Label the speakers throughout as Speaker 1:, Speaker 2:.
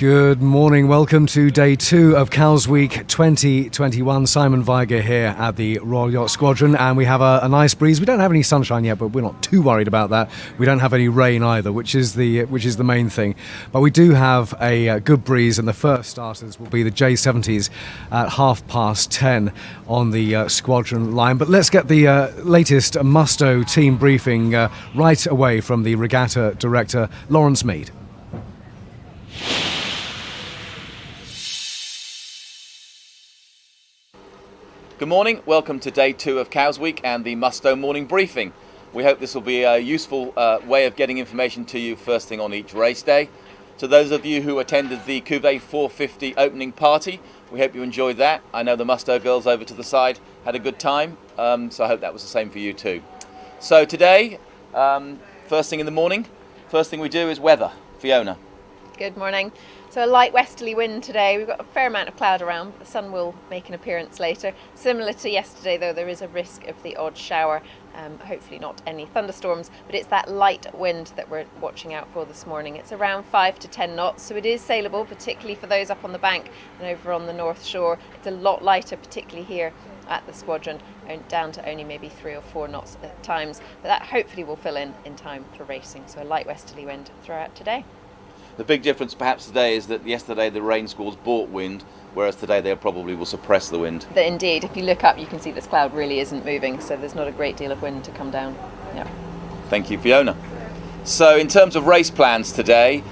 Speaker 1: Good morning. Welcome to day 2 of Cowes Week 2021. Simon Viger here at the Royal Yacht Squadron, and we have a nice breeze. We don't have any sunshine yet, but we're not too worried about that. We don't have any rain either, which is the main thing. But we do have a good breeze, and the first starters will be the J70s at 10:30 on the squadron line. But let's get the latest Musto team briefing right away from the regatta director, Lawrence Mead.
Speaker 2: Good morning, welcome to day 2 of Cowes Week and the Musto morning briefing. We hope this will be a useful way of getting information to you first thing on each race day. To those of you who attended the Cuvée 450 opening party, we hope you enjoyed that. I know the Musto girls over to the side had a good time, so I hope that was the same for you too. So today, first thing in the morning, first thing we do is weather. Fiona.
Speaker 3: Good morning. So a light westerly wind today. We've got a fair amount of cloud around, but the sun will make an appearance later. Similar to yesterday though, there is a risk of the odd shower. Hopefully not any thunderstorms, but it's that light wind that we're watching out for this morning. It's around 5 to 10 knots, so it is sailable, particularly for those up on the bank and over on the North Shore. It's a lot lighter, particularly here at the squadron, and down to only maybe 3 or 4 knots at times, but that hopefully will fill in time for racing. So a light westerly wind throughout today.
Speaker 2: The big difference perhaps today is that yesterday the rain squalls brought wind, whereas today they probably will suppress the wind.
Speaker 3: Indeed, if you look up you can see this cloud really isn't moving, so there's not a great deal of wind to come down. Yeah.
Speaker 2: Thank you, Fiona. So in terms of race plans today,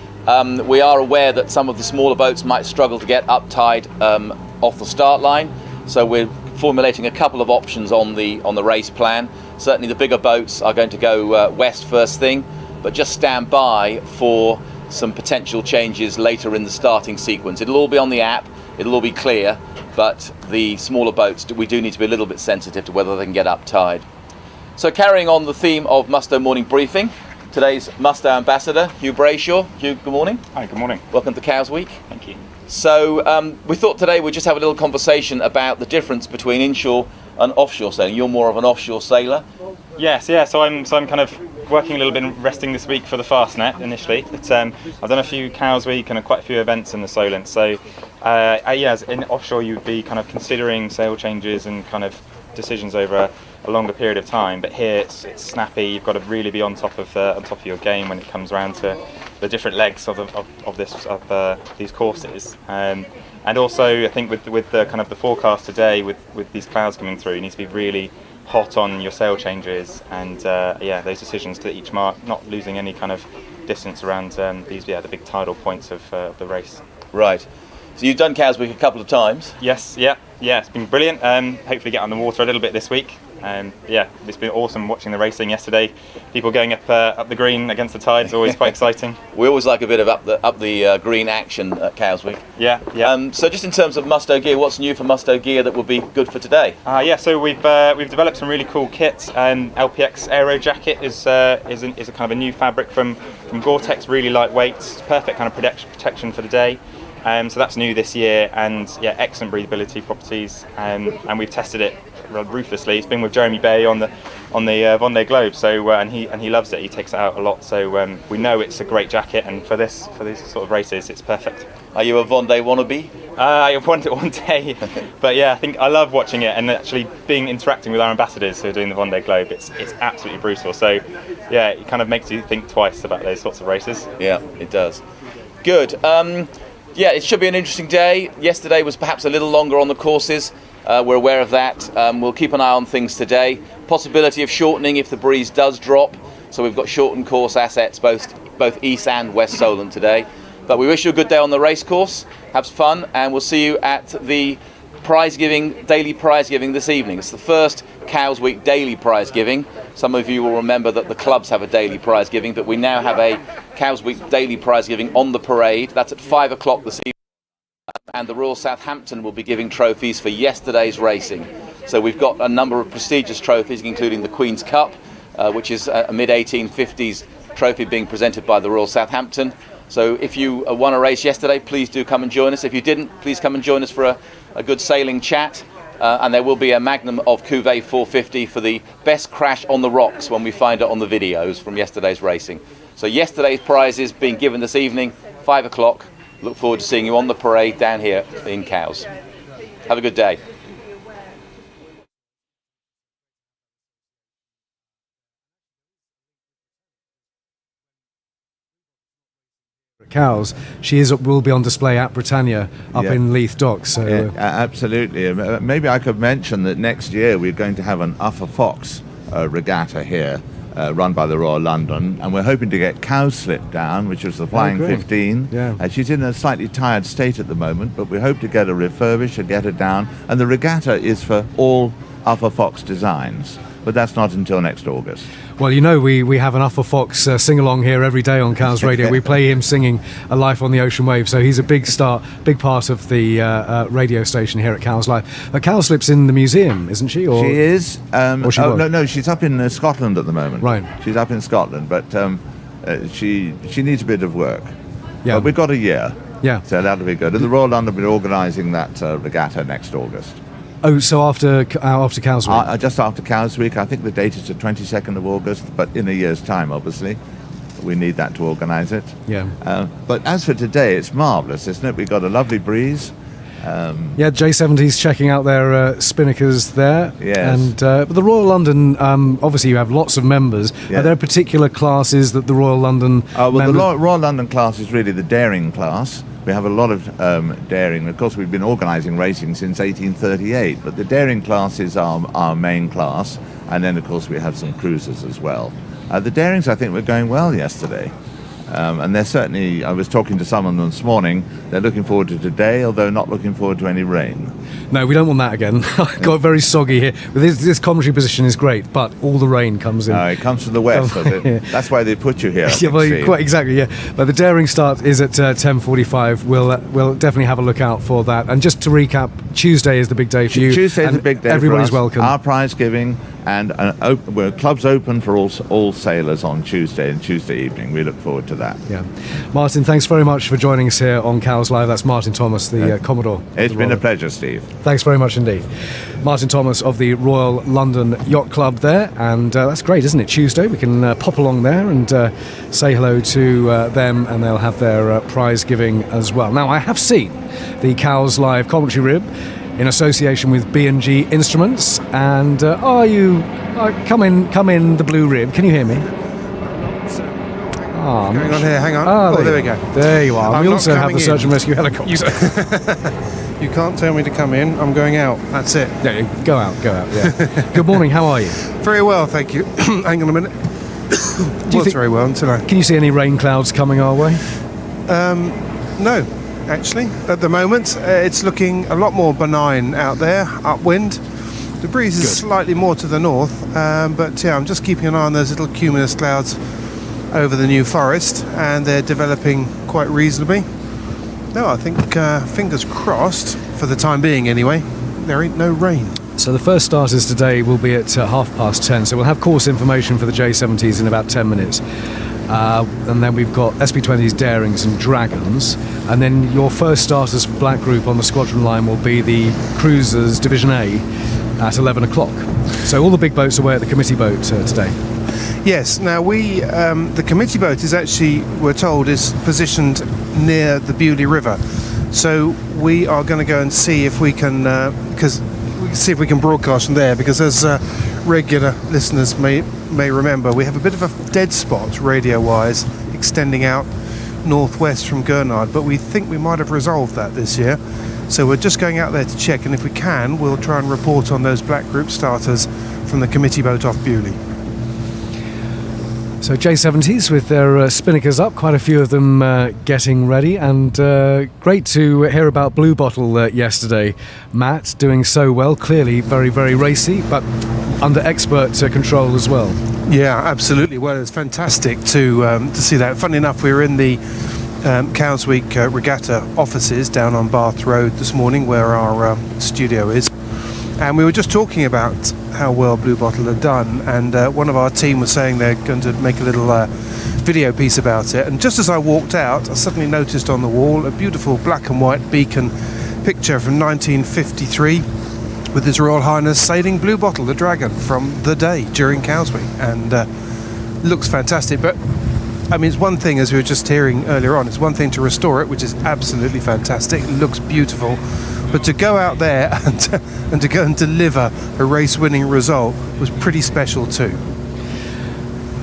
Speaker 2: we are aware that some of the smaller boats might struggle to get up tide off the start line, so we're formulating a couple of options on the race plan. Certainly the bigger boats are going to go west first thing, but just stand by for some potential changes later in the starting sequence. It'll all be on the app, it'll all be clear, but the smaller boats, we do need to be a little bit sensitive to whether they can get up tide. So carrying on the theme of Musto morning briefing, today's Musto ambassador, Hugh Brayshaw. Hugh, good morning.
Speaker 4: Hi, good morning.
Speaker 2: Welcome to Cowes Week.
Speaker 4: Thank you.
Speaker 2: So we thought today we'd just have a little conversation about the difference between inshore and offshore sailing. You're more of an offshore sailor.
Speaker 4: Yes, yeah. So I'm kind of working a little bit, resting this week for the Fastnet initially. But I've done a few Cowes Week and quite a few events in the Solent. So yes, in offshore you'd be kind of considering sail changes and kind of decisions over a longer period of time. But here it's snappy. You've got to really be on top of your game when it comes around to the different legs of these courses. And also I think with the kind of the forecast today with these clouds coming through, you need to be really hot on your sail changes and those decisions to each mark, not losing any kind of distance around the big tidal points of the race.
Speaker 2: Right. So you've done Cowes Week a couple of times.
Speaker 4: Yes, yeah, it's been brilliant. Hopefully get on the water a little bit this week. It's been awesome watching the racing yesterday. People going up the green against the tide is always quite exciting.
Speaker 2: We always like a bit of up the green action at Cowes Week.
Speaker 4: Yeah.
Speaker 2: So just in terms of Musto gear, what's new for Musto gear that will be good for today?
Speaker 4: So we've developed some really cool kits. LPX Aero Jacket is a kind of a new fabric from Gore-Tex, really lightweight, it's perfect kind of protection for the day. So that's new this year, and excellent breathability properties. And we've tested it ruthlessly. It's been with Jeremy Bay on the Vendée Globe, so and he loves it. He takes it out a lot, so we know it's a great jacket, and for these sort of races, it's perfect.
Speaker 2: Are you a Vendée wannabe?
Speaker 4: I want it one day, but I think I love watching it and actually interacting with our ambassadors who are doing the Vendée Globe. It's absolutely brutal. So it kind of makes you think twice about those sorts of races.
Speaker 2: Yeah, it does. Good. It should be an interesting day. Yesterday was perhaps a little longer on the courses. We're aware of that. We'll keep an eye on things today. Possibility of shortening if the breeze does drop. So we've got shortened course assets both East and West Solent today. But we wish you a good day on the race course. Have fun, and we'll see you at the daily prize giving this evening. It's the first Cowes Week daily prize giving. Some of you will remember that the clubs have a daily prize giving, but we now have a Cowes Week daily prize giving on the parade. That's at 5 o'clock this evening. And the Royal Southampton will be giving trophies for yesterday's racing. So we've got a number of prestigious trophies, including the Queen's Cup, which is a mid-1850s trophy being presented by the Royal Southampton. So if you won a race yesterday, please do come and join us. If you didn't, please come and join us for a good sailing chat. And there will be a magnum of Cuvée 450 for the best crash on the rocks when we find it on the videos from yesterday's racing. So yesterday's prizes being given this evening, 5 o'clock, look forward to seeing you on the parade down here in Cowes. Have a good day.
Speaker 1: Cowes, will be on display at Britannia up in Leith Docks. So,
Speaker 5: Yeah, absolutely. Maybe I could mention that next year we're going to have an Uffa Fox regatta here, run by the Royal London, and we're hoping to get Cowslip down, which was the Flying
Speaker 1: great.
Speaker 5: 15.
Speaker 1: Yeah.
Speaker 5: She's in a slightly tired state at the moment, but we hope to get her refurbished and get her down. And the regatta is for all Uffa Fox designs, but that's not until next August.
Speaker 1: well, we have an Uffa Fox sing-along here every day on Cowes Radio. We play him singing A Life on the Ocean Wave, so he's a big part of the radio station here at Cowes Live. Cowslip's in the museum, isn't she? Or
Speaker 5: She is.
Speaker 1: Or she was?
Speaker 5: No, she's up in Scotland at the moment.
Speaker 1: Right.
Speaker 5: She's up in Scotland, but she needs a bit of work.
Speaker 1: Yeah.
Speaker 5: But we've got a year.
Speaker 1: Yeah.
Speaker 5: So that'll be good. And the Royal London will be organising that regatta next August.
Speaker 1: Oh, so after Cowes Week?
Speaker 5: Just after Cowes Week. I think the date is the 22nd of August, but in a year's time, obviously. We need that to organise it.
Speaker 1: Yeah.
Speaker 5: But as for today, it's marvellous, isn't it? We've got a lovely breeze.
Speaker 1: Yeah, J70's checking out their spinnakers there.
Speaker 5: Yes.
Speaker 1: And but the Royal London, obviously you have lots of members.
Speaker 5: Yeah.
Speaker 1: Are there particular classes that the Royal London
Speaker 5: Well,
Speaker 1: members...
Speaker 5: the Royal London class is really the daring class. We have a lot of daring. Of course, we've been organising racing since 1838, but the daring class is our main class. And then, of course, we have some cruisers as well. The darings, I think, were going well yesterday. And they're certainly, I was talking to someone this morning, they're looking forward to today, although not looking forward to any rain.
Speaker 1: No, we don't want that again. Got very soggy here. This commentary position is great, but all the rain comes in.
Speaker 5: It comes from the west, does it?
Speaker 1: Yeah.
Speaker 5: That's why they put you here. I
Speaker 1: Yeah,
Speaker 5: think,
Speaker 1: well,
Speaker 5: Steve.
Speaker 1: quite exactly. Yeah, but the daring start is at 10:45. We'll definitely have a look out for that. And just to recap, Tuesday is the big day for you.
Speaker 5: Tuesday is
Speaker 1: and
Speaker 5: a big day
Speaker 1: Everybody's
Speaker 5: for us.
Speaker 1: welcome.
Speaker 5: Our prize giving and clubs open for all sailors on Tuesday and Tuesday evening. We look forward to that.
Speaker 1: Yeah, Martin, thanks very much for joining us here on Cowes Live. That's Martin Thomas, the Commodore.
Speaker 5: It's been a pleasure, Steve.
Speaker 1: Thanks very much indeed. Martin Thomas of the Royal London Yacht Club there, and that's great, isn't it? Tuesday, we can pop along there and say hello to them, and they'll have their prize giving as well. Now, I have seen the Cowes Live commentary rib in association with B&G Instruments, and come in the blue rib. Can you hear me?
Speaker 6: What's going on here? Hang on. There we go.
Speaker 1: There you are.
Speaker 6: I'm
Speaker 1: We
Speaker 6: not
Speaker 1: also have the
Speaker 6: coming
Speaker 1: search
Speaker 6: in.
Speaker 1: and rescue helicopter.
Speaker 6: You can't tell me to come in. I'm going out. That's it.
Speaker 1: Yeah, go out. Yeah. Good morning. How are you?
Speaker 6: Very well, thank you. Hang on a minute.
Speaker 1: think-
Speaker 6: Very well until I...
Speaker 1: Can you see any rain clouds coming our way?
Speaker 6: No, actually. At the moment, it's looking a lot more benign out there, upwind. The breeze is slightly more to the north, but yeah, I'm just keeping an eye on those little cumulus clouds over the New Forest, and they're developing quite reasonably. No, I think, fingers crossed, for the time being anyway, there ain't no rain.
Speaker 1: So the first starters today will be at 10:30, so we'll have course information for the J70s in about 10 minutes. And then we've got SP20s, Darings and Dragons, and then your first starters for Black Group on the squadron line will be the Cruisers Division A at 11 o'clock. So all the big boats away at the committee boat today.
Speaker 6: Yes, now the committee boat is actually, we're told, is positioned near the Beaulieu River. So we are going to go and see if we can, see if we can broadcast from there, because as regular listeners may remember, we have a bit of a dead spot radio-wise extending out northwest from Gurnard, but we think we might have resolved that this year. So we're just going out there to check, and if we can, we'll try and report on those Black Group starters from the committee boat off Beaulieu.
Speaker 1: So J70s with their spinnakers up, quite a few of them getting ready, and great to hear about Blue Bottle yesterday. Matt doing so well, clearly very, very racy, but under expert control as well.
Speaker 6: Yeah, absolutely. Well, it's fantastic to see that. Funny enough, we were in the Cowes Week Regatta offices down on Bath Road this morning, where our studio is, and we were just talking about how well Blue Bottle had done, and one of our team was saying they're going to make a little video piece about it, and just as I walked out, I suddenly noticed on the wall a beautiful black and white beacon picture from 1953 with His Royal Highness sailing Blue Bottle, the Dragon, from the day during Cowes Week, and looks fantastic. But I mean, it's one thing, as we were just hearing earlier on, it's one thing to restore it, which is absolutely fantastic. It looks beautiful. But to go out there and to go and deliver a race-winning result was pretty special too.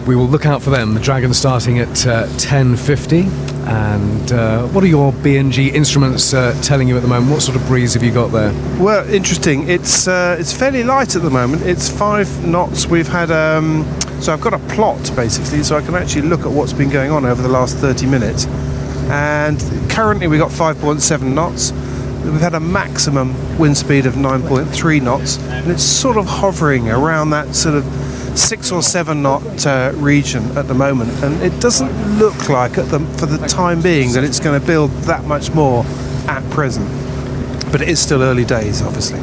Speaker 1: We will look out for them. The Dragon starting at 10:50. And what are your B&G instruments telling you at the moment? What sort of breeze have you got there?
Speaker 6: Well, interesting. It's fairly light at the moment. It's 5 knots. We've had so I've got a plot basically, so I can actually look at what's been going on over the last 30 minutes. And currently we've got 5.7 knots. We've had a maximum wind speed of 9.3 knots, and it's sort of hovering around that sort of 6 or 7 knot region at the moment, and it doesn't look like for the time being that it's going to build that much more at present, but it is still early days, obviously.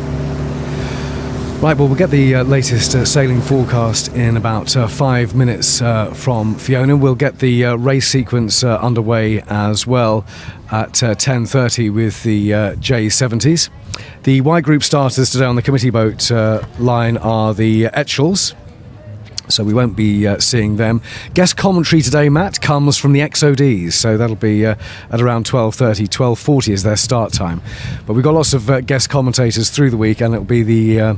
Speaker 1: Right, well, we'll get the latest sailing forecast in about 5 minutes from Fiona. We'll get the race sequence underway as well at 10:30 with the J70s. The Y Group starters today on the committee boat line are the Etchells, so we won't be seeing them. Guest commentary today, Matt, comes from the XODs, so that'll be at around 12:30, 12:40 is their start time. But we've got lots of guest commentators through the week, and it'll be the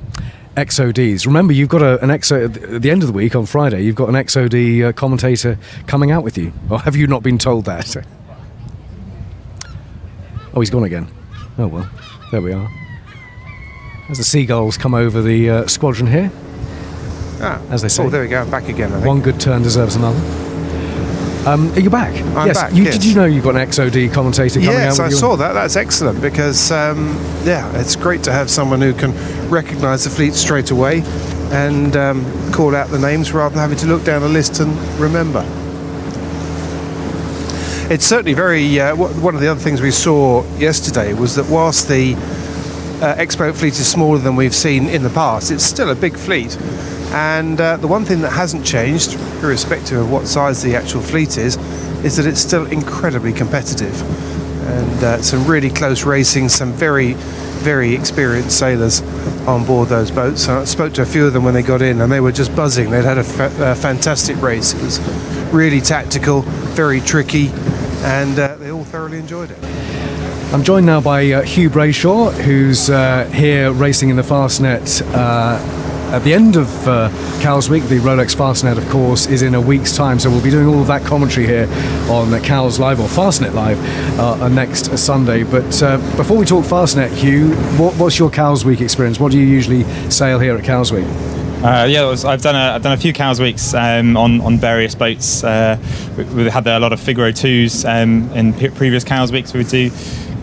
Speaker 1: XODs. Remember, you've got an XO at the end of the week on Friday. You've got an XOD commentator coming out with you, or have you not been told that? Oh, he's gone again. Oh well, there we are. As the seagulls come over the squadron here. As they say.
Speaker 6: Oh, there we go. I'm back again, I think.
Speaker 1: One good turn deserves another. Are you back?
Speaker 6: I'm
Speaker 1: yes.
Speaker 6: back,
Speaker 1: Yes.
Speaker 6: yes.
Speaker 1: Did you know you've got an XOD commentator coming out
Speaker 6: Yes,
Speaker 1: with
Speaker 6: I
Speaker 1: you?
Speaker 6: saw that. That's excellent because, it's great to have someone who can recognise the fleet straight away and call out the names rather than having to look down a list and remember. It's certainly very... one of the other things we saw yesterday was that whilst the X-Boat fleet is smaller than we've seen in the past, it's still a big fleet. And the one thing that hasn't changed, irrespective of what size the actual fleet is that it's still incredibly competitive. And some really close racing, some very, very experienced sailors on board those boats. I spoke to a few of them when they got in, and they were just buzzing. They'd had a fantastic race. It was really tactical, very tricky, and they all thoroughly enjoyed it.
Speaker 1: I'm joined now by Hugh Brayshaw, who's here racing in the Fastnet at the end of Cowes Week. The Rolex Fastnet, of course, is in a week's time, so we'll be doing all of that commentary here on Cowes Live, or Fastnet Live, next Sunday. But before we talk Fastnet, Hugh, what's your Cowes Week experience? What do you usually sail here at Cowes Week?
Speaker 4: I've done a few Cowes Weeks on various boats. We had a lot of Figaro 2s in previous Cowes Weeks. We would do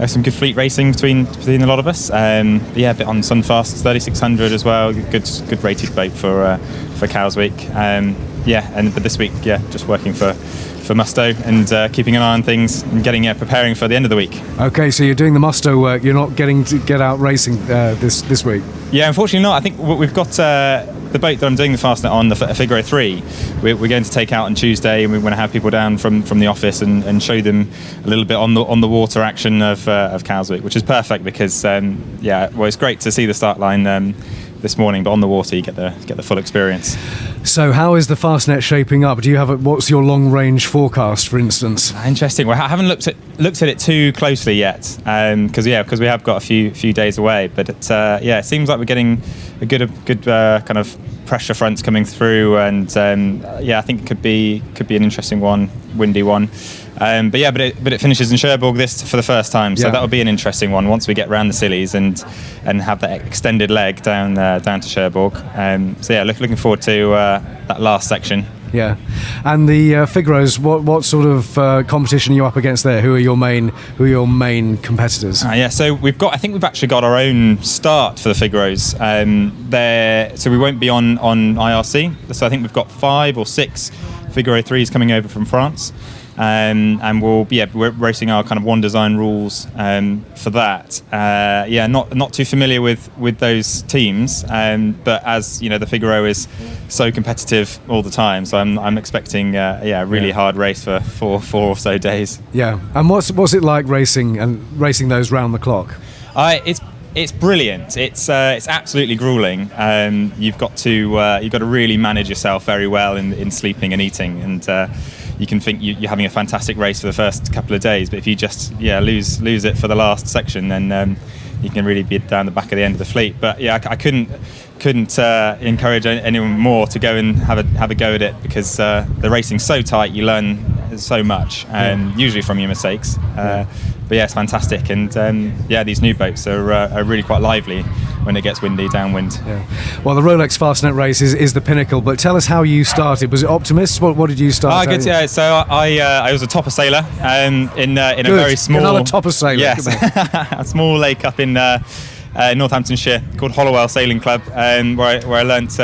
Speaker 4: some good fleet racing between a lot of us. A bit on Sunfast 3600 as well. Good rated boat for Cowes Week. But this week, just working for Musto and keeping an eye on things and preparing for the end of the week.
Speaker 1: Okay, so you're doing the Musto work. You're not getting to get out racing this week. Yeah,
Speaker 4: unfortunately not. I think we've got the boat that I'm doing the Fastnet on, the Figaro 3. We're going to take out on Tuesday, and we want to have people down from the office and show them a little bit on the water action of Cowes Week, which is perfect because it's great to see the start line this morning, but on the water you get the full experience.
Speaker 1: So how is the Fastnet shaping up? Do you have what's your long range forecast, for instance?
Speaker 4: Interesting. Well, I haven't looked at it too closely yet, because we have got a few days away. But it seems like we're getting a good kind of pressure fronts coming through, and I think it could be an interesting one, windy one. But it finishes in Cherbourg for the first time, so that'll be an interesting one once we get round the Scillies and have that extended leg down to Cherbourg. Looking forward to that last section.
Speaker 1: Yeah, and the Figaros. What sort of competition are you up against there? Who are your main competitors?
Speaker 4: So I think we've actually got our own start for the Figaros. So we won't be on IRC. So I think we've got 5 or 6 Figaro 3s coming over from France. And we're racing our kind of one design rules for that. Not too familiar with those teams, but as you know, the Figaro is so competitive all the time, so I'm expecting a really hard race for four or so days.
Speaker 1: Yeah, and what's it like racing those round the clock?
Speaker 4: It's brilliant. It's absolutely grueling. You've got to really manage yourself very well in sleeping and eating, and you can think you're having a fantastic race for the first couple of days, but if you just lose it for the last section, then you can really be down the back of the end of the fleet. But yeah, I couldn't encourage anyone more to go and have a go at it, because the racing's so tight, you learn so much, usually from your mistakes. But yeah, it's fantastic, and these new boats are really quite lively when it gets windy downwind.
Speaker 1: Yeah. Well, the Rolex Fastnet race is the pinnacle, but tell us how you started. Was it Optimist? What did you start?
Speaker 4: Good. Yeah, so I was a topper sailor in a very small.
Speaker 1: Another topper sailor.
Speaker 4: Yes, a small lake up in Northamptonshire called Hollowell Sailing Club, where I learnt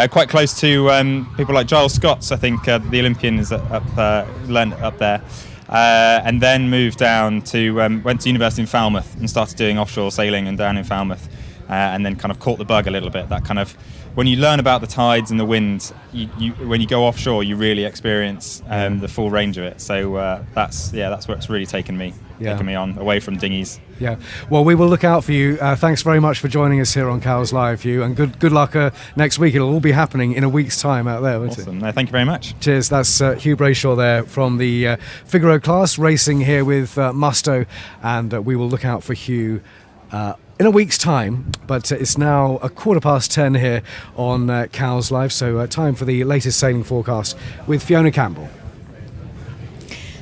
Speaker 4: quite close to people like Giles Scott. I think the Olympian is learnt up there. And then moved down to went to university in Falmouth and started doing offshore sailing and down in Falmouth, and then kind of caught the bug a little bit. That kind of, when you learn about the tides and the wind, when you go offshore, you really experience the full range of it. So that's what's really taken me on away from dinghies.
Speaker 1: Yeah. Well, we will look out for you. Thanks very much for joining us here on Cowes Live View, and good luck next week. It'll all be happening in a week's time out there, won't
Speaker 4: Awesome. No, thank you very much.
Speaker 1: Cheers. That's Hugh Brayshaw there from the Figaro class, racing here with Musto, and we will look out for Hugh in a week's time. But it's now 10:15 here on Cowes Live, so time for the latest sailing forecast with Fiona Campbell.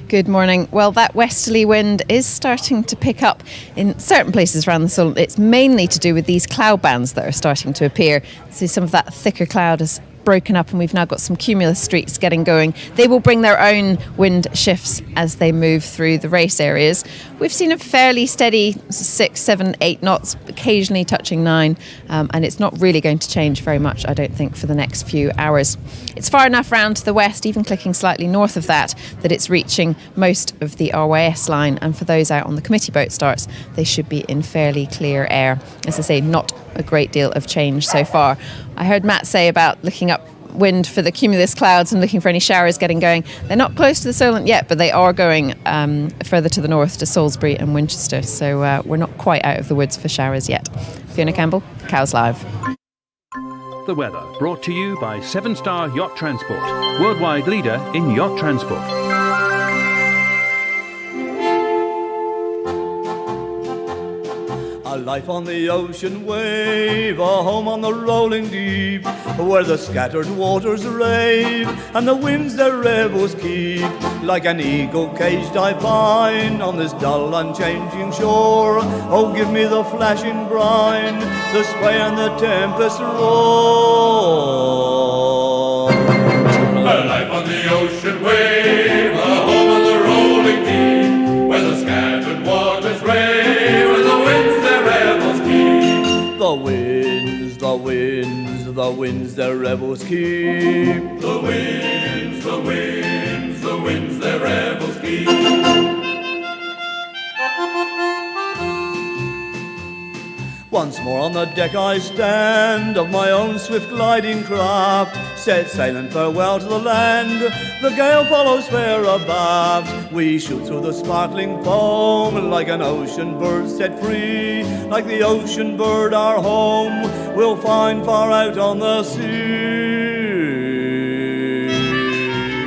Speaker 3: Good morning. Well, that westerly wind is starting to pick up in certain places around the Solent. It's mainly to do with these cloud bands that are starting to appear. So some of that thicker cloud has broken up, and we've now got some cumulus streaks getting going. They will bring their own wind shifts as they move through the race areas. We've seen a fairly steady 6, 7, 8 knots, occasionally touching 9, and it's not really going to change very much, I don't think, for the next few hours. It's far enough round to the west, even clicking slightly north of that it's reaching most of the RYS line, and for those out on the committee boat starts, they should be in fairly clear air. As I say, not a great deal of change so far. I heard Matt say about looking up wind for the cumulus clouds and looking for any showers getting going. They're not close to the Solent yet, but they are going further to the north to Salisbury and Winchester, so we're not quite out of the woods for showers yet. Fiona Campbell, Cowes Live.
Speaker 7: The weather brought to you by 7 Star Yacht Transport, worldwide leader in yacht transport.
Speaker 8: A life on the ocean wave, a home on the rolling deep, where the scattered waters rave and the winds their revels keep. Like an eagle caged I pine on this dull unchanging shore. Oh, give me the flashing brine, the sway and the tempest roar.
Speaker 9: A life on the ocean wave, a home on the rolling deep, where the scattered waters rave and the winds their revels keep.
Speaker 8: The winds, the winds, the winds their revels keep.
Speaker 9: The winds, the winds, the winds their revels keep.
Speaker 8: Once more on the deck I stand of my own swift gliding craft, set sail and farewell to the land. The gale follows fair abaft. We shoot through the sparkling foam like an ocean bird set free. Like the ocean bird our home we'll find far out on the sea.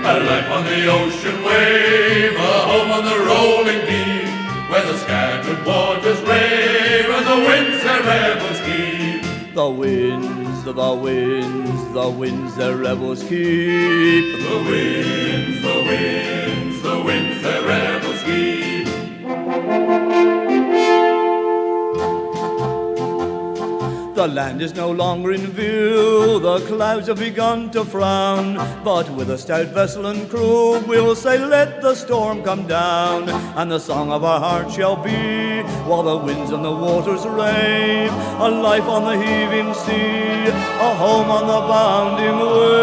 Speaker 9: A life on the ocean wave, a home on the rolling deep, where the scattered waters rave and the winds their revels keep.
Speaker 8: The winds, the winds, the winds their revels keep.
Speaker 9: The winds, the winds, the winds their revels keep.
Speaker 8: The land is no longer in view, the clouds have begun to frown, but with a stout vessel and crew we'll say let the storm come down, and the song of our hearts shall be, while the winds and the waters rave, a life on the heaving sea, a home on the bounding wave.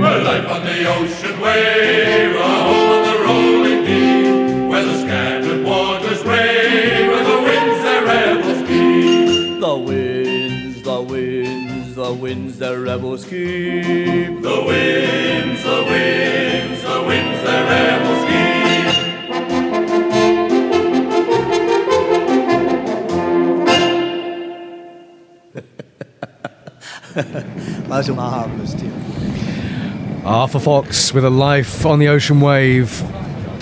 Speaker 9: A life on the ocean wave, a home on the rolling deep, where the scattered waters rave and the winds their revels keep.
Speaker 8: The winds, the winds, the winds their revels keep.
Speaker 9: The winds, the winds, the winds their revels keep.
Speaker 8: That's my harmless tune.
Speaker 1: Arthur Fox with a life on the ocean wave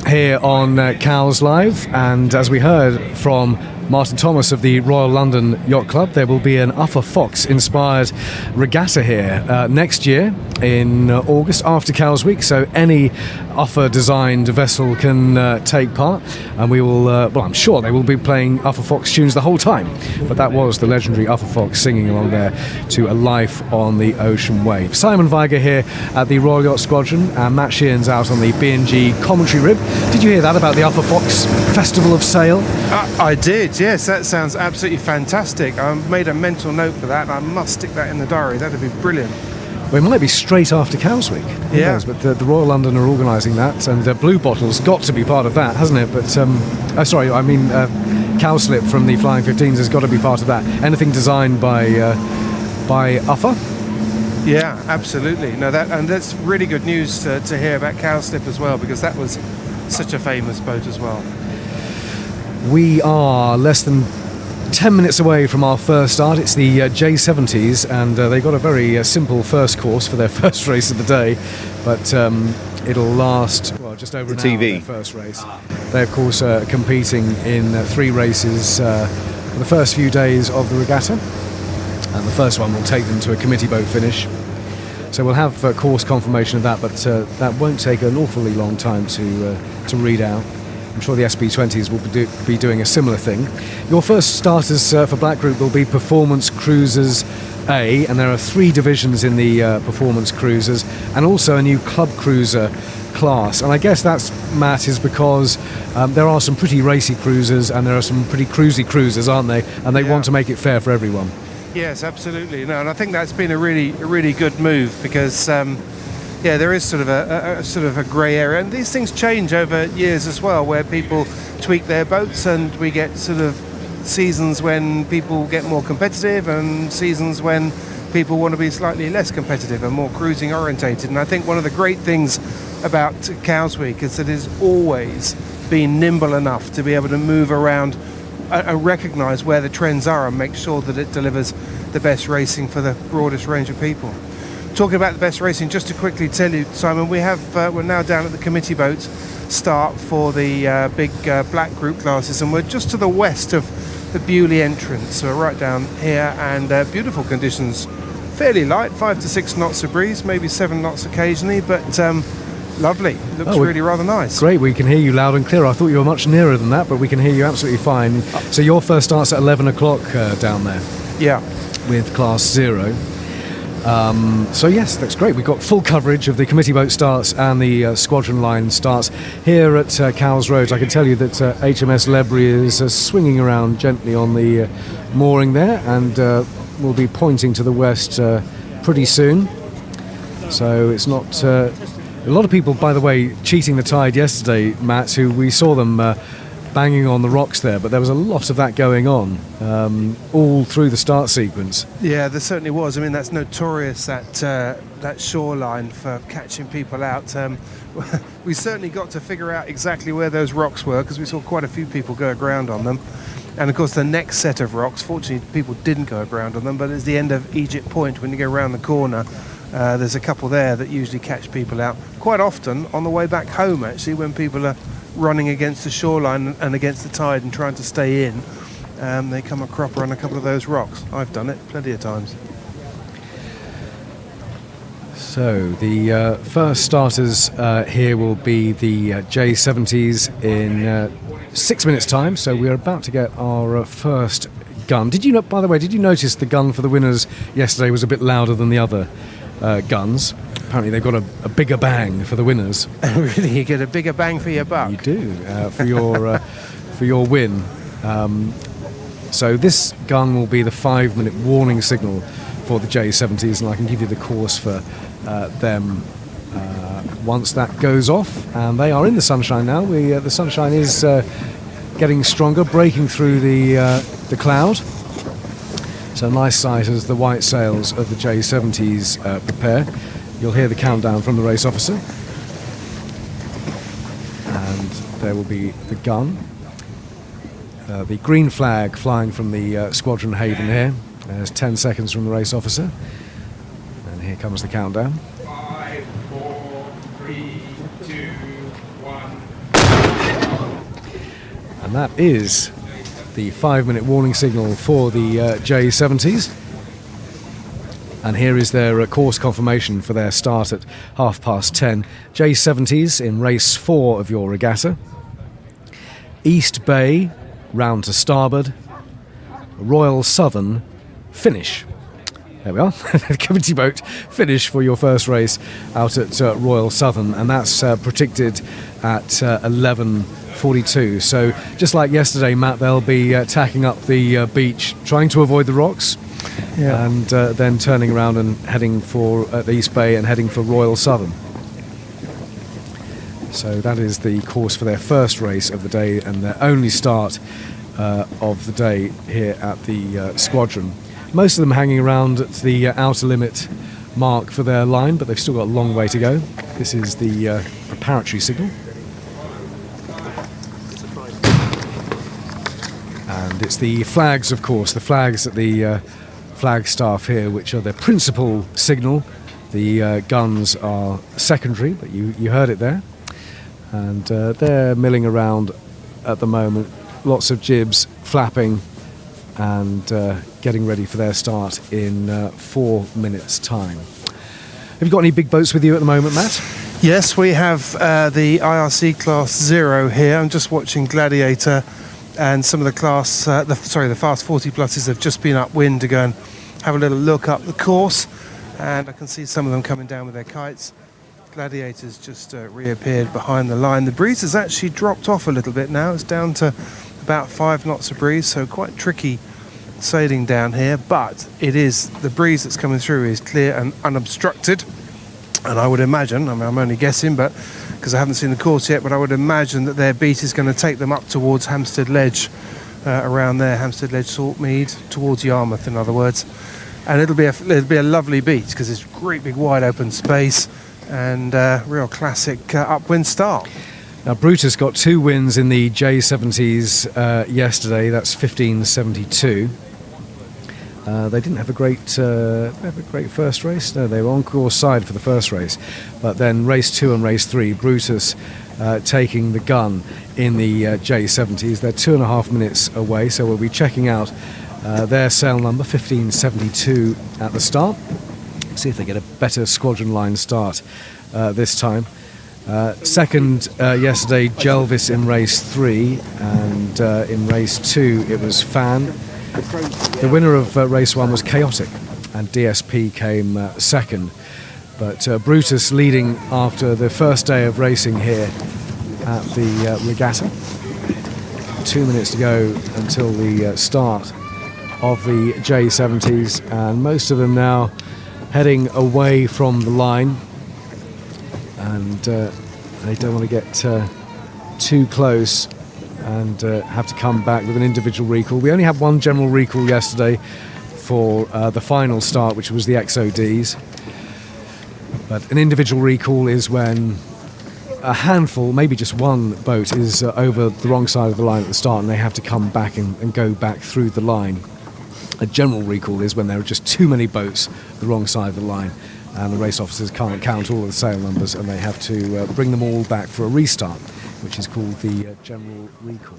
Speaker 1: here on Cowes Live, and as we heard from Martin Thomas of the Royal London Yacht Club, there will be an Arthur Fox inspired regatta here next year in August after Cowes Week, so any Arthur designed vessel can take part, and we will well, I'm sure they will be playing Arthur Fox tunes the whole time, but that was the legendary Arthur Fox singing along there to A Life on the Ocean Wave. Simon Viger here at the Royal Yacht Squadron, and Matt Sheehan's out on the B&G commentary rib. Did you hear that about the Arthur Fox Festival of Sail?
Speaker 6: I did, yes. That sounds absolutely fantastic. I made a mental note for that. I must stick that in the diary. That'd be brilliant.
Speaker 1: Well, it might be straight after Cowes Week. Who knows? But the Royal London are organising that, and Blue Bottle's got to be part of that, hasn't it? But Cowslip from the Flying 15s has got to be part of that. Anything designed by Arthur?
Speaker 6: Yeah, absolutely. No, that's really good news to hear about Cowslip as well, because that was such a famous boat as well.
Speaker 1: We are less than 10 minutes away from our first start. It's the J70s, and they got a very simple first course for their first race of the day, but it'll last just over an hour, their first race. They of course are competing in 3 races for the first few days of the regatta, and the first one will take them to a committee boat finish. So we'll have course confirmation of that, but that won't take an awfully long time to read out. I'm sure the SB20s will be doing a similar thing. Your first starters for Black Group will be Performance Cruisers A, and there are 3 divisions in the Performance Cruisers, and also a new Club Cruiser class. And I guess that's, Matt, is because there are some pretty racy cruisers and there are some pretty cruisy cruisers, aren't they? And they want to make it fair for everyone.
Speaker 6: Yes, absolutely. No, and I think that's been a really good move, because there is sort of a grey area, and these things change over years as well, where people tweak their boats, and we get sort of seasons when people get more competitive and seasons when people want to be slightly less competitive and more cruising orientated. And I think one of the great things about Cowes Week is that it's always been nimble enough to be able to move around and recognise where the trends are and make sure that it delivers the best racing for the broadest range of people. Talking about the best racing, just to quickly tell you, Simon, we're now down at the committee boat start for the big Black Group classes, and we're just to the west of the Bewley entrance, so we're right down here, and beautiful conditions, fairly light, 5 to 6 knots of breeze, maybe 7 knots occasionally, but lovely. Looks really rather nice.
Speaker 1: Great, we can hear you loud and clear. I thought you were much nearer than that, but we can hear you absolutely fine. So your first starts at 11 o'clock down there. Yeah. With Class 0. So yes, that's great. We've got full coverage of the committee boat starts and the squadron line starts here at Cowes Road. I can tell you that HMS Ledbury is swinging around gently on the mooring there, and will be pointing to the west pretty soon. So it's not... a lot of people, by the way, cheating the tide yesterday, Matt, who we saw them banging on the rocks there, but there was a lot of that going on all through the start sequence.
Speaker 6: Yeah, there certainly was. I mean, that's notorious, that shoreline for catching people out. We certainly got to figure out exactly where those rocks were, because we saw quite a few people go aground on them. And of course the next set of rocks, fortunately people didn't go aground on them, but it's the end of Egypt Point when you go around the corner. There's a couple there that usually catch people out quite often on the way back home, actually, when people are running against the shoreline and against the tide and trying to stay in. They come a cropper on a couple of those rocks. I've done it plenty of times.
Speaker 1: So the first starters here will be the J70s in 6 minutes time, so we're about to get our first gun. Did you know, by the way, did you notice the gun for the winners yesterday was a bit louder than the other guns? Apparently they've got a bigger bang for the winners.
Speaker 6: Really, you get a bigger bang for your buck.
Speaker 1: You do, for your win. So this gun will be the 5-minute warning signal for the J70s, and I can give you the course for them once that goes off. And they are in the sunshine now. The sunshine is getting stronger, breaking through the cloud. So nice sight as the white sails of the J70s prepare. You'll hear the countdown from the race officer. And there will be the gun. The green flag flying from the squadron haven here. There's 10 seconds from the race officer. And here comes the countdown.
Speaker 9: 5, 4,
Speaker 1: And that is the 5-minute warning signal for the J70s. And here is their course confirmation for their start at 10:30. J70s in race 4 of your regatta. East Bay, round to starboard. Royal Southern, finish. There we are, the committee boat finish for your first race out at Royal Southern, and that's predicted at 11:42. So just like yesterday, Matt, they'll be tacking up the beach, trying to avoid the rocks, and then turning around and heading for the East Bay and heading for Royal Southern. So that is the course for their first race of the day and their only start of the day here at the squadron. Most of them hanging around at the outer limit mark for their line, but they've still got a long way to go. This is the preparatory signal. And it's the flags, of course, the flags at the flag staff here, which are their principal signal. The guns are secondary, but you heard it there. And they're milling around at the moment. Lots of jibs flapping and getting ready for their start in 4 minutes' time. Have you got any big boats with you at the moment, Matt?
Speaker 6: Yes, we have the IRC Class 0 here. I'm just watching Gladiator, and some of the class, the Fast 40 pluses have just been upwind to go and have a little look up the course, and I can see some of them coming down with their kites. Gladiator's just reappeared behind the line. The breeze has actually dropped off a little bit now. It's down to about 5 knots of breeze, so quite tricky sailing down here, but it is, the breeze that's coming through is clear and unobstructed, and I would imagine, I mean, I'm only guessing, but because I haven't seen the course yet, but I would imagine that their beat is going to take them up towards Hampstead Ledge, around there, Hampstead Ledge, Saltmead, towards Yarmouth, in other words, and it'll be a lovely beat because it's great big wide open space and real classic upwind start.
Speaker 1: Now, Brutus got 2 wins in the J70s yesterday. That's 15.72. They didn't have a great first race. No, they were on course side for the first race. But then race 2 and race 3, Brutus taking the gun in the J70s. They're 2.5 minutes away, so we'll be checking out their sail number, 15.72 at the start. See if they get a better squadron line start this time. Second yesterday, Jelvis in race 3, and in race 2 it was Fan. The winner of race 1 was Chaotic, and DSP came second. But Brutus leading after the first day of racing here at the regatta. 2 minutes to go until the start of the J70s, and most of them now heading away from the line. And they don't want to get too close and have to come back with an individual recall. We only had one general recall yesterday for the final start, which was the XODs. But an individual recall is when a handful, maybe just one boat, is over the wrong side of the line at the start and they have to come back and go back through the line. A general recall is when there are just too many boats the wrong side of the line, and the race officers can't count all of the sail numbers and they have to bring them all back for a restart, which is called the general recall.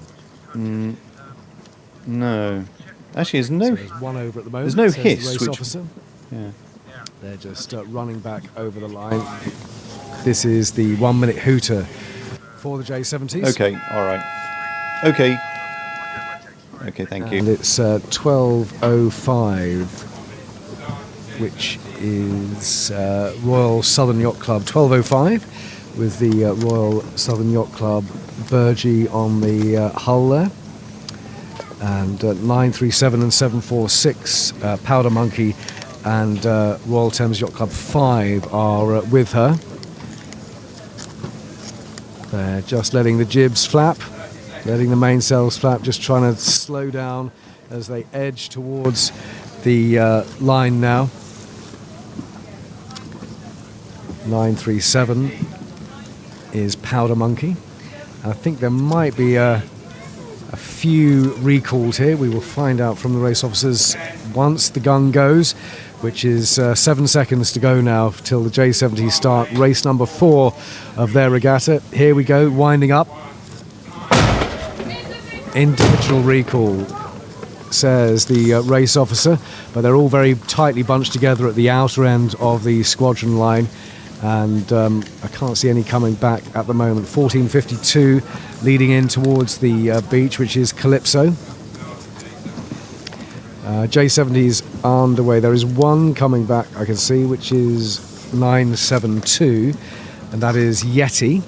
Speaker 10: No. Actually, there's no...
Speaker 1: So there's one over at the moment.
Speaker 10: There's no
Speaker 1: says
Speaker 10: hiss.
Speaker 1: the race
Speaker 10: Which,
Speaker 1: officer.
Speaker 10: yeah.
Speaker 1: They're just running back over the line. This is the 1 minute hooter for the J70s.
Speaker 10: Okay, all right. Okay. Okay, thank you.
Speaker 1: And it's 12:05, which is Royal Southern Yacht Club 12:05, with the Royal Southern Yacht Club Burgee on the hull there, and 937 and 746 Powder Monkey and Royal Thames Yacht Club 5 are with her. They're just letting the jibs flap, letting the mainsails flap, just trying to slow down as they edge towards the line now. 937 is Powder Monkey. I think there might be a few recalls here. We will find out from the race officers once the gun goes, which is 7 seconds to go now till the J70 start race number 4 of their regatta. Here we go, winding up. individual recall, says the race officer, but they're all very tightly bunched together at the outer end of the squadron line, and I can't see any coming back at the moment. 14:52 leading in towards the beach, which is Calypso. J70's underway. There is one coming back I can see, which is 972, and that is Yeti.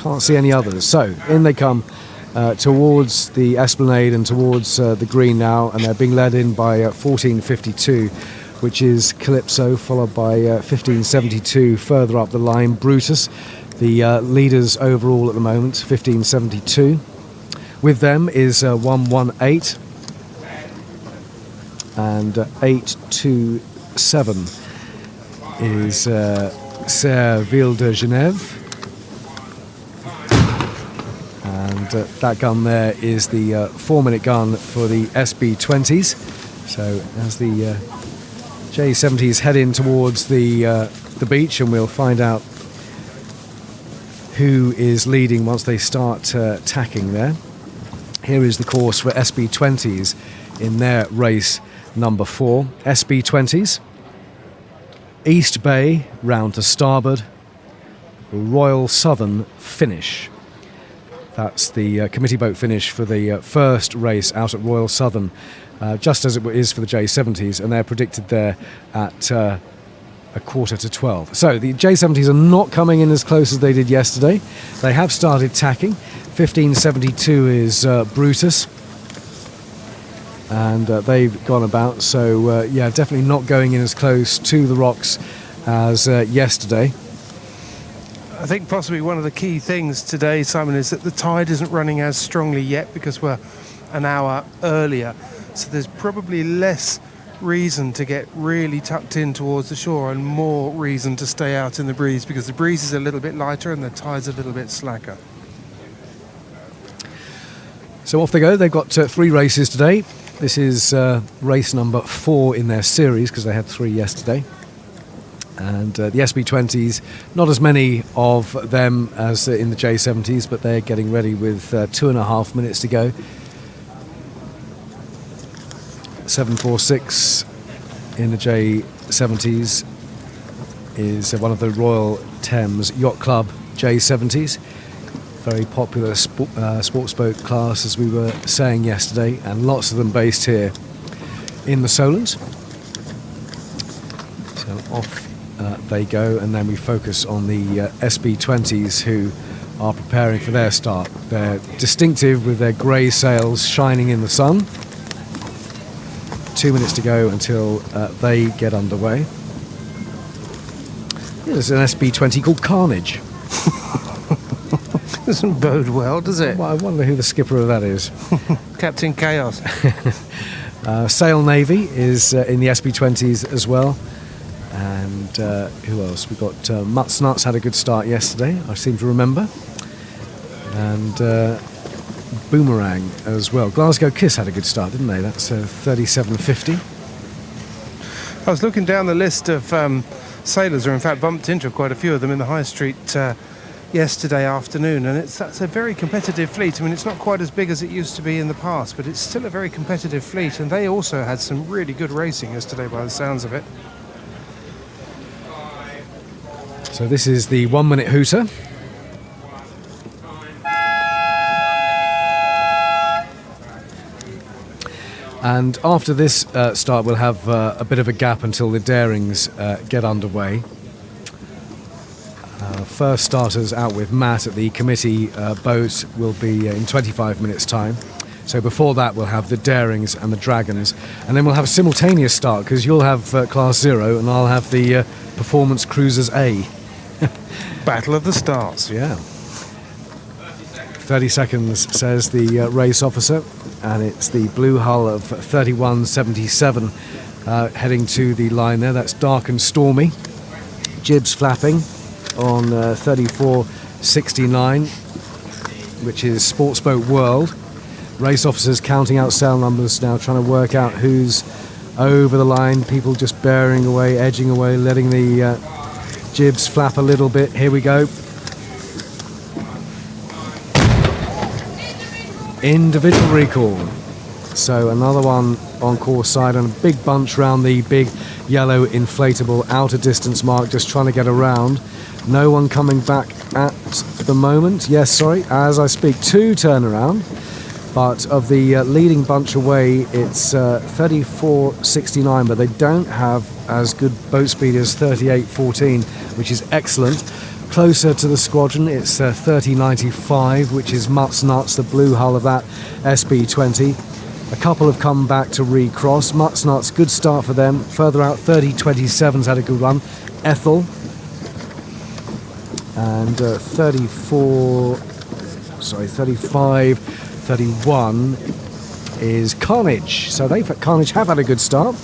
Speaker 1: Can't see any others. So in they come towards the Esplanade and towards the green now, and they're being led in by 14:52, which is Calypso, followed by 15:72 further up the line, Brutus, the leaders overall at the moment, 15:72. With them is 118 and 827 is Serre-Ville de Genève. And that gun there is the 4-minute gun for the SB20s. So as the J70s head in towards the beach, and we'll find out who is leading once they start tacking there. Here is the course for SB20s in their race number 4. SB20s, East Bay round to starboard, Royal Southern finish. That's the committee boat finish for the first race out at Royal Southern, just as it is for the J70s, and they're predicted there at 11:45. So the J70s are not coming in as close as they did yesterday. They have started tacking. 15:72 is Brutus, and they've gone about. So yeah, definitely not going in as close to the rocks as yesterday.
Speaker 6: I think possibly one of the key things today, Simon, is that the tide isn't running as strongly yet because we're an hour earlier. So there's probably less reason to get really tucked in towards the shore and more reason to stay out in the breeze because the breeze is a little bit lighter and the tide's a little bit slacker.
Speaker 1: So off they go. They've got 3 races today. This is race number 4 in their series because they had 3 yesterday. And the SB20s, not as many of them as in the J70s, but they're getting ready with 2.5 minutes to go. 746 in the J70s is one of the Royal Thames Yacht Club J70s. Very popular sports boat class, as we were saying yesterday, and lots of them based here in the Solent. So off they go, and then we focus on the SB20s who are preparing for their start. They're distinctive with their grey sails shining in the sun. 2 minutes to go until they get underway. There's an SB20 called Carnage.
Speaker 6: Doesn't bode well, does it?
Speaker 1: Well, I wonder who the skipper of that is.
Speaker 6: Captain Chaos.
Speaker 1: Sail Navy is in the SB20s as well. And who else? We've got Mutts Nuts had a good start yesterday, I seem to remember. And Boomerang as well. Glasgow Kiss had a good start, didn't they? That's 37.50.
Speaker 6: I was looking down the list of sailors, or in fact bumped into quite a few of them in the High Street yesterday afternoon, and that's a very competitive fleet. I mean, it's not quite as big as it used to be in the past, but it's still a very competitive fleet, and they also had some really good racing yesterday by the sounds of it.
Speaker 1: So this is the 1-minute hooter. And after this start, we'll have a bit of a gap until the Darings get underway. First starters out with Matt at the committee boat will be in 25 minutes' time. So before that, we'll have the Darings and the Dragons. And then we'll have a simultaneous start, because you'll have Class 0 and I'll have the Performance Cruisers A.
Speaker 6: Battle of the Stars.
Speaker 1: Yeah. 30 seconds, says the race officer, and it's the blue hull of 3177 heading to the line there. That's dark and stormy. Jibs flapping on 3469, which is Sports Boat World. Race officers counting out sail numbers now, trying to work out who's over the line. People just bearing away, edging away, letting the jibs flap a little bit. Here we go. individual recall. So another one on course side and a big bunch round the big yellow inflatable outer distance mark, just trying to get around. No one coming back at the moment. Yes, sorry, as I speak, 2 turnaround. But of the leading bunch away, it's 34.69, but they don't have as good boat speed as 38.14, which is excellent. Closer to the squadron, it's 30.95, which is Mutt's Nuts, the blue hull of that SB20. A couple have come back to recross. Mutt's Nuts, good start for them. Further out, 30.27's had a good run. Ethel. And 35.31 is Carnage. So Carnage have had a good start.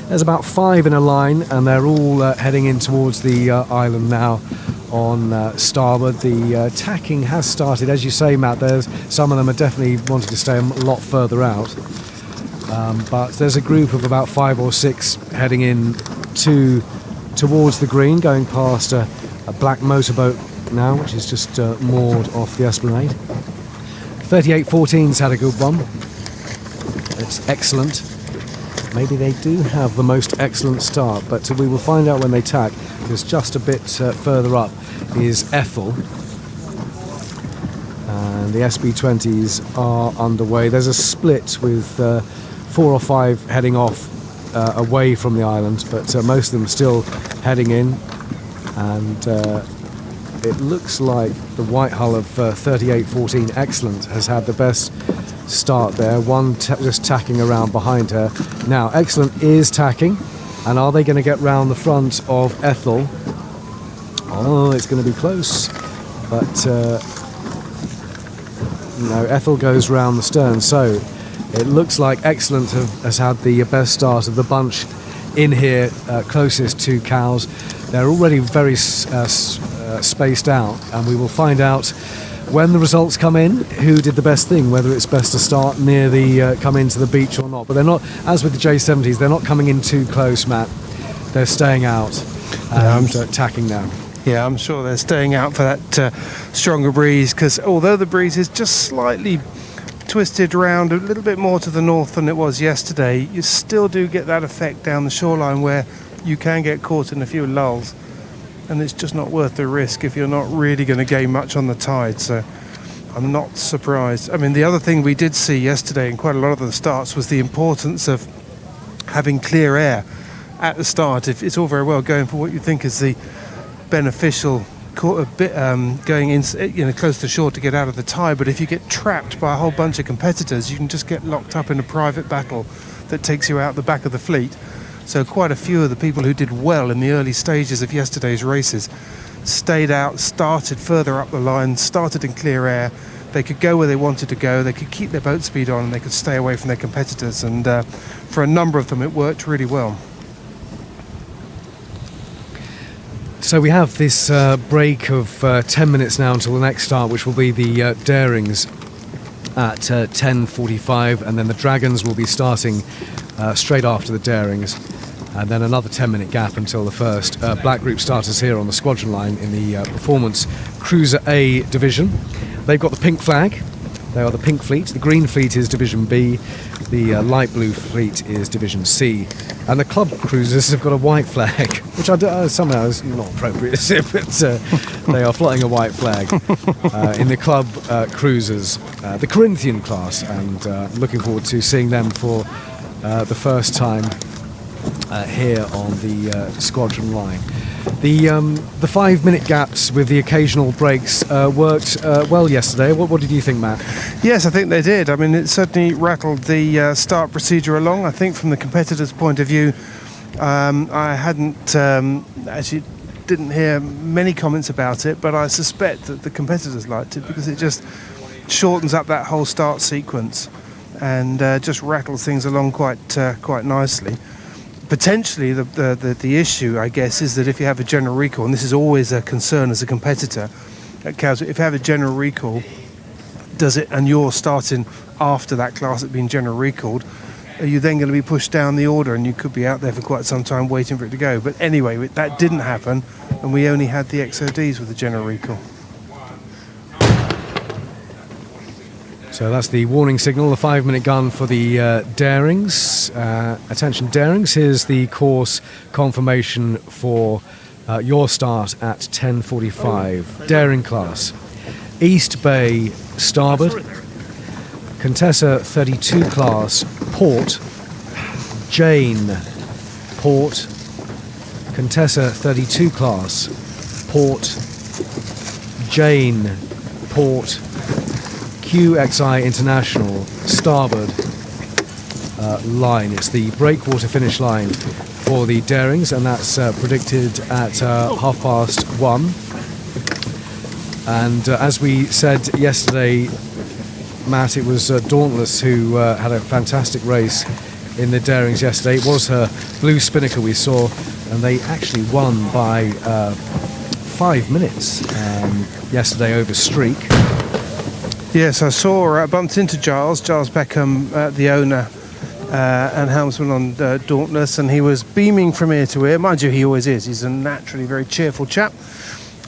Speaker 1: There's about 5 in a line, and they're all heading in towards the island now on starboard. The tacking has started, as you say, Matt. There's some of them are definitely wanting to stay a lot further out, but there's a group of about 5 or 6 heading in towards the green, going past a black motorboat now, which is just moored off the esplanade. 38.14's had a good one. It's excellent. Maybe they do have the most excellent start, but we will find out when they tack, because just a bit further up is Ethel. And the SB20s are underway. There's a split with 4 or 5 heading off away from the island, but most of them still heading in. And it looks like the white hull of 38.14, excellent, has had the best start there. One just tacking around behind her. Now, excellent is tacking. And are they going to get round the front of Ethel? Oh, it's going to be close. But no, Ethel goes round the stern. So it looks like Excellent has had the best start of the bunch in here, closest to Cowes. They're already very spaced out, and we will find out when the results come in who did the best thing, whether it's best to start near the come into the beach or not. But they're not, as with the J70s, they're not coming in too close, Matt. They're staying out and tacking now.
Speaker 6: Yeah, I'm sure they're staying out for that stronger breeze, because although the breeze is just slightly twisted round a little bit more to the north than it was yesterday, you still do get that effect down the shoreline where you can get caught in a few lulls, and it's just not worth the risk if you're not really going to gain much on the tide. So I'm not surprised. I mean, the other thing we did see yesterday in quite a lot of the starts was the importance of having clear air at the start. If it's all very well going for what you think is the beneficial going in, close to shore to get out of the tide, but if you get trapped by a whole bunch of competitors, you can just get locked up in a private battle that takes you out the back of the fleet. So quite a few of the people who did well in the early stages of yesterday's races stayed out, started further up the line, started in clear air. They could go where they wanted to go, they could keep their boat speed on, and they could stay away from their competitors, and for a number of them it worked really well.
Speaker 1: So we have this break of 10 minutes now until the next start, which will be the Darings at 10:45, and then the Dragons will be starting straight after the Darings, and then another 10-minute gap until the first Black Group starters here on the squadron line in the Performance Cruiser A division. They've got the pink flag. They are the pink fleet. The green fleet is Division B. The light blue fleet is Division C. And the club cruisers have got a white flag, which somehow is not appropriate, is it? But they are flying a white flag in the club cruisers, the Corinthian class, and looking forward to seeing them for the first time here on the squadron line. The 5-minute gaps with the occasional breaks worked well yesterday. What did you think, Matt?
Speaker 6: Yes, I think they did. I mean, it certainly rattled the start procedure along. I think from the competitors' point of view, I hadn't actually didn't hear many comments about it, but I suspect that the competitors liked it because it just shortens up that whole start sequence and just rattles things along quite nicely. Potentially, the issue, I guess, is that if you have a general recall, and this is always a concern as a competitor at Cowes, if you have a general recall, and you're starting after that class that's been general recalled, are you then going to be pushed down the order, and you could be out there for quite some time waiting for it to go? But anyway, that didn't happen, and we only had the XODs with the general recall.
Speaker 1: So that's the warning signal, the 5-minute gun for the Darings. Attention Darings, here's the course confirmation for your start at 10:45. Daring class. East Bay starboard. Contessa 32 class port. Jane port. Contessa 32 class port. Jane port. QXI International starboard line. It's the breakwater finish line for the Darings, and that's predicted at 1:30. And as we said yesterday, Matt, it was Dauntless who had a fantastic race in the Darings yesterday. It was her Blue Spinnaker we saw, and they actually won by 5 minutes yesterday over Streak.
Speaker 6: Yes, I saw, bumped into Giles Beckham, the owner and helmsman on Dauntless, and he was beaming from ear to ear. Mind you, he always is. He's a naturally very cheerful chap,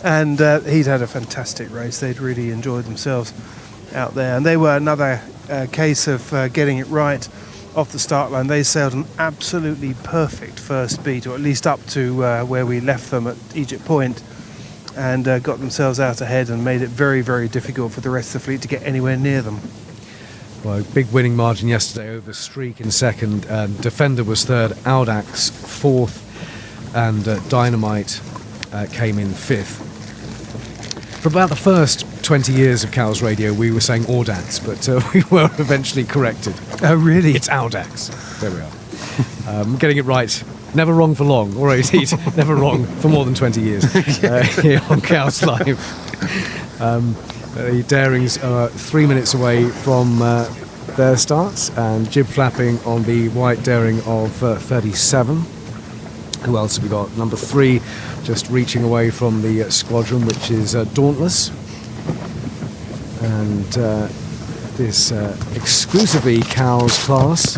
Speaker 6: and he'd had a fantastic race. They'd really enjoyed themselves out there, and they were another case of getting it right off the start line. They sailed an absolutely perfect first beat, or at least up to where we left them at Egypt Point, and got themselves out ahead and made it very, very difficult for the rest of the fleet to get anywhere near them.
Speaker 1: Well, big winning margin yesterday over Streak in second, and Defender was third, Audax fourth, and Dynamite came in fifth. For about the first 20 years of Cowes Radio, we were saying Audax, but we were eventually corrected.
Speaker 6: Oh, really?
Speaker 1: It's Audax. There we are. Getting it right. Never wrong for long, or indeed, never wrong for more than 20 years here on Cowes Live. The Darings are 3 minutes away from their starts, and jib flapping on the white Daring of 37. Who else have we got? Number 3 just reaching away from the squadron, which is Dauntless. And this exclusively Cowes class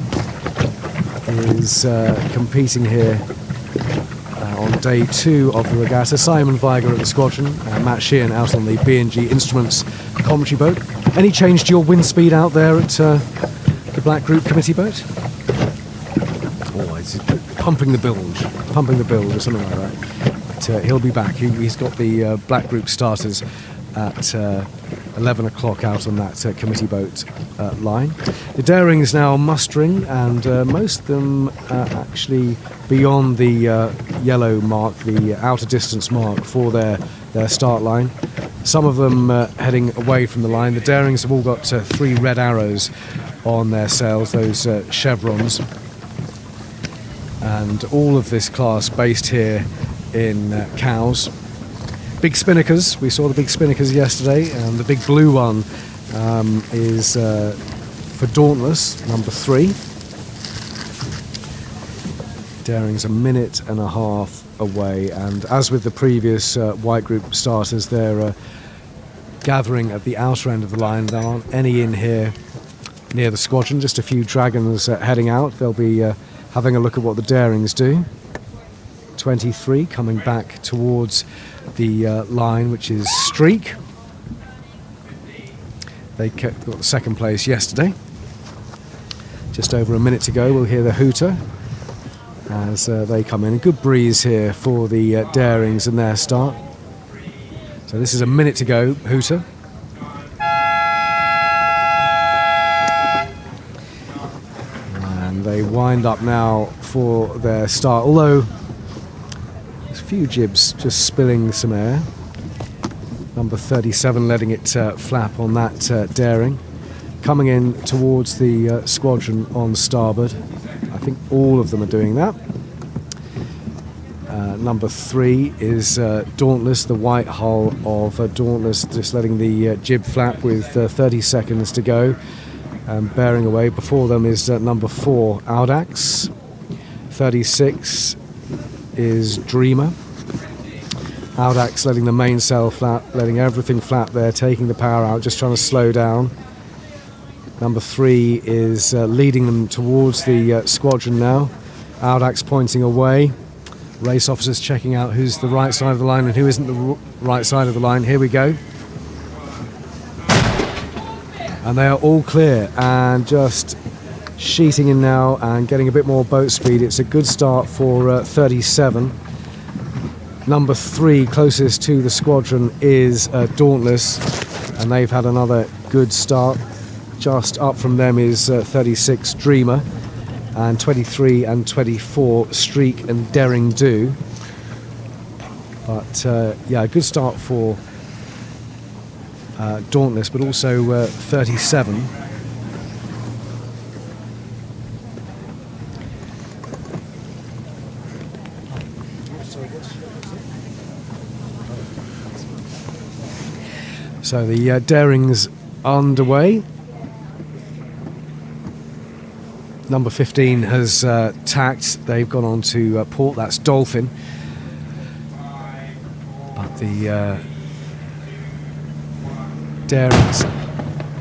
Speaker 1: is competing here on day 2 of the regatta. Simon Viger at the squadron, Matt Sheehan out on the B&G Instruments commentary boat. Any change to your wind speed out there at the Black Group committee boat? Oh, it's pumping the bilge or something like that. But he'll be back. He's got the Black Group starters at 11 o'clock out on that committee boat line. The Daring is now mustering, and most of them actually beyond the yellow mark, the outer distance mark for their start line. Some of them heading away from the line. The Darings have all got 3 red arrows on their sails, those chevrons. And all of this class based here in Cowes. Big spinnakers, we saw the big spinnakers yesterday, and the big blue one is for Dauntless, number 3. Daring's a minute and a half away, and as with the previous white group starters, they're gathering at the outer end of the line. There aren't any in here near the squadron, just a few dragons heading out. They'll be having a look at what the Darings do. 23 coming back towards the line, which is Streak. They got the second place yesterday. Just over a minute to go, we'll hear the hooter as they come in. A good breeze here for the Darings in their start. So this is a minute to go, hooter. And they wind up now for their start, although there's a few jibs just spilling some air. Number 37 letting it flap on that Daring. Coming in towards the squadron on starboard. I think all of them are doing that. Number 3 is Dauntless, the white hull of Dauntless, just letting the jib flap with 30 seconds to go. Bearing away. Before them is number 4, Audax. 36 is Dreamer. Audax letting the mainsail flap, letting everything flap there, taking the power out, just trying to slow down. Number 3 is leading them towards the squadron now. Audax pointing away. Race officers checking out who's the right side of the line and who isn't the right side of the line. Here we go. And they are all clear and just sheeting in now and getting a bit more boat speed. It's a good start for 37. Number 3 closest to the squadron is Dauntless, and they've had another good start. Just up from them is 36 Dreamer, and 23 and 24 Streak and Daring Do. But yeah, a good start for Dauntless, but also 37. So the Daring's underway. Number 15 has tacked. They've gone on to port. That's Dolphin. But the Daring's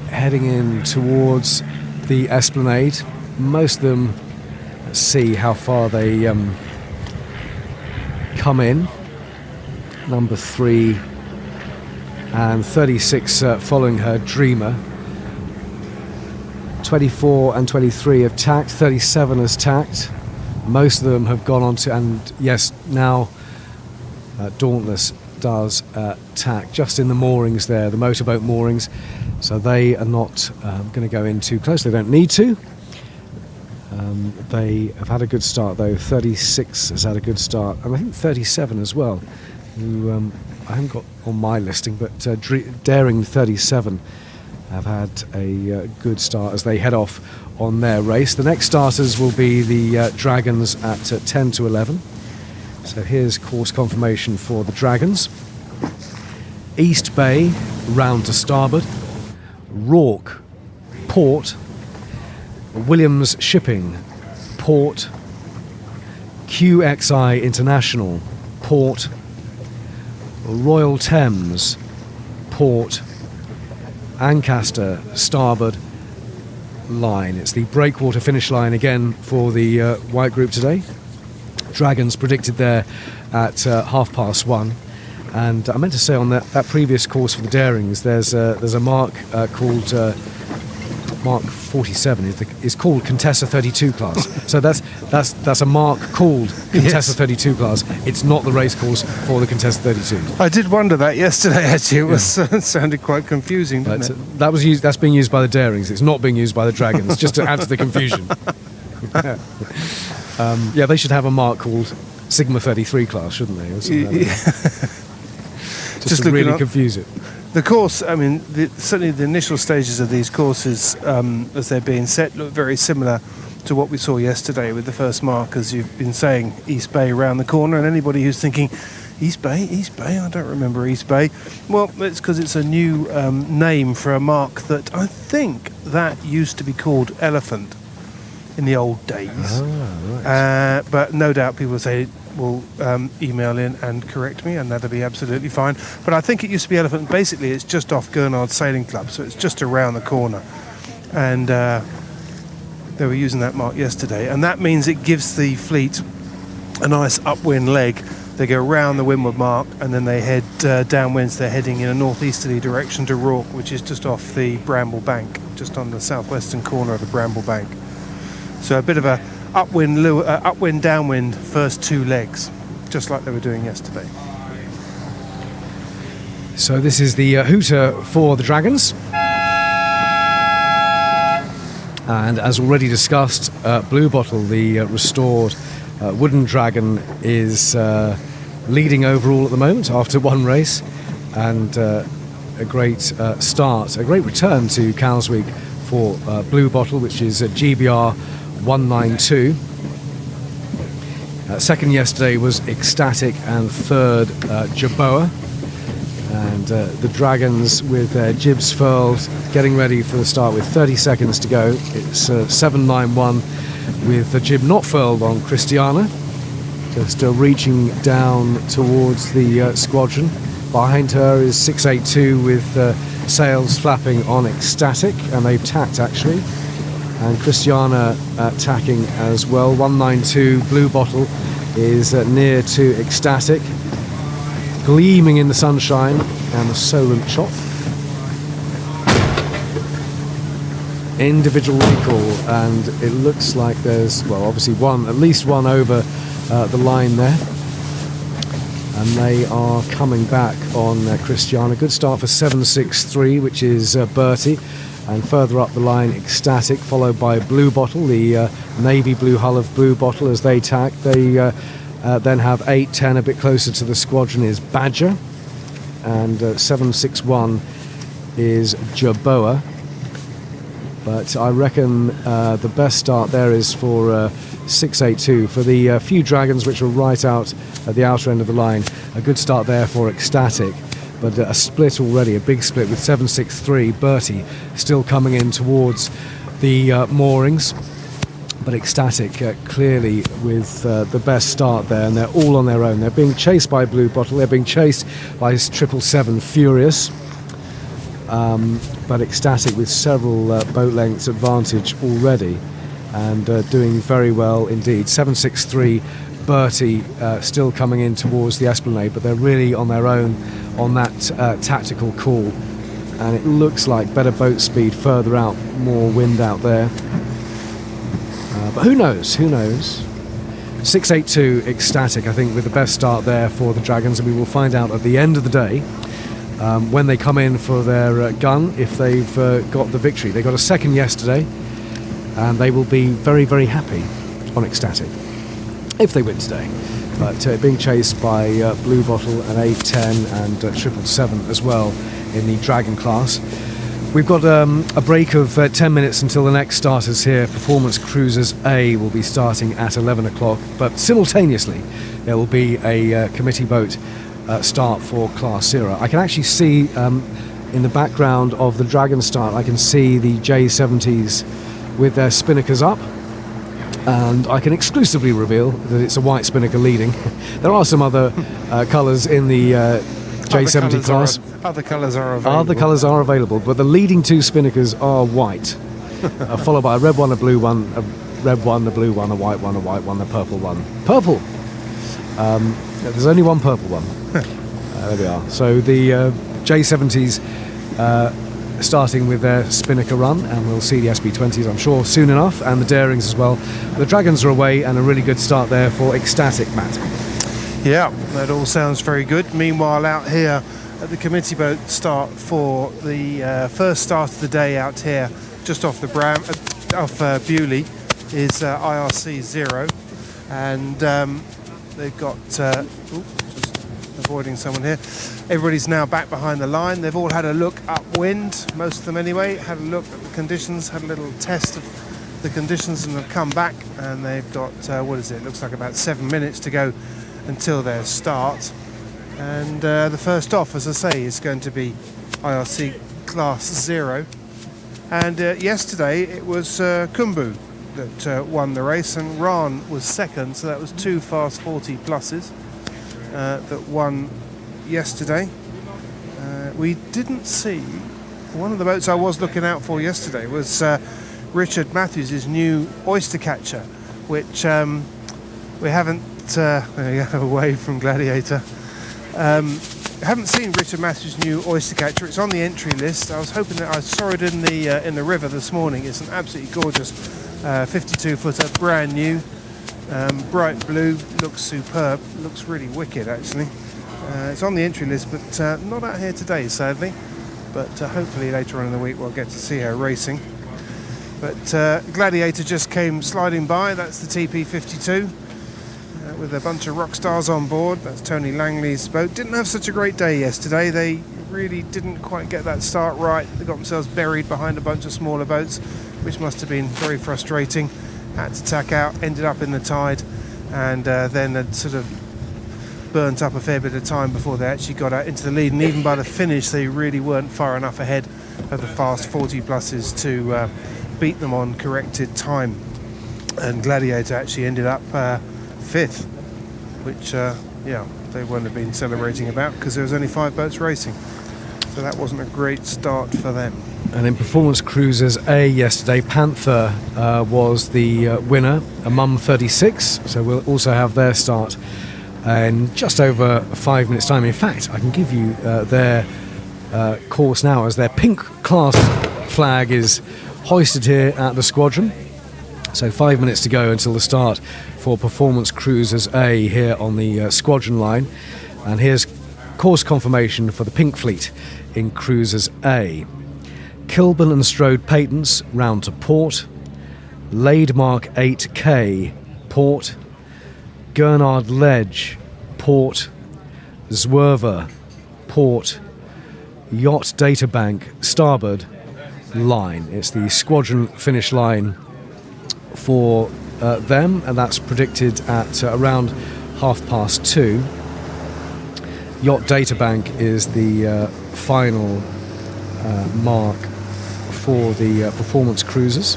Speaker 1: heading in towards the Esplanade. Most of them, let's see how far they come in. Number 3 and 36 following her, Dreamer. 24 and 23 have tacked, 37 has tacked. Most of them have gone on to, and yes, now Dauntless does tack just in the moorings there, the motorboat moorings. So they are not going to go in too close, they don't need to. They have had a good start though. 36 has had a good start, and I think 37 as well, who I haven't got on my listing, but Daring 37 have had a good start as they head off on their race. The next starters will be the Dragons at 10 to 11. So here's course confirmation for the Dragons. East Bay, round to starboard. Rourke, port. Williams Shipping, port. QXI International, port. Royal Thames, port. Ancaster, starboard line. It's the breakwater finish line again for the white group today. Dragons predicted there at 1:30. And I meant to say on that previous course for the Darings, there's a mark called Mark 47 is called Contessa 32 class. So that's a mark called Contessa 32 class. It's not the race course for the Contessa 32.
Speaker 6: I did wonder that yesterday. Actually, it was it sounded quite confusing, didn't it?
Speaker 1: That was used. That's being used by the Darings. It's not being used by the Dragons. Just to add to the confusion. Yeah, they should have a mark called Sigma 33 class, shouldn't they? Or something like that. Just to really confuse it.
Speaker 6: The course, I mean, certainly the initial stages of these courses, as they're being set, look very similar to what we saw yesterday with the first mark, as you've been saying, East Bay around the corner. And anybody who's thinking, East Bay, I don't remember East Bay. Well, it's because it's a new name for a mark that I think that used to be called Elephant in the old days.
Speaker 1: Oh, right.
Speaker 6: But no doubt people will email in and correct me, and that'll be absolutely fine. But I think it used to be Elephant. Basically, it's just off Gurnard Sailing Club, so it's just around the corner. And they were using that mark yesterday, and that means it gives the fleet a nice upwind leg. They go round the windward mark, and then they head downwinds. They're heading in a northeasterly direction to Rourke, which is just off the Bramble Bank, just on the southwestern corner of the Bramble Bank. So a bit of a upwind, downwind first two legs, just like they were doing yesterday.
Speaker 1: So this is the hooter for the Dragons. And as already discussed, Blue Bottle, the restored wooden dragon, is leading overall at the moment after one race, and a great start, a great return to Cowsweek for Blue Bottle, which is GBR 192. Second yesterday was Ecstatic, and third Jerboa. And the Dragons with their jibs furled, getting ready for the start with 30 seconds to go. It's 791 with the jib not furled on Christiana, just reaching down towards the squadron. Behind her is 682 with sails flapping on Ecstatic, and they've tacked actually. And Christiana tacking as well. 192 Blue Bottle is near to Ecstatic, gleaming in the sunshine and the Solent chop. individual recall, and it looks like there's, well, obviously at least one over the line there. And they are coming back on Christiana. Good start for 763, which is Bertie. And further up the line, Ecstatic, followed by Blue Bottle, the navy blue hull of Blue Bottle as they tack. They then have 810, a bit closer to the squadron, is Badger. And 761 is Jerboa. But I reckon the best start there is for 682. For the few dragons which were right out at the outer end of the line, a good start there for Ecstatic. But a split already, a big split with 763, Bertie still coming in towards the moorings. But Ecstatic clearly with the best start there, and they're all on their own. They're being chased by Blue Bottle, they're being chased by 777 Furious. But Ecstatic with several boat lengths advantage already, and doing very well indeed. 763 Bertie still coming in towards the Esplanade, but they're really on their own on that tactical call, and it looks like better boat speed further out, more wind out there, but who knows. 682 Ecstatic, I think, with the best start there for the Dragons, and we will find out at the end of the day when they come in for their gun if they've got the victory. They got a second yesterday, and they will be very, very happy on Ecstatic if they win today. But being chased by Blue Bottle and 810 and 777 as well in the Dragon class. We've got a break of 10 minutes until the next starters here. Performance Cruisers A will be starting at 11 o'clock, but simultaneously there will be a committee boat start for Class Zero. I can actually see in the background of the Dragon start, I can see the J70s with their spinnakers up. And I can exclusively reveal that it's a white spinnaker leading. There are some other colours in the J70 class.
Speaker 6: Other colours are available.
Speaker 1: Other colours are available, but the leading two spinnakers are white, followed by a red one, a blue one, a red one, a blue one, a white one, a purple one. Purple! There's only one purple one. There we are. So the J70s starting with their spinnaker run, and we'll see the SB20s, I'm sure, soon enough, and the Darings as well. The Dragons are away, and a really good start there for Ecstatic, Matt.
Speaker 6: Yeah, that all sounds very good. Meanwhile, out here at the committee boat start for the first start of the day out here, just off the off Bewley, is IRC 0, and they've got just avoiding someone here. Everybody's now back behind the line. They've all had a look upwind, most of them anyway, had a look at the conditions, had a little test of the conditions, and have come back, and they've got what is it? Looks like about 7 minutes to go until their start. And the first off, as I say, is going to be IRC Class 0. And yesterday it was Kumbu that won the race, and Ran was second, so that was two fast 40 pluses that won yesterday. We didn't see, one of the boats I was looking out for yesterday was Richard Matthews' new oyster catcher, which we haven't away from Gladiator. Haven't seen Richard Matthews' new oyster catcher. It's on the entry list. I was hoping that I saw it in the river this morning. It's an absolutely gorgeous 52-footer, brand new, bright blue, looks superb, looks really wicked actually. It's on the entry list, but not out here today, sadly. But hopefully later on in the week we'll get to see her racing. But Gladiator just came sliding by. That's the TP52 with a bunch of rock stars on board. That's Tony Langley's boat. Didn't have such a great day yesterday. They really didn't quite get that start right. They got themselves buried behind a bunch of smaller boats, which must have been very frustrating. Had to tack out, ended up in the tide, and then had sort of burnt up a fair bit of time before they actually got out into the lead. And even by the finish, they really weren't far enough ahead of the fast 40 pluses to beat them on corrected time. And Gladiator actually ended up fifth, which they wouldn't have been celebrating about because there was only 5 boats racing, so that wasn't a great start for them.
Speaker 1: And in Performance Cruisers A yesterday, Panther was the winner, a Mum 36, so we'll also have their start in just over 5 minutes time. In fact, I can give you their course now, as their pink class flag is hoisted here at the squadron. So 5 minutes to go until the start for Performance Cruisers A here on the squadron line. And here's course confirmation for the Pink Fleet in Cruisers A. Kilburn and Strode Patents round to port. Laidmark 8K port. Gurnard Ledge port. Zwerver port. Yacht Databank starboard line. It's the squadron finish line for them, and that's predicted at around 2:30. Yacht Databank is the final mark for the Performance Cruisers.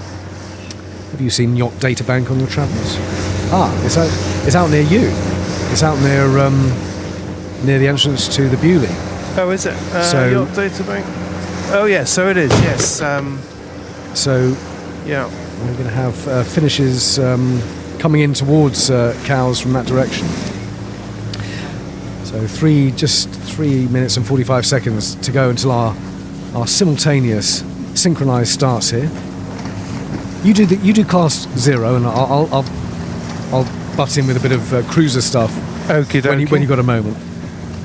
Speaker 1: Have you seen Yacht Databank on your travels? It's out near you. It's out near the entrance to the Bewley.
Speaker 6: Oh, is it?
Speaker 1: So-
Speaker 6: Yacht Databank? Oh, yes, so it is, yes.
Speaker 1: So
Speaker 6: Yeah.
Speaker 1: we're going to have finishes coming in towards Cowes from that direction. So just 3 minutes and 45 seconds to go until our simultaneous synchronised starts here. You do class 0, and I'll butt in with a bit of cruiser stuff
Speaker 6: Okie dokie.
Speaker 1: when you got a moment.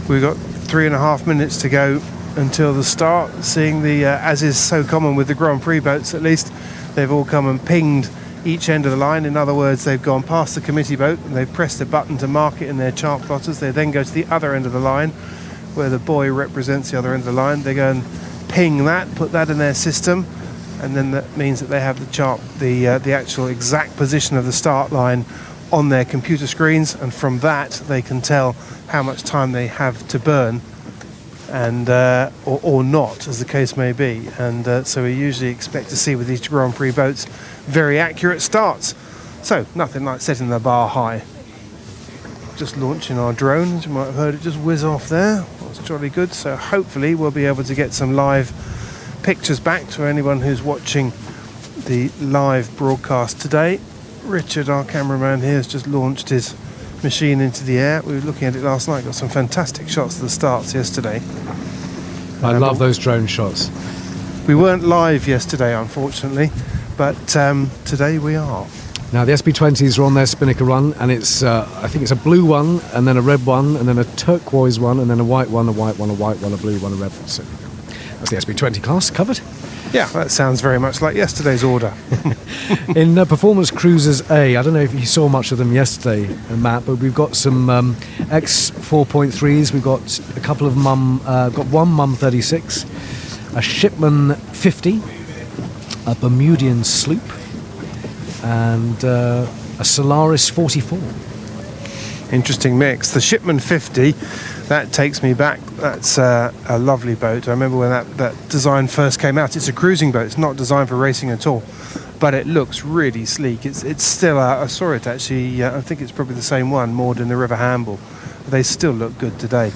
Speaker 6: We've got 3.5 minutes to go until the start. Seeing the, as is so common with the Grand Prix boats at least, they've all come and pinged each end of the line. In other words, they've gone past the committee boat and they've pressed a button to mark it in their chart plotters. They then go to the other end of the line where the buoy represents the other end of the line. They go and ping that, put that in their system, and then that means that they have the chart, the actual exact position of the start line on their computer screens, and from that they can tell how much time they have to burn, and or not, as the case may be. And so we usually expect to see with these Grand Prix boats very accurate starts. So nothing like setting the bar high. Just launching our drone, as you might have heard it just whiz off there. That's jolly good. So hopefully we'll be able to get some live pictures back to anyone who's watching the live broadcast today. Richard, our cameraman here, has just launched his machine into the air. We were looking at it last night, got some fantastic shots of the starts yesterday.
Speaker 1: I love those drone shots.
Speaker 6: We weren't live yesterday, unfortunately, but today we are.
Speaker 1: Now the SB20s are on their Spinnaker run, and it's I think it's a blue one, and then a red one, and then a turquoise one, and then a white one, a white one, a white one, a blue one, a red one. So that's the SB20 class covered.
Speaker 6: Yeah, that sounds very much like yesterday's order.
Speaker 1: In Performance Cruisers A, I don't know if you saw much of them yesterday, Matt, but we've got some X 4.3s. We've got a couple of got one Mum 36, a Shipman 50, a Bermudian sloop, and a Solaris 44.
Speaker 6: Interesting mix. The Shipman 50, that takes me back. That's a lovely boat. I remember when that design first came out. It's a cruising boat. It's not designed for racing at all, but it looks really sleek. It's still, I saw it actually, I think it's probably the same one, moored in the River Hamble. They still look good today.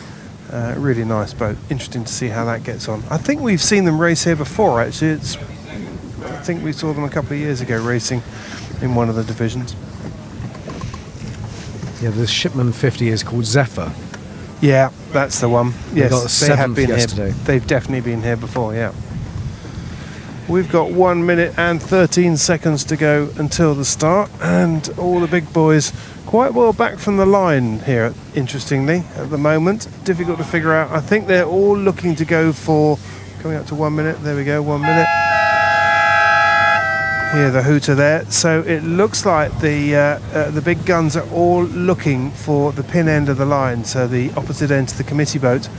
Speaker 6: Really nice boat. Interesting to see how that gets on. I think we've seen them race here before actually. I think we saw them a couple of years ago racing in one of the divisions.
Speaker 1: Yeah, the Shipman 50 is called Zephyr.
Speaker 6: Yeah, that's the one. Yes,
Speaker 1: got
Speaker 6: they have
Speaker 1: 7th
Speaker 6: been
Speaker 1: yesterday.
Speaker 6: here. They've definitely been here before, yeah. We've got 1 minute and 13 seconds to go until the start, and all the big boys quite well back from the line here, interestingly, at the moment. Difficult to figure out. I think they're all looking to go for, coming up to 1 minute, there we go, 1 minute. Hear the hooter there. So it looks like the big guns are all looking for the pin end of the line, so the opposite end to the committee boat.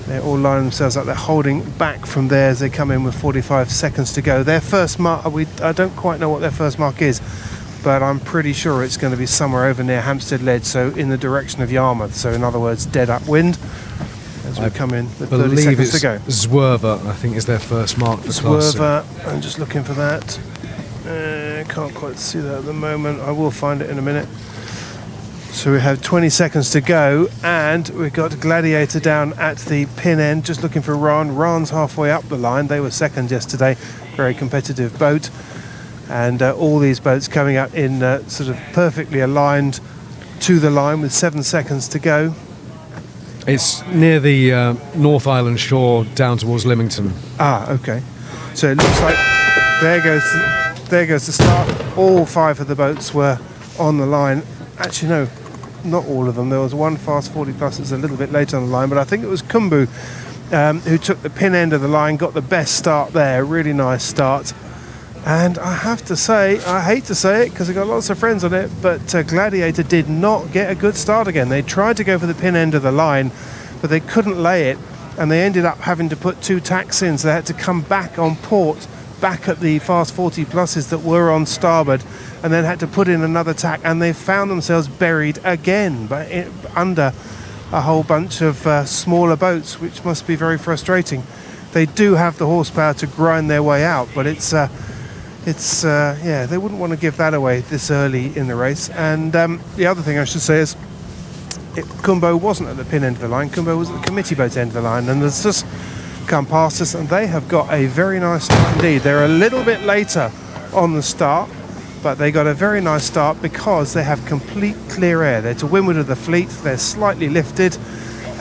Speaker 6: They're all lining themselves up. They're holding back from there as they come in with 45 seconds to go. Their first mark, I don't quite know what their first mark is, but I'm pretty sure it's going to be somewhere over near Hampstead Lead, so in the direction of Yarmouth. So in other words, dead upwind as we come in with 30
Speaker 1: believe
Speaker 6: seconds
Speaker 1: it's
Speaker 6: to go.
Speaker 1: Zwerver, I think, is their first mark for class.
Speaker 6: Zwerver, I'm just looking for that. Can't quite see that at the moment. I will find it in a minute. So we have 20 seconds to go, and we've got Gladiator down at the pin end, just looking for Ran. Ran's halfway up the line. They were second yesterday. Very competitive boat. And all these boats coming up in sort of perfectly aligned to the line with 7 seconds to go.
Speaker 1: It's near the North Island shore down towards Lymington.
Speaker 6: Ah, okay. So it looks like There goes the start. All 5 of the boats were on the line. Actually, no, not all of them. There was one Fast 40 Plus that's a little bit later on the line, but I think it was Kumbu who took the pin end of the line, got the best start there. Really nice start. And I have to say, I hate to say it because I've got lots of friends on it, but Gladiator did not get a good start again. They tried to go for the pin end of the line, but they couldn't lay it, and they ended up having to put 2 tacks in, so they had to come back on port, back at the Fast 40 Pluses that were on starboard, and then had to put in another tack, and they found themselves buried again but under a whole bunch of smaller boats, which must be very frustrating. They do have the horsepower to grind their way out, but it's they wouldn't want to give that away this early in the race. And the other thing I should say is Kumbo wasn't at the pin end of the line. Kumbo was at the committee boat end of the line, and has just come past us, and they have got a very nice start indeed. They're a little bit later on the start, but they got a very nice start because they have complete clear air. They're to windward of the fleet. They're slightly lifted,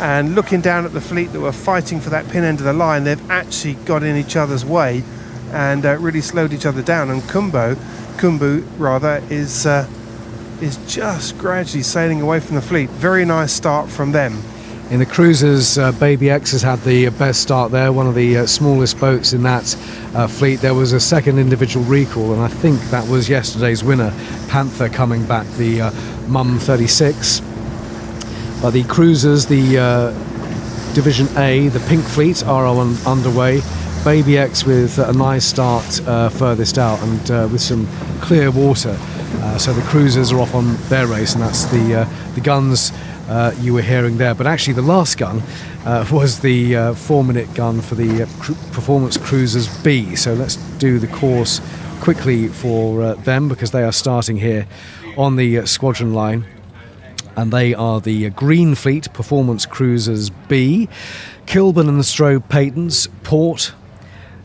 Speaker 6: and looking down at the fleet that were fighting for that pin end of the line, they've actually got in each other's way and really slowed each other down. And Kumbu is just gradually sailing away from the fleet. Very nice start from them.
Speaker 1: In the cruisers, Baby X has had the best start there, one of the smallest boats in that fleet. There was a second individual recall, and I think that was yesterday's winner, Panther, coming back, the Mum 36. But the cruisers, the Division A, the Pink Fleet, are underway. Baby X with a nice start furthest out, and with some clear water. So the cruisers are off on their race, and that's the guns you were hearing there. But actually the last gun was the 4-minute gun for the Performance Cruisers B. So let's do the course quickly for them, because they are starting here on the squadron line. And they are the Green Fleet Performance Cruisers B, Kilburn and Strobe Patons, Port,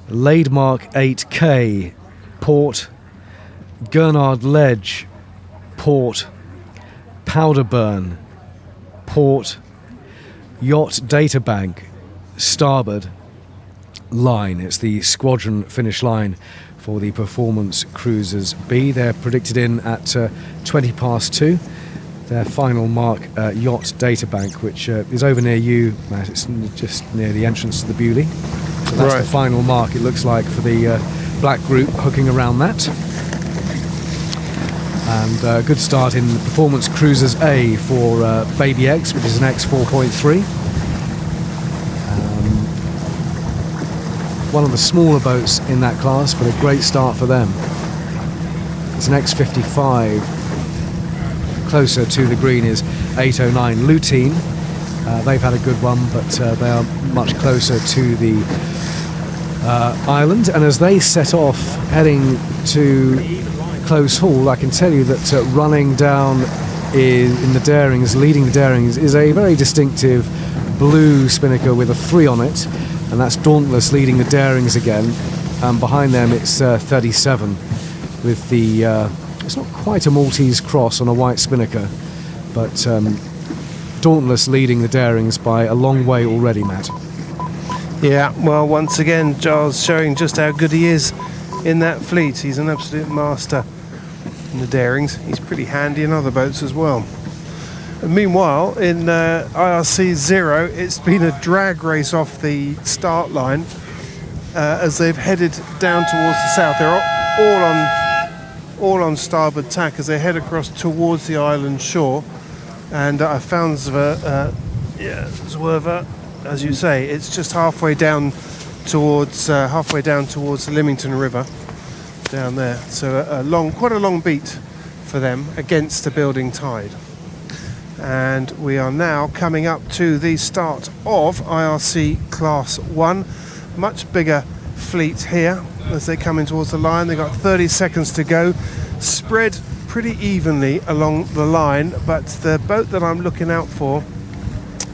Speaker 1: Laidmark 8K, Port, Gurnard Ledge, Port, Powderburn, Port, Yacht Databank, Starboard, Line. It's the squadron finish line for the Performance Cruisers B. They're predicted in at 20 past 2. Their final mark, Yacht Databank, which is over near you, Matt. It's just near the entrance to the Bewley. So that's the final mark, it looks like, for the black group hooking around that. And good start in Performance Cruisers A for Baby X, which is an X 4.3. One of the smaller boats in that class, but a great start for them. It's an X 55. Closer to the green is 809 Lutine. They've had a good one, but they are much closer to the island. And as they set off heading to Close Hall, I can tell you that running down in the Darings, leading the Darings, is a very distinctive blue spinnaker with a 3 on it, and that's Dauntless leading the Darings again. And behind them it's 37 with the it's not quite a Maltese cross on a white spinnaker, but Dauntless leading the Darings by a long way already, Matt.
Speaker 6: Yeah, well, once again, Giles showing just how good he is in that fleet. He's an absolute master in the Darings. He's pretty handy in other boats as well. And meanwhile, in IRC 0, it's been a drag race off the start line as they've headed down towards the south. They're all on starboard tack as they head across towards the island shore. And I found Zwerver, as you say, it's just halfway down towards the Lymington River down there. So quite a long beat for them against the building tide. And we are now coming up to the start of IRC Class 1. Much bigger fleet here as they come in towards the line. They've got 30 seconds to go, spread pretty evenly along the line, but the boat that I'm looking out for,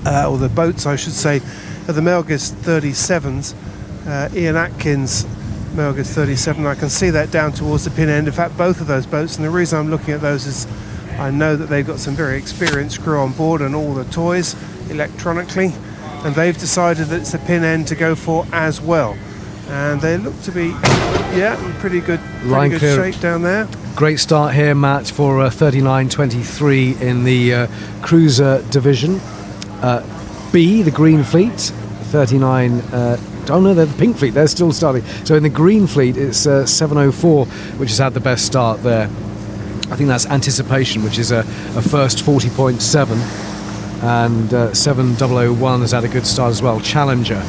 Speaker 6: or the boats I should say, are the Melgis 37s. Ian Atkins Melgis 37. I can see that down towards the pin end. In fact, both of those boats, and the reason I'm looking at those is I know that they've got some very experienced crew on board and all the toys electronically, and they've decided that it's the pin end to go for as well. And they look to be Yeah, pretty good
Speaker 1: Line clear.
Speaker 6: shape down there.
Speaker 1: Great start here, Matt, for 39.23 in the cruiser division. B, the Green Fleet, 39. Oh no, they're the Pink Fleet. They're still starting. So in the Green Fleet, it's 7.04, which has had the best start there. I think that's Anticipation, which is a first 40.7, and 7001 has had a good start as well. Challenger,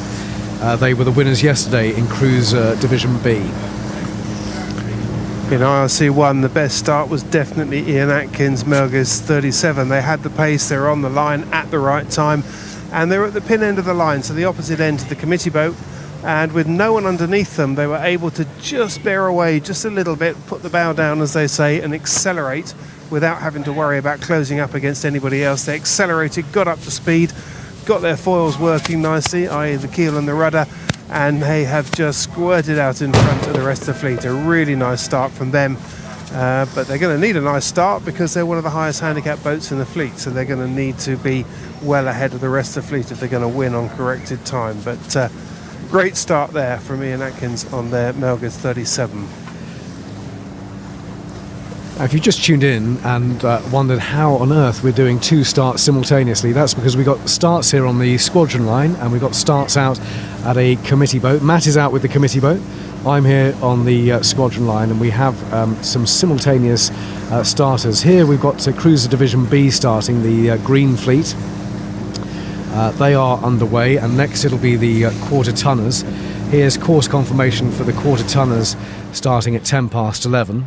Speaker 1: they were the winners yesterday in Cruiser Division B.
Speaker 6: In IRC1, the best start was definitely Ian Atkins, Melges 37. They had the pace, they were on the line at the right time, and they were at the pin end of the line, so the opposite end of the committee boat. And with no one underneath them, they were able to just bear away just a little bit, put the bow down, as they say, and accelerate without having to worry about closing up against anybody else. They accelerated, got up to speed, got their foils working nicely, i.e. the keel and the rudder, and they have just squirted out in front of the rest of the fleet. A really nice start from them. But they're going to need a nice start because they're one of the highest handicap boats in the fleet, so they're going to need to be well ahead of the rest of the fleet if they're going to win on corrected time. But great start there from Ian Atkins on their Melges 37.
Speaker 1: If you just tuned in and wondered how on earth we're doing two starts simultaneously, that's because we got starts here on the squadron line and we got starts out at a committee boat. Matt is out with the committee boat. I'm here on the squadron line, and we have some simultaneous starters. Here we've got Cruiser Division B starting, the Green Fleet. They are underway, and next it'll be the quarter tonners. Here's course confirmation for the quarter tonners starting at 11:10.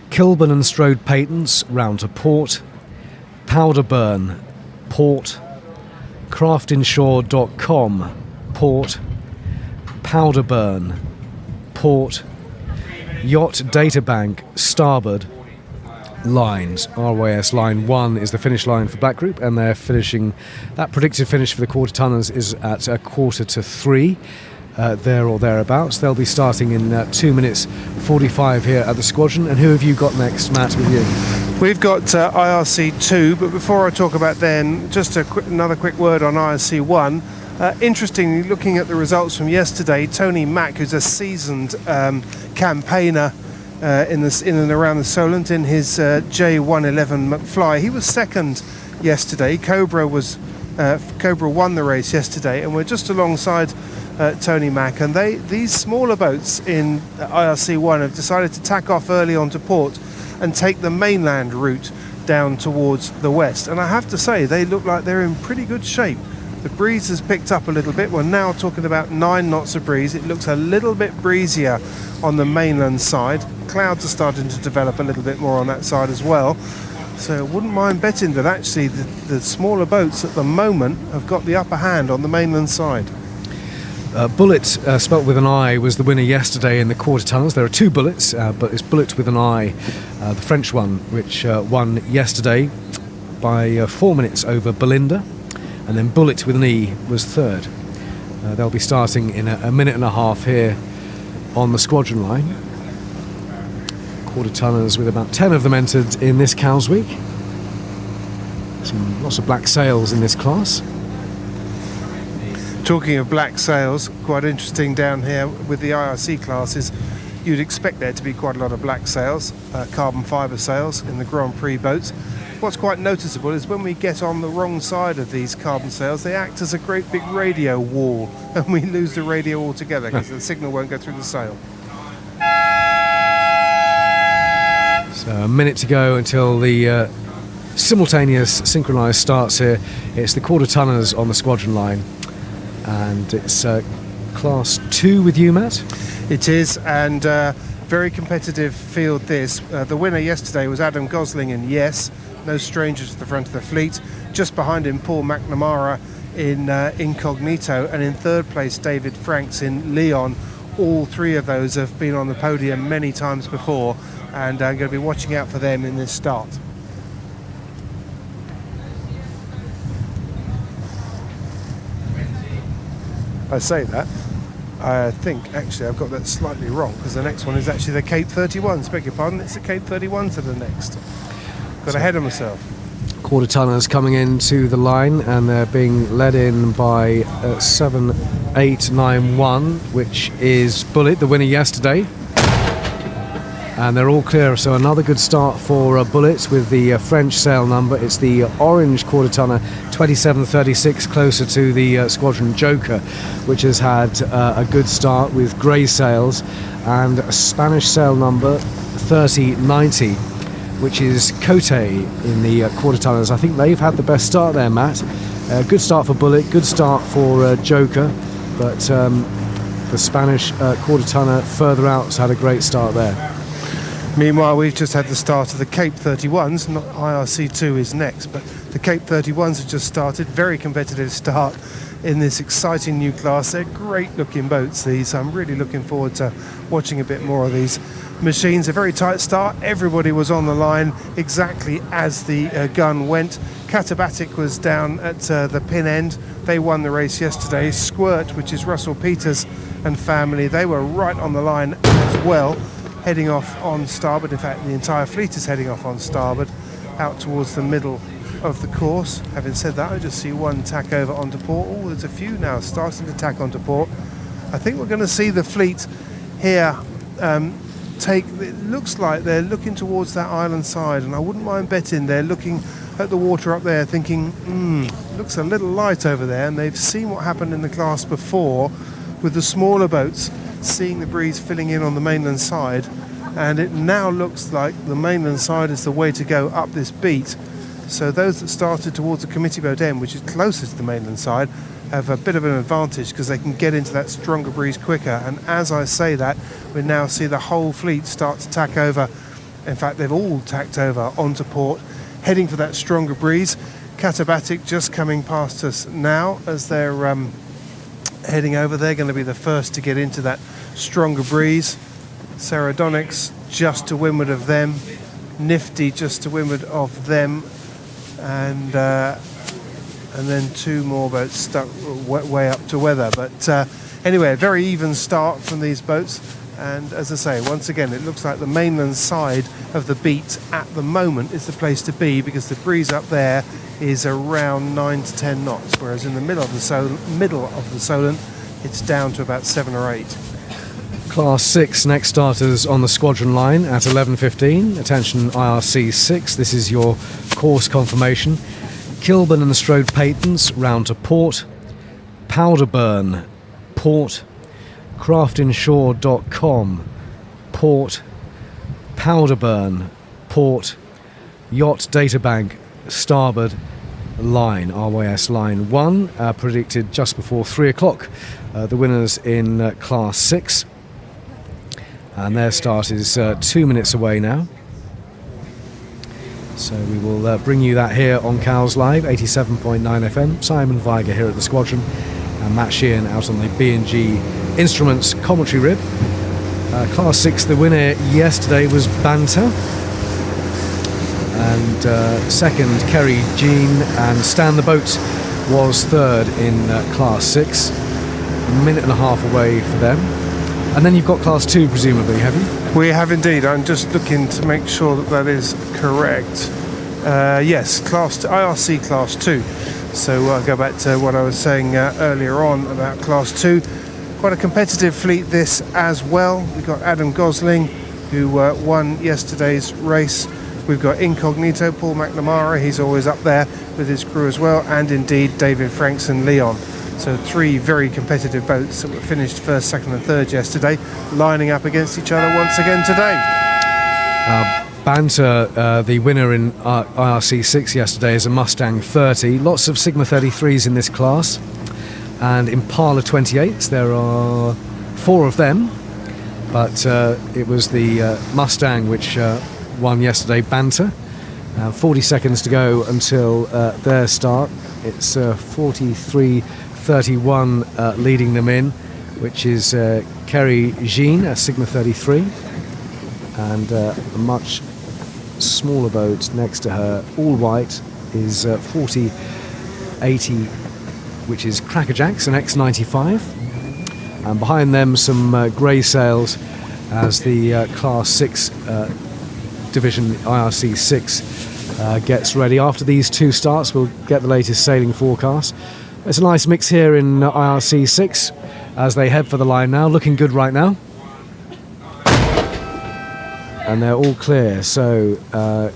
Speaker 1: Kilburn and Strode Patents round to port. Powderburn, port. Craftinsure.com, port. Powderburn, port. Yacht Databank, starboard. Lines. RYS line 1 is the finish line for Black Group, and they're finishing. That predicted finish for the quarter tonners is at 2:45. There or thereabouts. They'll be starting in 2 minutes 45 here at the squadron. And who have you got next, Matt, with you?
Speaker 6: We've got IRC2, but before I talk about them, just another quick word on IRC1. Interestingly, looking at the results from yesterday, Tony Mack, who's a seasoned campaigner in and around the Solent in his J111 McFly, he was second yesterday. Cobra won the race yesterday, and we're just alongside Tony Mack, and these smaller boats in IRC1 have decided to tack off early onto port and take the mainland route down towards the west, and I have to say they look like they're in pretty good shape. The breeze has picked up a little bit. We're now talking about 9 knots of breeze. It looks a little bit breezier on the mainland side. Clouds are starting to develop a little bit more on that side as well, so wouldn't mind betting that actually the smaller boats at the moment have got the upper hand on the mainland side.
Speaker 1: Bullet, spelt with an I, was the winner yesterday in the quarter tonners. There are two Bullets, but it's Bullet with an I, the French one, which won yesterday by 4 minutes over Belinda, and then Bullet with an E was third. They'll be starting in a minute and a half here on the squadron line. Quarter tonners with about 10 of them entered in this Cowes Week. Lots of black sails in this class.
Speaker 6: Talking of black sails, quite interesting down here with the IRC classes. You'd expect there to be quite a lot of black sails, carbon fibre sails in the Grand Prix boats. What's quite noticeable is when we get on the wrong side of these carbon sails, they act as a great big radio wall, and we lose the radio altogether because the signal won't go through the sail.
Speaker 1: So a minute to go until the simultaneous synchronised starts here. It's the quarter tonners on the squadron line, and it's class 2 with you, Matt.
Speaker 6: It is, and very competitive field this. The winner yesterday was Adam Gosling in Yes, no stranger to the front of the fleet. Just behind him, Paul McNamara in Incognito, and in third place, David Franks in Leon. All three of those have been on the podium many times before, and I'm going to be watching out for them in this start. I say that, I think actually I've got that slightly wrong, because the next one is actually the Cape 31s, beg your pardon, it's the Cape 31s that are next. Got ahead of myself.
Speaker 1: Quarter tonners coming into the line, and they're being led in by 7891, which is Bullet, the winner yesterday. And they're all clear, so another good start for Bullet with the French sail number. It's the orange quarter tonner 2736, closer to the Squadron Joker, which has had a good start with grey sails, and a Spanish sail number 3090, which is Cote in the quarter tonners. I think they've had the best start there, Matt. Good start for Bullet, good start for Joker, but the Spanish quarter tonner further out has had a great start there.
Speaker 6: Meanwhile, we've just had the start of the Cape 31s. Not IRC2 is next, but the Cape 31s have just started. Very competitive start in this exciting new class. They're great looking boats, these. I'm really looking forward to watching a bit more of these machines. A very tight start. Everybody was on the line exactly as the gun went. Katabatic was down at the pin end. They won the race yesterday. Squirt, which is Russell Peters and family, they were right on the line as well, heading off on starboard. In fact, the entire fleet is heading off on starboard, out towards the middle of the course. Having said that, I just see one tack over onto port. Oh, there's a few now starting to tack onto port. I think we're going to see the fleet here it looks like they're looking towards that island side, and I wouldn't mind betting they're looking at the water up there thinking, looks a little light over there, and they've seen what happened in the class before with the smaller boats, seeing the breeze filling in on the mainland side, and it now looks like the mainland side is the way to go up this beat. So those that started towards the committee boat end, which is closest to the mainland side, have a bit of an advantage because they can get into that stronger breeze quicker. And as I say that, we now see the whole fleet start to tack over. In fact, they've all tacked over onto port, heading for that stronger breeze. Katabatic just coming past us now as they're heading over. They're going to be the first to get into that stronger breeze. Ceradonics just to windward of them. Nifty just to windward of them. And then two more boats stuck way up to weather. But anyway, a very even start from these boats. And as I say, once again, it looks like the mainland side of the beat at the moment is the place to be, because the breeze up there is around 9 to 10 knots, whereas in the middle of the Solent, it's down to about 7 or 8.
Speaker 1: Class 6 next starters on the squadron line at 11:15. Attention IRC 6, this is your course confirmation. Kilburn and the Strode Patents round to port. Powderburn, port. craftinshore.com, port. Powderburn, port. Yacht Databank, starboard, line, RYS line 1, predicted just before 3 o'clock. The winners in Class 6. And their start is 2 minutes away now. So we will bring you that here on Cowes Live, 87.9 FM. Simon Viger here at the Squadron, and Matt Sheehan out on the B&G Instruments commentary rib. Class 6, the winner yesterday was Banter. And second, Kerry Jean, and Stan the Boat was third in Class 6. A minute and a half away for them. And then you've got Class 2, presumably, have you?
Speaker 6: We have indeed. I'm just looking to make sure that that is correct. Yes, Class 2, IRC Class 2. So I'll go back to what I was saying earlier on about Class 2. Quite a competitive fleet this as well. We've got Adam Gosling, who won yesterday's race. We've got Incognito, Paul McNamara, he's always up there with his crew as well, and indeed David Franks and Leon. So 3 very competitive boats that were finished first, second and third yesterday, lining up against each other once again today.
Speaker 1: Banter, the winner in IRC 6 yesterday, is a Mustang 30. Lots of Sigma 33s in this class. And Impala 28s, there are 4 of them. But it was the Mustang which won yesterday, Banter. 40 seconds to go until their start. It's 43.31 leading them in, which is Kerry Jean, a Sigma 33. And a much smaller boat next to her, all white, is 40.80, which is Crackerjacks, an X95. And behind them some grey sails as the Class 6 division, IRC 6, gets ready. After these 2 starts, we'll get the latest sailing forecast. It's a nice mix here in IRC 6 as they head for the line now. Looking good right now. and they're all clear. So a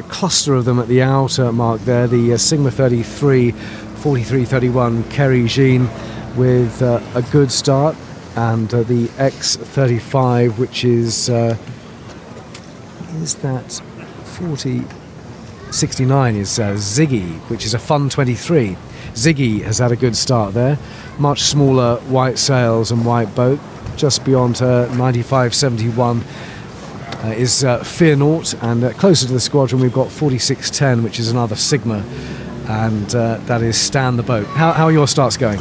Speaker 1: cluster of them at the outer mark there. The Sigma 33, 43.31 Kerry Jean with a good start, and the X35, which is that 40.69 is Ziggy, which is a Fun 23. Ziggy has had a good start there. Much smaller white sails and white boat. Just beyond 95.71 is Fear Naught, and closer to the squadron we've got 46.10, which is another Sigma, and that is Stan the boat. How are your starts going?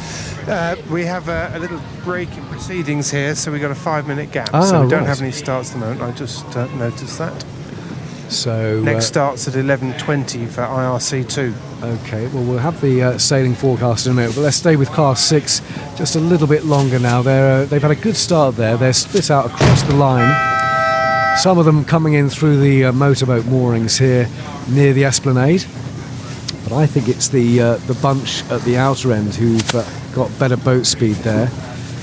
Speaker 6: We have a little break in proceedings here, so we've got a 5-minute gap.
Speaker 1: Ah,
Speaker 6: so we don't
Speaker 1: right.
Speaker 6: have any starts at the moment. I just noticed that.
Speaker 1: So
Speaker 6: Next starts at 11:20 for IRC2.
Speaker 1: Okay, well, we'll have the sailing forecast in a minute, but let's stay with Class 6 just a little bit longer now. They've had a good start there. They're split out across the line. Some of them coming in through the motorboat moorings here near the Esplanade. But I think it's the bunch at the outer end who've got better boat speed there.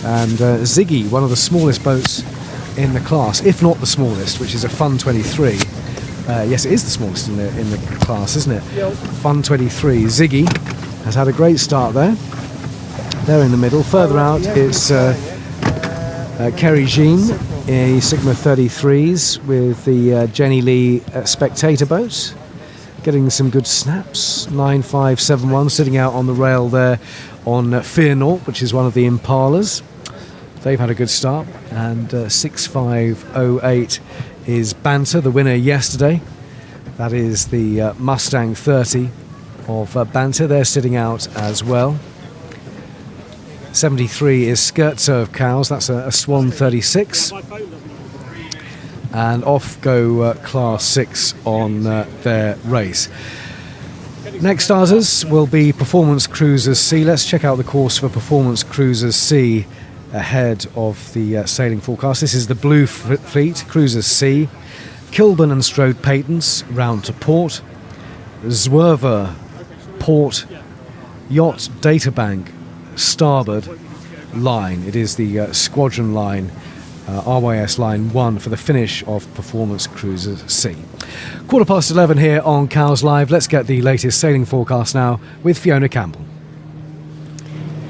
Speaker 1: And Ziggy, one of the smallest boats in the class, if not the smallest, which is a Fun 23. Yes, it is the smallest in the class, isn't it? Yep. Fun 23. Ziggy has had a great start there. They're in the middle. Further out, it's Kerry Jean, a Sigma 33s with the Jenny Lee Spectator boat. Getting some good snaps. 9571 sitting out on the rail there on Fear Naught, which is one of the Impalas. They've had a good start. And 6508 is Banter, the winner yesterday. That is the Mustang 30 of Banter. They're sitting out as well. 73 is Skirt Serve Cows. That's a Swan 36. And off go Class 6 on their race. Next starters will be Performance Cruisers C. Let's check out the course for Performance Cruisers C ahead of the sailing forecast. This is the Blue Fleet, Cruisers C. Kilburn and Strode Patents, round to port. Zwerver, port. Yacht Databank, starboard line. It is the squadron line, RYS line 1 for the finish of Performance Cruisers C. 11:15 here on Cows Live. Let's get the latest sailing forecast now with Fiona Campbell.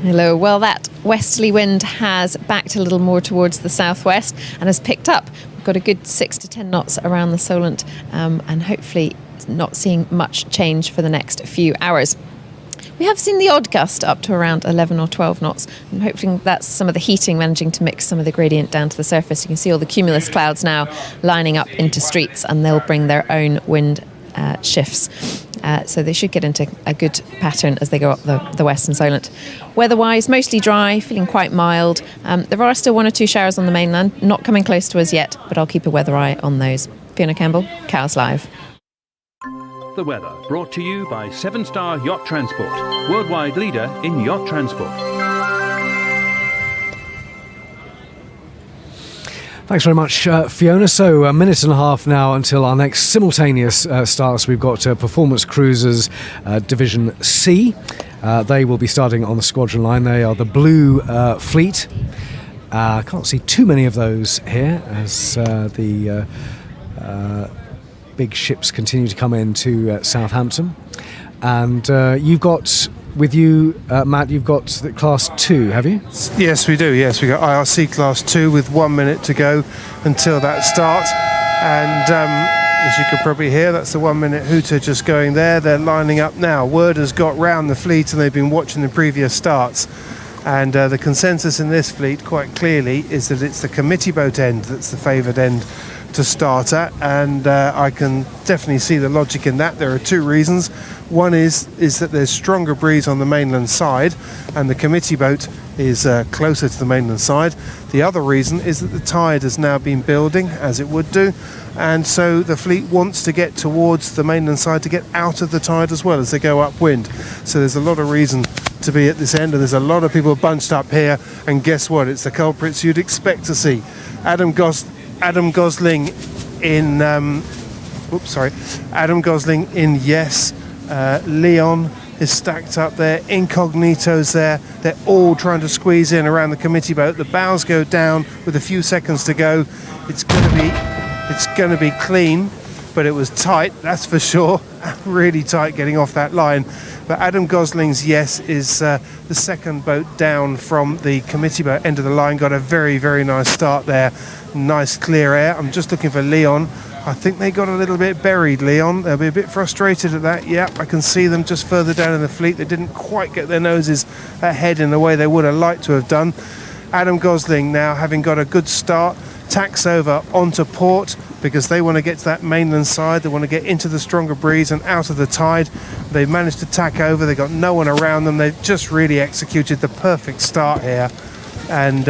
Speaker 3: Hello. Well, that westerly wind has backed a little more towards the southwest and has picked up. We've got a good 6 to 10 knots around the Solent, and hopefully not seeing much change for the next few hours. We have seen the odd gust up to around 11 or 12 knots, and hopefully that's some of the heating managing to mix some of the gradient down to the surface. You can see all the cumulus clouds now lining up into streets, and they'll bring their own wind shifts. So they should get into a good pattern as they go up the western Solent. Weather-wise, mostly dry, feeling quite mild. There are still 1 or 2 showers on the mainland, not coming close to us yet, but I'll keep a weather eye on those. Fiona Campbell, Cows Live.
Speaker 7: The weather brought to you by 7 Star Yacht Transport, worldwide leader in yacht transport.
Speaker 1: Thanks very much, Fiona. So a minute and a half now until our next simultaneous starts. We've got Performance Cruisers Division C. They will be starting on the squadron line. They are the Blue Fleet. Can't see too many of those here as the big ships continue to come into Southampton. And you've got with you, Matt, you've got the Class 2, have you?
Speaker 6: Yes, we do. Yes, we got IRC Class 2 with 1 minute to go until that start. And as you could probably hear, that's the 1 minute hooter just going there. They're lining up now. Word has got round the fleet and they've been watching the previous starts. And the consensus in this fleet, quite clearly, is that it's the committee boat end that's the favoured end to start at, and I can definitely see the logic in that. There are 2 reasons. One is that there's stronger breeze on the mainland side, and the committee boat is closer to the mainland side. The other reason is that the tide has now been building, as it would do, and so the fleet wants to get towards the mainland side to get out of the tide as well as they go upwind. So there's a lot of reason to be at this end, and there's a lot of people bunched up here, and guess what? It's the culprits you'd expect to see. Adam Gosling in Adam Gosling in Yes. Leon is stacked up there. Incognito's there. They're all trying to squeeze in around the committee boat. The bows go down with a few seconds to go. It's going to be It's going to be clean, but it was tight, that's for sure. Really tight getting off that line. But Adam Gosling's Yes is the second boat down from the committee boat end of the line. Got a very, very nice start there. Nice clear air. I'm just looking for Leon. I think they got a little bit buried, Leon. They'll be a bit frustrated at that. Yep, I can see them just further down in the fleet. They didn't quite get their noses ahead in the way they would have liked to have done. Adam Gosling now, having got a good start, tacks over onto port because they want to get to that mainland side. They want to get into the stronger breeze and out of the tide. They've managed to tack over. They've got no one around them. They've just really executed the perfect start here and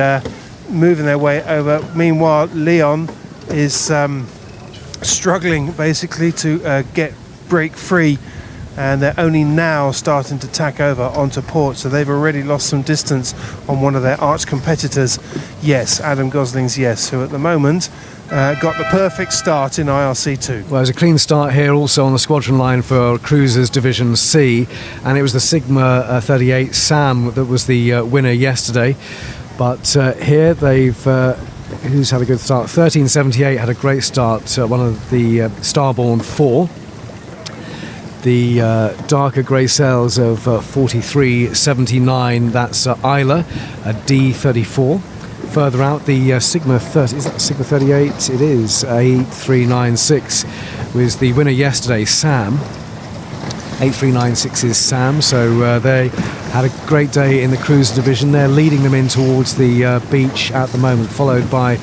Speaker 6: moving their way over. Meanwhile, Leon is struggling basically to break free, and they're only now starting to tack over onto port, so they've already lost some distance on one of their arch competitors. Yes, Adam Gosling's Yes, who at the moment got the perfect start in IRC2.
Speaker 1: Well, there's a clean start here also on the squadron line for Cruisers Division C, and it was the Sigma 38 Sam that was the winner yesterday. But here they've who's had a good start. 1378 had a great start, one of the Starborn 4. The darker grey sails of 4379, that's Isla, a D34. Further out, the Sigma 30, is that Sigma 38? It is, 8396 was the winner yesterday, Sam. 8396 is Sam, so they had a great day in the cruiser division. They're leading them in towards the beach at the moment, followed by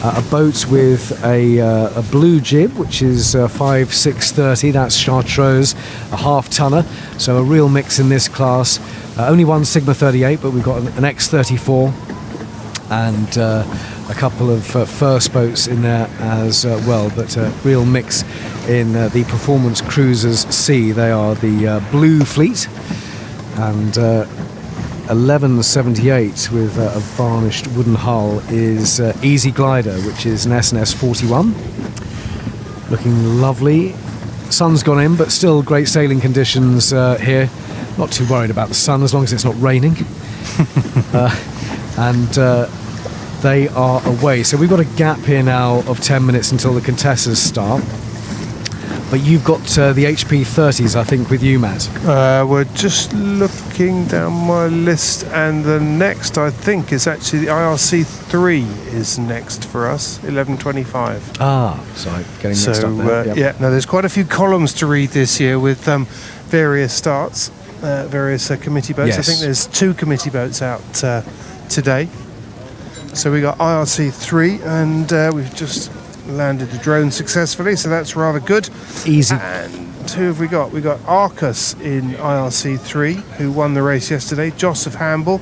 Speaker 1: a boat with a blue jib, which is 5630, that's Chartreuse, a half-tonner, so a real mix in this class. Only one Sigma 38, but we've got an X34 and a couple of first boats in there as well, but a real mix in the Performance Cruisers C. They are the blue fleet, and 1178 with a varnished wooden hull is Easy Glider, which is an SNS 41. Looking lovely. Sun's gone in, but still great sailing conditions here. Not too worried about the sun as long as it's not raining. And they are away. So we've got a gap here now of 10 minutes until the Contessas start. But you've got the HP 30s, I think, with you, Matt.
Speaker 6: We're just looking down my list, and the next, I think, is actually the IRC 3 is next for us, 1125.
Speaker 1: Ah, sorry, getting mixed up there. Yep.
Speaker 6: Yeah, no, there's quite a few columns to read this year with various starts, various committee boats.
Speaker 1: Yes.
Speaker 6: I think there's 2 committee boats out today. So we got IRC 3, and we've just landed the drone successfully, so that's rather good.
Speaker 1: Easy.
Speaker 6: And who have we got? We got Arcus in IRC 3, who won the race yesterday, Joseph Hamble,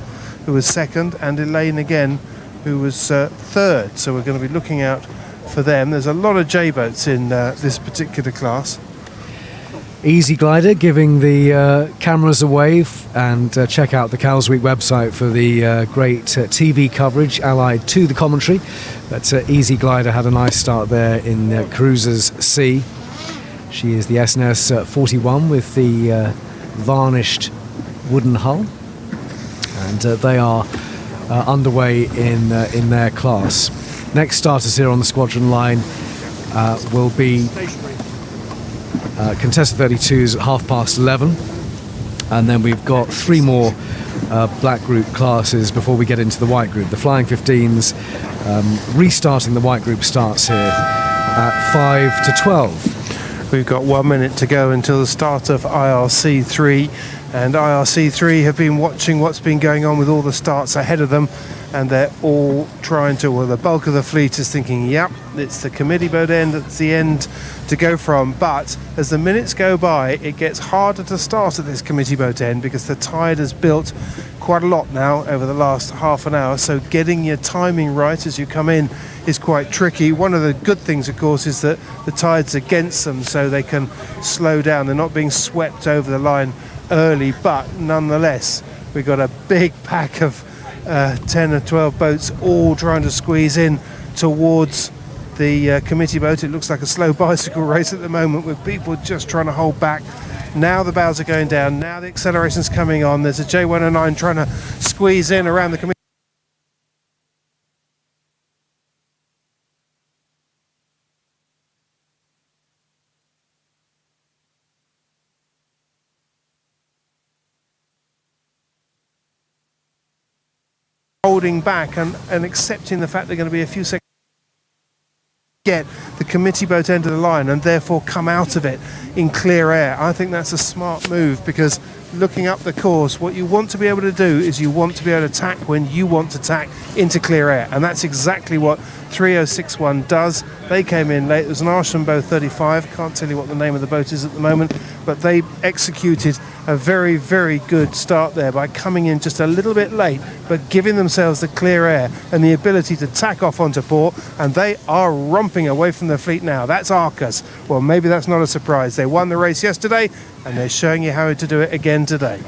Speaker 6: who was second, and Elaine again, who was third. So we're going to be looking out for them. There's a lot of J-boats in this particular class.
Speaker 1: Easy Glider giving the cameras a wave, and check out the Cowsweek website for the great TV coverage allied to the commentary. But Easy Glider had a nice start there in Cruisers C. She is the SNS 41 with the varnished wooden hull, and they are underway in their class. Next starters here on the squadron line will be Contessa 32s at 11:30, and then we've got 3 more black group classes before we get into the white group. The Flying 15s restarting the white group starts here at 5 to 12.
Speaker 6: We've got 1 minute to go until the start of IRC 3, and IRC 3 have been watching what's been going on with all the starts ahead of them, and they're all trying to, well, the bulk of the fleet is thinking, yep, it's the committee boat end, it's the end to go from. But as the minutes go by, it gets harder to start at this committee boat end because the tide has built quite a lot now over the last half an hour, so getting your timing right as you come in is quite tricky. One of the good things, of course, is that the tide's against them, so they can slow down. They're not being swept over the line early, but nonetheless, we've got a big pack of 10 or 12 boats all trying to squeeze in towards the committee boat. It looks like a slow bicycle race at the moment with people just trying to hold back. Now the bows are going down, now the acceleration's coming on. There's a J109 trying to squeeze in around the committee. holding back and accepting the fact they're going to be a few seconds get the committee boat end of the line and therefore come out of it in clear air. I think that's a smart move, because looking up the course, what you want to be able to do is you want to be able to tack when you want to tack into clear air, and that's exactly what 3061 does. They came in late. It was an Archambault 35. Can't tell you what the name of the boat is at the moment, but they executed a very, very good start there by coming in just a little bit late, but giving themselves the clear air and the ability to tack off onto port, and they are romping away from the fleet now. That's Arcus. Well, maybe that's not a surprise. They won the race yesterday, and they're showing you how to do it again today.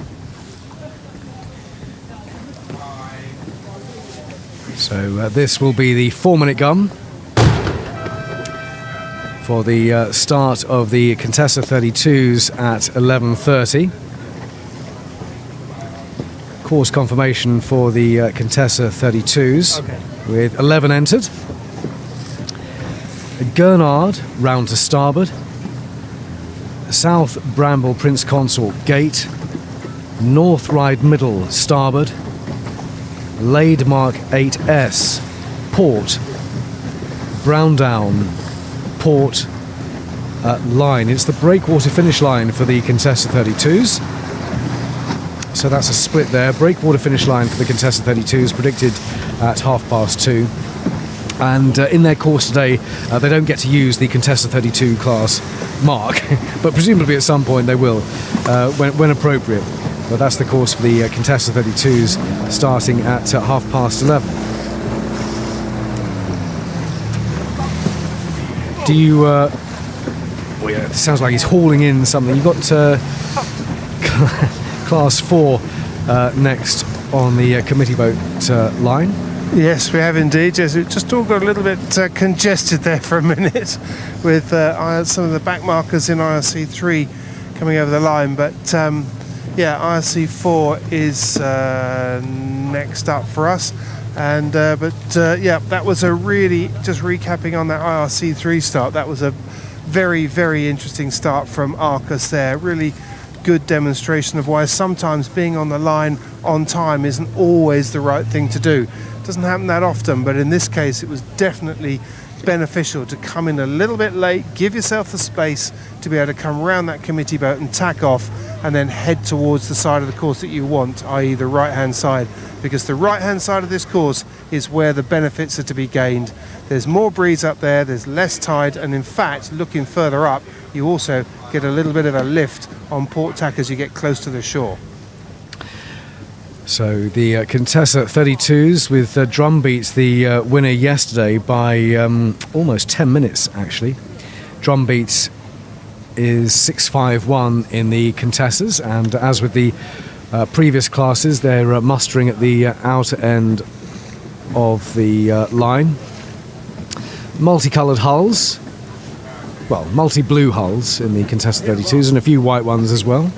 Speaker 1: So this will be the 4-minute gun for the start of the Contessa 32s at 11:30. Course confirmation for the Contessa 32s, with 11 entered. Gurnard round to starboard. South Bramble Prince Consort gate. North Ride middle starboard. Laid Mark 8S port. Browndown port line. It's the breakwater finish line for the Contessa 32s. So that's a split there. Breakwater finish line for the Contessa 32s predicted at 2:30. And in their course today, they don't get to use the Contessa 32 class mark, but presumably at some point they will, when appropriate. But that's the course for the Contessa 32s, starting at 11:30. Do you... well, yeah, it sounds like he's hauling in something. You've got Class 4 next on the committee boat line.
Speaker 6: Yes, we have indeed. Yes, it just all got a little bit congested there for a minute with some of the back markers in IRC3 coming over the line. But yeah, IRC4 is next up for us. And yeah, that was a really, just recapping on that IRC3 start, that was a very, very interesting start from Arcus there. Really good demonstration of why sometimes being on the line on time isn't always the right thing to do. Doesn't happen that often, but in this case it was definitely beneficial to come in a little bit late, give yourself the space to be able to come around that committee boat and tack off, and then head towards the side of the course that you want, i.e. the right hand side, because the right hand side of this course is where the benefits are to be gained. There's more breeze up there, there's less tide, and in fact looking further up you also get a little bit of a lift on port tack as you get close to the shore.
Speaker 1: So the Contessa 32s with Drumbeats, the winner yesterday by almost 10 minutes actually. Drumbeats is 6.51 in the Contessas, and as with the previous classes, they're mustering at the outer end of the line. Multicoloured hulls, well, multi-blue hulls in the Contessa 32s, and a few white ones as well.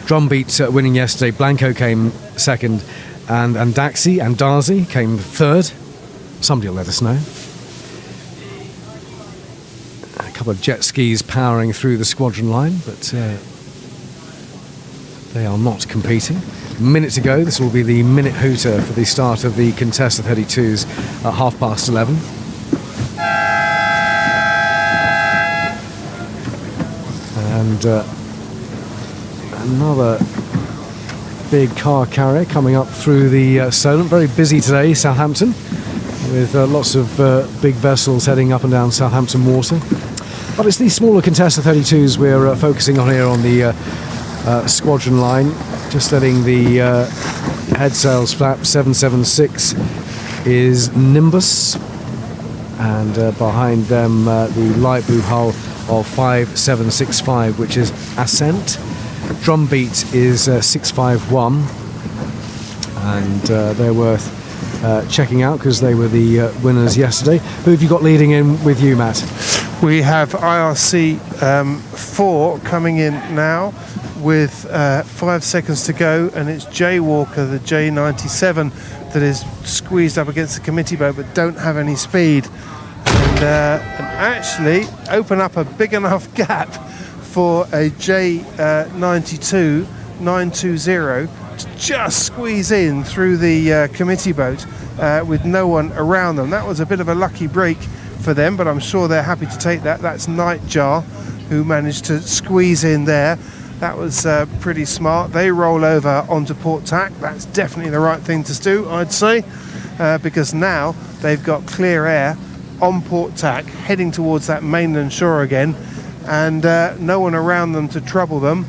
Speaker 1: Drumbeat winning yesterday. Blanco came second, and Daxi and Darzi came third. Somebody will let us know. A couple of jet skis powering through the squadron line, but they are not competing. A minute to go. This will be the minute hooter for the start of the Contessa 32s at 11:30. And another big car carrier coming up through the Solent. Very busy today, Southampton, with lots of big vessels heading up and down Southampton water. But it's these smaller Contessa 32s we're focusing on here on the squadron line. Just letting the head sails flap. 776 is Nimbus, and behind them the light blue hull of 5765, which is Ascent. Drumbeat is 651, and they're worth checking out because they were the winners yesterday. Who have you got leading in with you, Matt?
Speaker 6: We have IRC 4 coming in now with 5 seconds to go, and it's Jay Walker, the J97, that is squeezed up against the committee boat but don't have any speed, and actually open up a big enough gap for a J92 920 just squeeze in through the committee boat with no one around them. That was a bit of a lucky break for them, but I'm sure they're happy to take that. That's Nightjar who managed to squeeze in there. That was pretty smart. They roll over onto port tack. That's definitely the right thing to do, I'd say, because now they've got clear air on port tack, heading towards that mainland shore again, and no one around them to trouble them.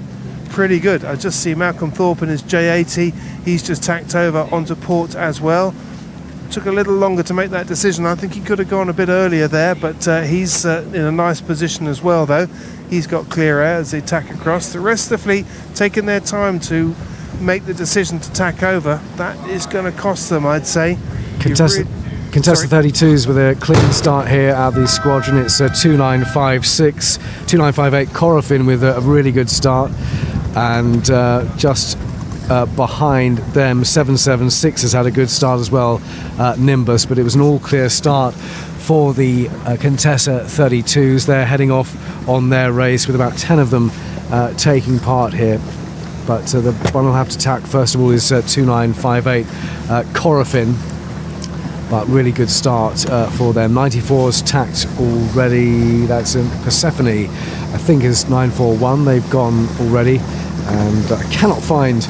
Speaker 6: Pretty good. I just see Malcolm Thorpe in his J80. He's just tacked over onto port as well. Took a little longer to make that decision. I think he could have gone a bit earlier there, but he's in a nice position as well, though. He's got clear air as they tack across. The rest of the fleet taking their time to make the decision to tack over. That is going to cost them, I'd say.
Speaker 1: Contested 32s with a clean start here at the squadron. It's 2956, 2958 Corofin with a really good start, and just behind them 776 has had a good start as well, Nimbus, but it was an all clear start for the Contessa 32s. They're heading off on their race with about 10 of them taking part here. But the one will have to tack first of all is 2958 Corofin. But really good start for them. 94's tacked already. That's in Persephone, I think, is 941. They've gone already. And I cannot find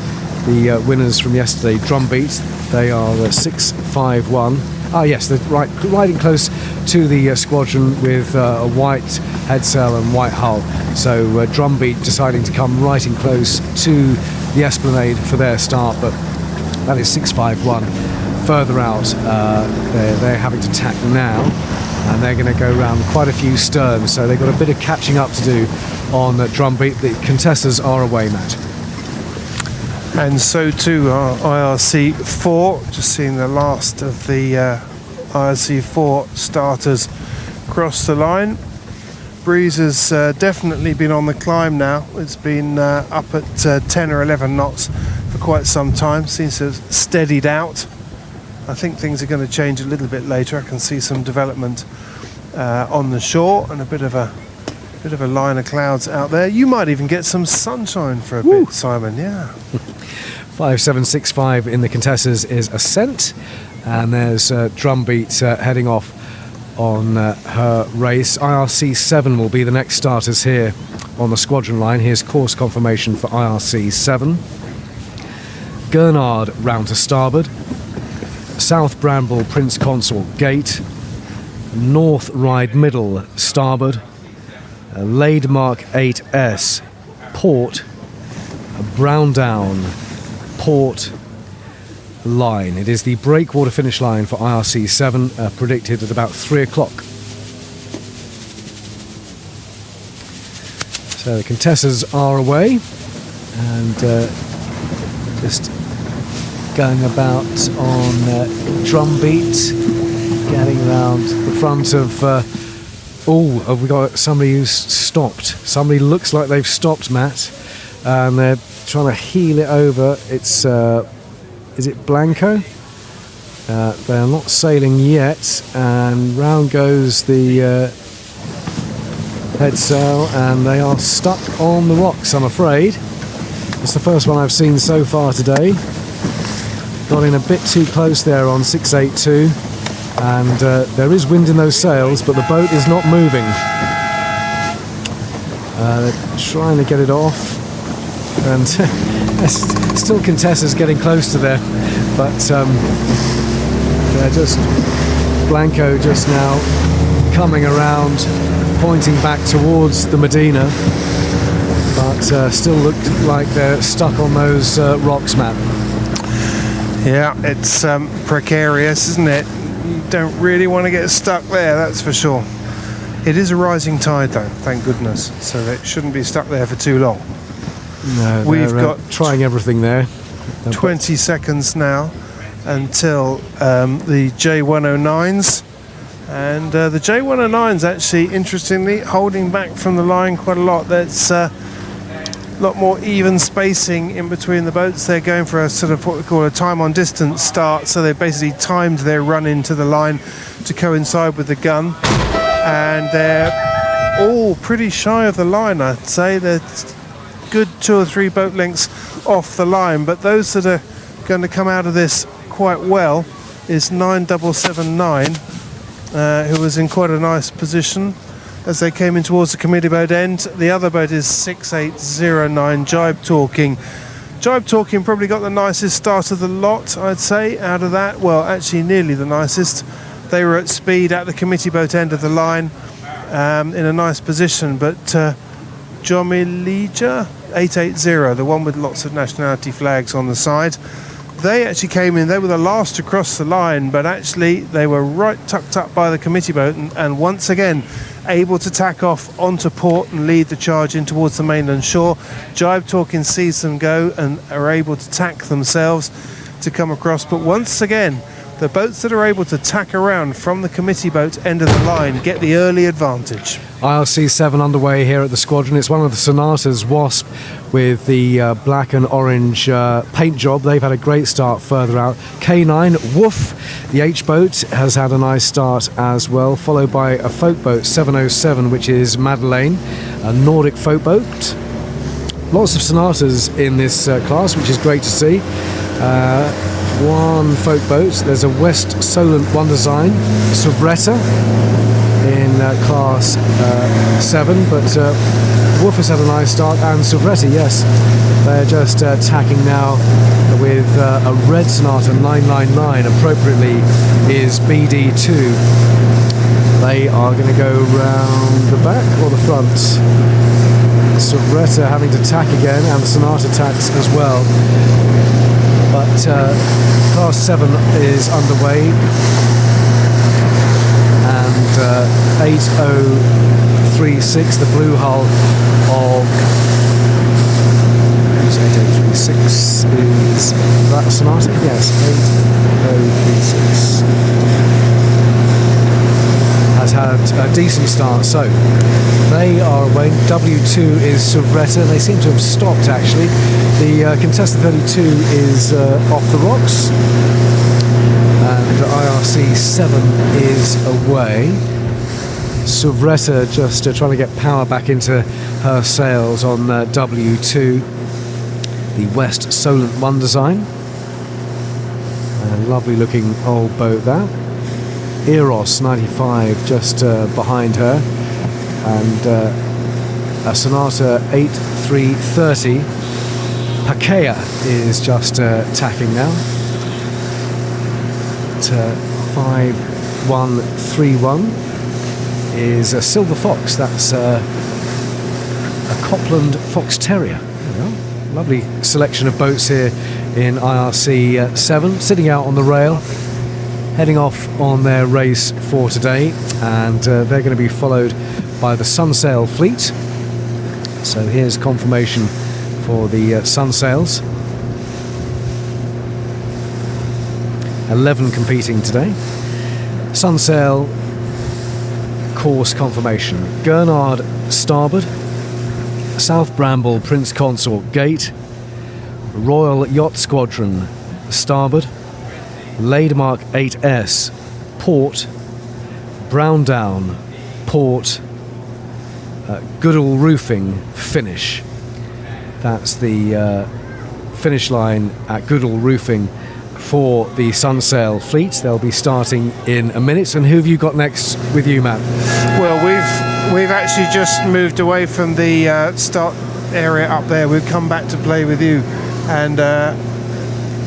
Speaker 1: the winners from yesterday. Drumbeat, they are 651. Ah, yes, they're riding close to the squadron with a white head sail and white hull. So Drumbeat deciding to come right in close to the Esplanade for their start, but that is 651. Further out, they're having to tack now, and they're going to go around quite a few sterns, so they've got a bit of catching up to do on Drumbeat. The Contessas are away, Matt.
Speaker 6: And so too are IRC4. Just seeing the last of the IRC4 starters cross the line. Breeze has definitely been on the climb now. It's been up at 10 or 11 knots for quite some time. Seems to have steadied out. I think things are going to change a little bit later. I can see some development on the shore and a bit of a line of clouds out there. You might even get some sunshine for a bit, Simon. Yeah.
Speaker 1: 5765 in the Contessas is Ascent, and there's Drumbeat heading off on her race. IRC7 will be the next starters here on the squadron line. Here's course confirmation for IRC7. Gurnard round to starboard. South Bramble Prince Consort Gate. North Ride Middle starboard. Lademark 8S Port. Brown Down Port line. It is the breakwater finish line for IRC7, predicted at about 3 o'clock. So the Contessas are away, and just going about on Drumbeat, getting around the front of have we got somebody who's stopped? Somebody looks like they've stopped, Matt, and they're trying to heel it over. It's is it Blanco? They're not sailing yet, and round goes the head sail, and they are stuck on the rocks, I'm afraid. It's the first one I've seen so far today. Got in a bit too close there on 682, and there is wind in those sails, but the boat is not moving. They're trying to get it off, and still Contessa's getting close to there, but they're just Blanco just now coming around, pointing back towards the Medina, but still look like they're stuck on those rocks, Matt.
Speaker 6: Yeah, it's precarious, isn't it? You don't really want to get stuck there, that's for sure. It is a rising tide, though, thank goodness, so they shouldn't be stuck there for too long.
Speaker 1: No,
Speaker 6: we've got
Speaker 1: trying everything there.
Speaker 6: 20 seconds now until the J109s, and the J109s actually, interestingly, holding back from the line quite a lot. That's a lot more even spacing in between the boats. They're going for a sort of what we call a time on distance start, so they basically timed their run into the line to coincide with the gun, and they're all pretty shy of the line, I'd say. They're good 2 or 3 boat lengths off the line, but those that are going to come out of this quite well is 9779, who was in quite a nice position as they came in towards the committee boat end. The other boat is 6809, Jibe Talking. Jibe Talking probably got the nicest start of the lot, I'd say, out of that. Well, actually nearly the nicest. They were at speed at the committee boat end of the line, in a nice position, but Jomilija 880, the one with lots of nationality flags on the side, they actually came in, they were the last to cross the line, but actually they were right tucked up by the committee boat and once again able to tack off onto port and lead the charge in towards the mainland shore. Jibe Talking sees them go and are able to tack themselves to come across, but once again the boats that are able to tack around from the committee boat end of the line get the early advantage.
Speaker 1: IRC 7 underway here at the squadron. It's one of the Sonatas Wasp with the black and orange paint job. They've had a great start further out. K9 Woof, the H boat, has had a nice start as well, followed by a folk boat 707, which is Madeleine, a Nordic folk boat. Lots of Sonatas in this class, which is great to see. One folk boat, there's a West Solent One Design, Suvretta in class 7, but Wolf has had a nice start, and Suvretta, yes, they're just tacking now with a red Sonata 999, appropriately is BD2. They are going to go round the back or the front. Suvretta having to tack again, and the Sonata tacks as well. But class 7 is underway, and 8036, the blue hull of 8036, is that a Sonata? Yes, 8036 has had a decent start, so they are away. W2 is Suvretta. They seem to have stopped actually. The contestant 32 is off the rocks, and IRC 7 is away. Suvretta just trying to get power back into her sails on W2, the West Solent One Design. A lovely looking old boat that. Eros 95 just behind her, and a Sonata 8330 Pakea is just tacking now at 5131 is a Silver Fox. That's a Copland Fox Terrier. There we are. Lovely selection of boats here in IRC 7, sitting out on the rail, heading off on their race for today, and they're going to be followed by the Sunsail fleet. So here's confirmation for the Sunsails. 11 competing today. Sunsail course confirmation: Gurnard starboard, South Bramble Prince Consort gate, Royal Yacht Squadron starboard, Lademark 8S port, Browndown port, Goodall Roofing finish. That's the finish line at Goodall Roofing for the Sunsail fleet. They'll be starting in a minute. And who have you got next with you, Matt?
Speaker 6: Well, we've actually just moved away from the start area up there. We've come back to play with you and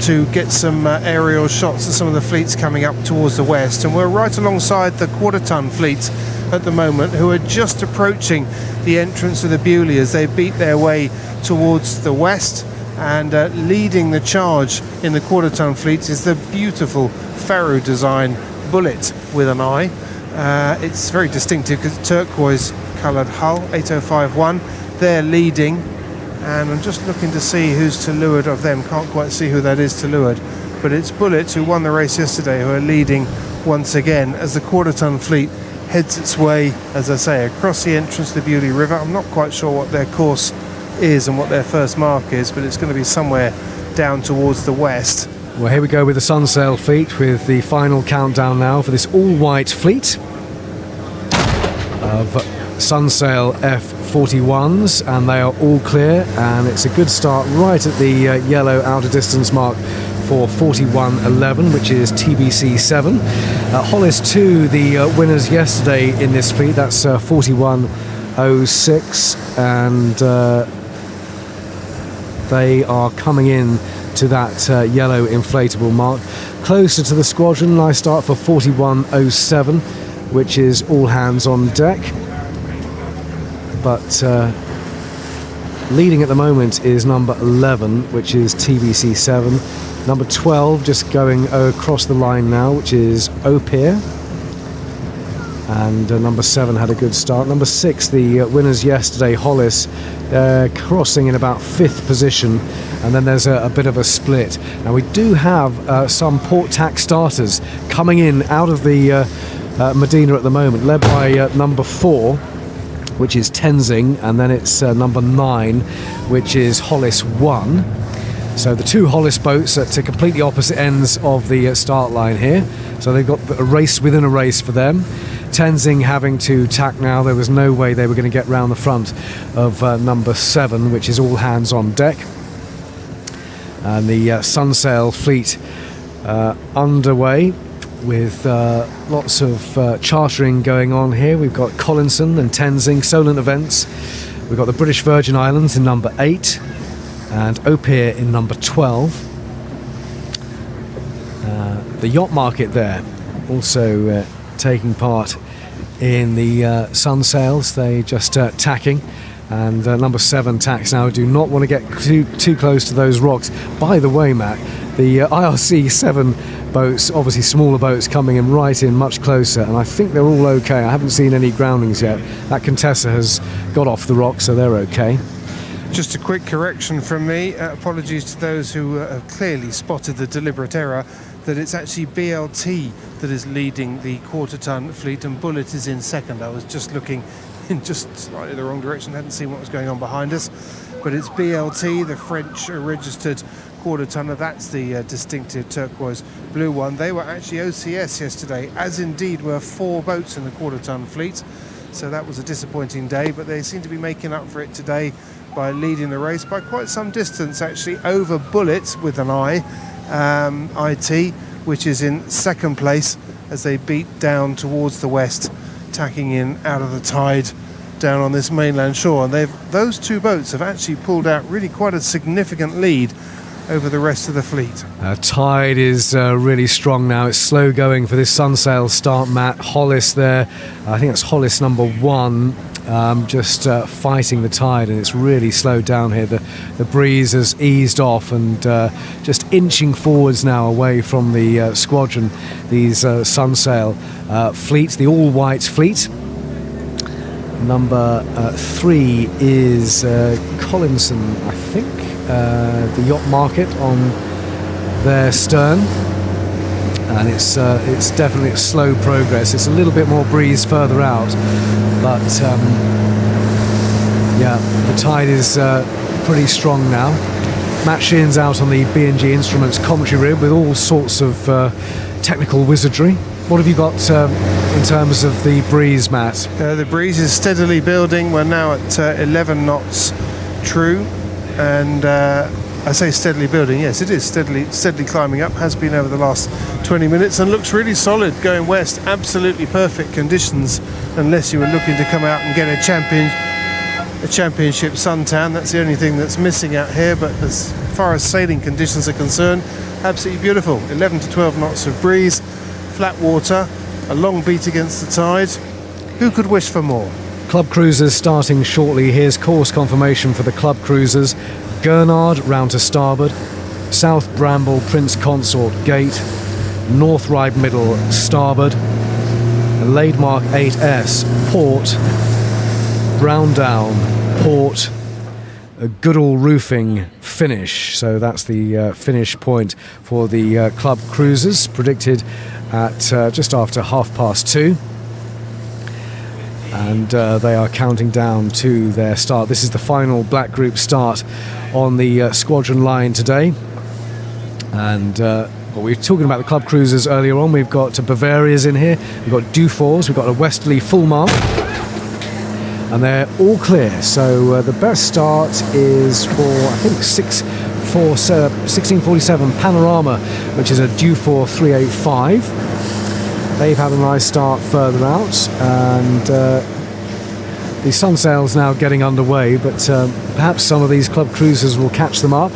Speaker 6: to get some aerial shots of some of the fleets coming up towards the west, and we're right alongside the quarter-ton fleet at the moment, who are just approaching the entrance of the Bewley as they beat their way towards the west. And leading the charge in the quarter-ton fleet is the beautiful Faro design Bullet with an eye. It's very distinctive because it's turquoise coloured hull, 8051. They're leading, and I'm just looking to see who's to leeward of them. Can't quite see who that is to leeward, but it's Bullet, who won the race yesterday, who are leading once again as the quarter-ton fleet heads its way, as I say, across the entrance to the Bewley River. I'm not quite sure what their course is and what their first mark is, but it's going to be somewhere down towards the west.
Speaker 1: Well, here we go with the Sunsail fleet with the final countdown now for this all-white fleet of Sunsail 41s, and they are all clear, and it's a good start right at the yellow outer distance mark for 41.11, which is TBC 7. Hollis 2, the winners yesterday in this fleet, that's 41.06, and they are coming in to that yellow inflatable mark. Closer to the squadron, nice start for 41.07, which is all hands on deck. But leading at the moment is number 11, which is TBC 7. Number 12 just going across the line now, which is Opier. And number 7 had a good start. Number 6, the winners yesterday, Hollis, crossing in about 5th position. And then there's a bit of a split. Now we do have some port tack starters coming in out of the Medina at the moment, led by number 4, which is Tenzing, and then it's number 9, which is Hollis 1. So the two Hollis boats at completely opposite ends of the start line here. So they've got a race within a race for them. Tenzing having to tack now. There was no way they were going to get round the front of number 7, which is all hands on deck. And the Sunsail fleet underway with lots of chartering going on here. We've got Collinson and Tenzing, Solent Events. We've got the British Virgin Islands in number 8 and Opier in number 12. The yacht market there also taking part in the Sunsails. They just tacking, and number 7 tacks now. Do not want to get too close to those rocks. By the way, Matt, the IRC 7 boats, obviously smaller boats, coming in right in much closer, and I think they're all okay. I haven't seen any groundings yet. That Contessa has got off the rock, so they're okay.
Speaker 6: Just a quick correction from me. Apologies to those who have clearly spotted the deliberate error, that it's actually BLT that is leading the quarter-ton fleet and Bullet is in second. I was just looking in just slightly the wrong direction, hadn't seen what was going on behind us. But it's BLT, the French registered quarter-tonner. That's the distinctive turquoise blue one. They were actually OCS yesterday, as indeed were 4 boats in the quarter-ton fleet. So that was a disappointing day, but they seem to be making up for it today by leading the race by quite some distance, actually, over Bullet with an I, IT, which is in second place as they beat down towards the west, tacking in out of the tide down on this mainland shore. And those 2 boats have actually pulled out really quite a significant lead over the rest of the fleet.
Speaker 1: Tide is really strong now. It's slow going for this Sunsail start, Matt. Hollis there, I think that's Hollis number 1, just fighting the tide, and it's really slowed down here. The breeze has eased off, and just inching forwards now away from the squadron, these Sunsail fleet, the all-white fleet. Number 3 is Collinson, I think. The yacht market on their stern, and it's definitely a slow progress. It's a little bit more breeze further out, but yeah, the tide is pretty strong now. Matt Sheehan's out on the B&G Instruments commentary rib with all sorts of technical wizardry. What have you got in terms of the breeze, Matt?
Speaker 6: The breeze is steadily building. We're now at 11 knots true. And I say steadily building, yes, it is steadily climbing up, has been over the last 20 minutes, and looks really solid going west. Absolutely perfect conditions, unless you were looking to come out and get a championship suntan. That's the only thing that's missing out here, but as far as sailing conditions are concerned, absolutely beautiful. 11 to 12 knots of breeze, flat water, a long beat against the tide. Who could wish for more?
Speaker 1: Club cruisers starting shortly. Here's course confirmation for the club cruisers. Gurnard round to starboard, South Bramble Prince Consort Gate, North Ryde Middle starboard, Laidmark 8S port, Brown Down port, a Goodall Roofing finish. So that's the finish point for the club cruisers, predicted at just after 2:30. And they are counting down to their start. This is the final black group start on the squadron line today. And we were talking about the club cruisers earlier on. We've got Bavaria's in here, we've got Dufours, we've got a Westerly Full Mark, and they're all clear. So the best start is for, I think, 1647 Panorama, which is a Dufour 385. They've had a nice start further out, and the sun sail's now getting underway, but perhaps some of these club cruisers will catch them up.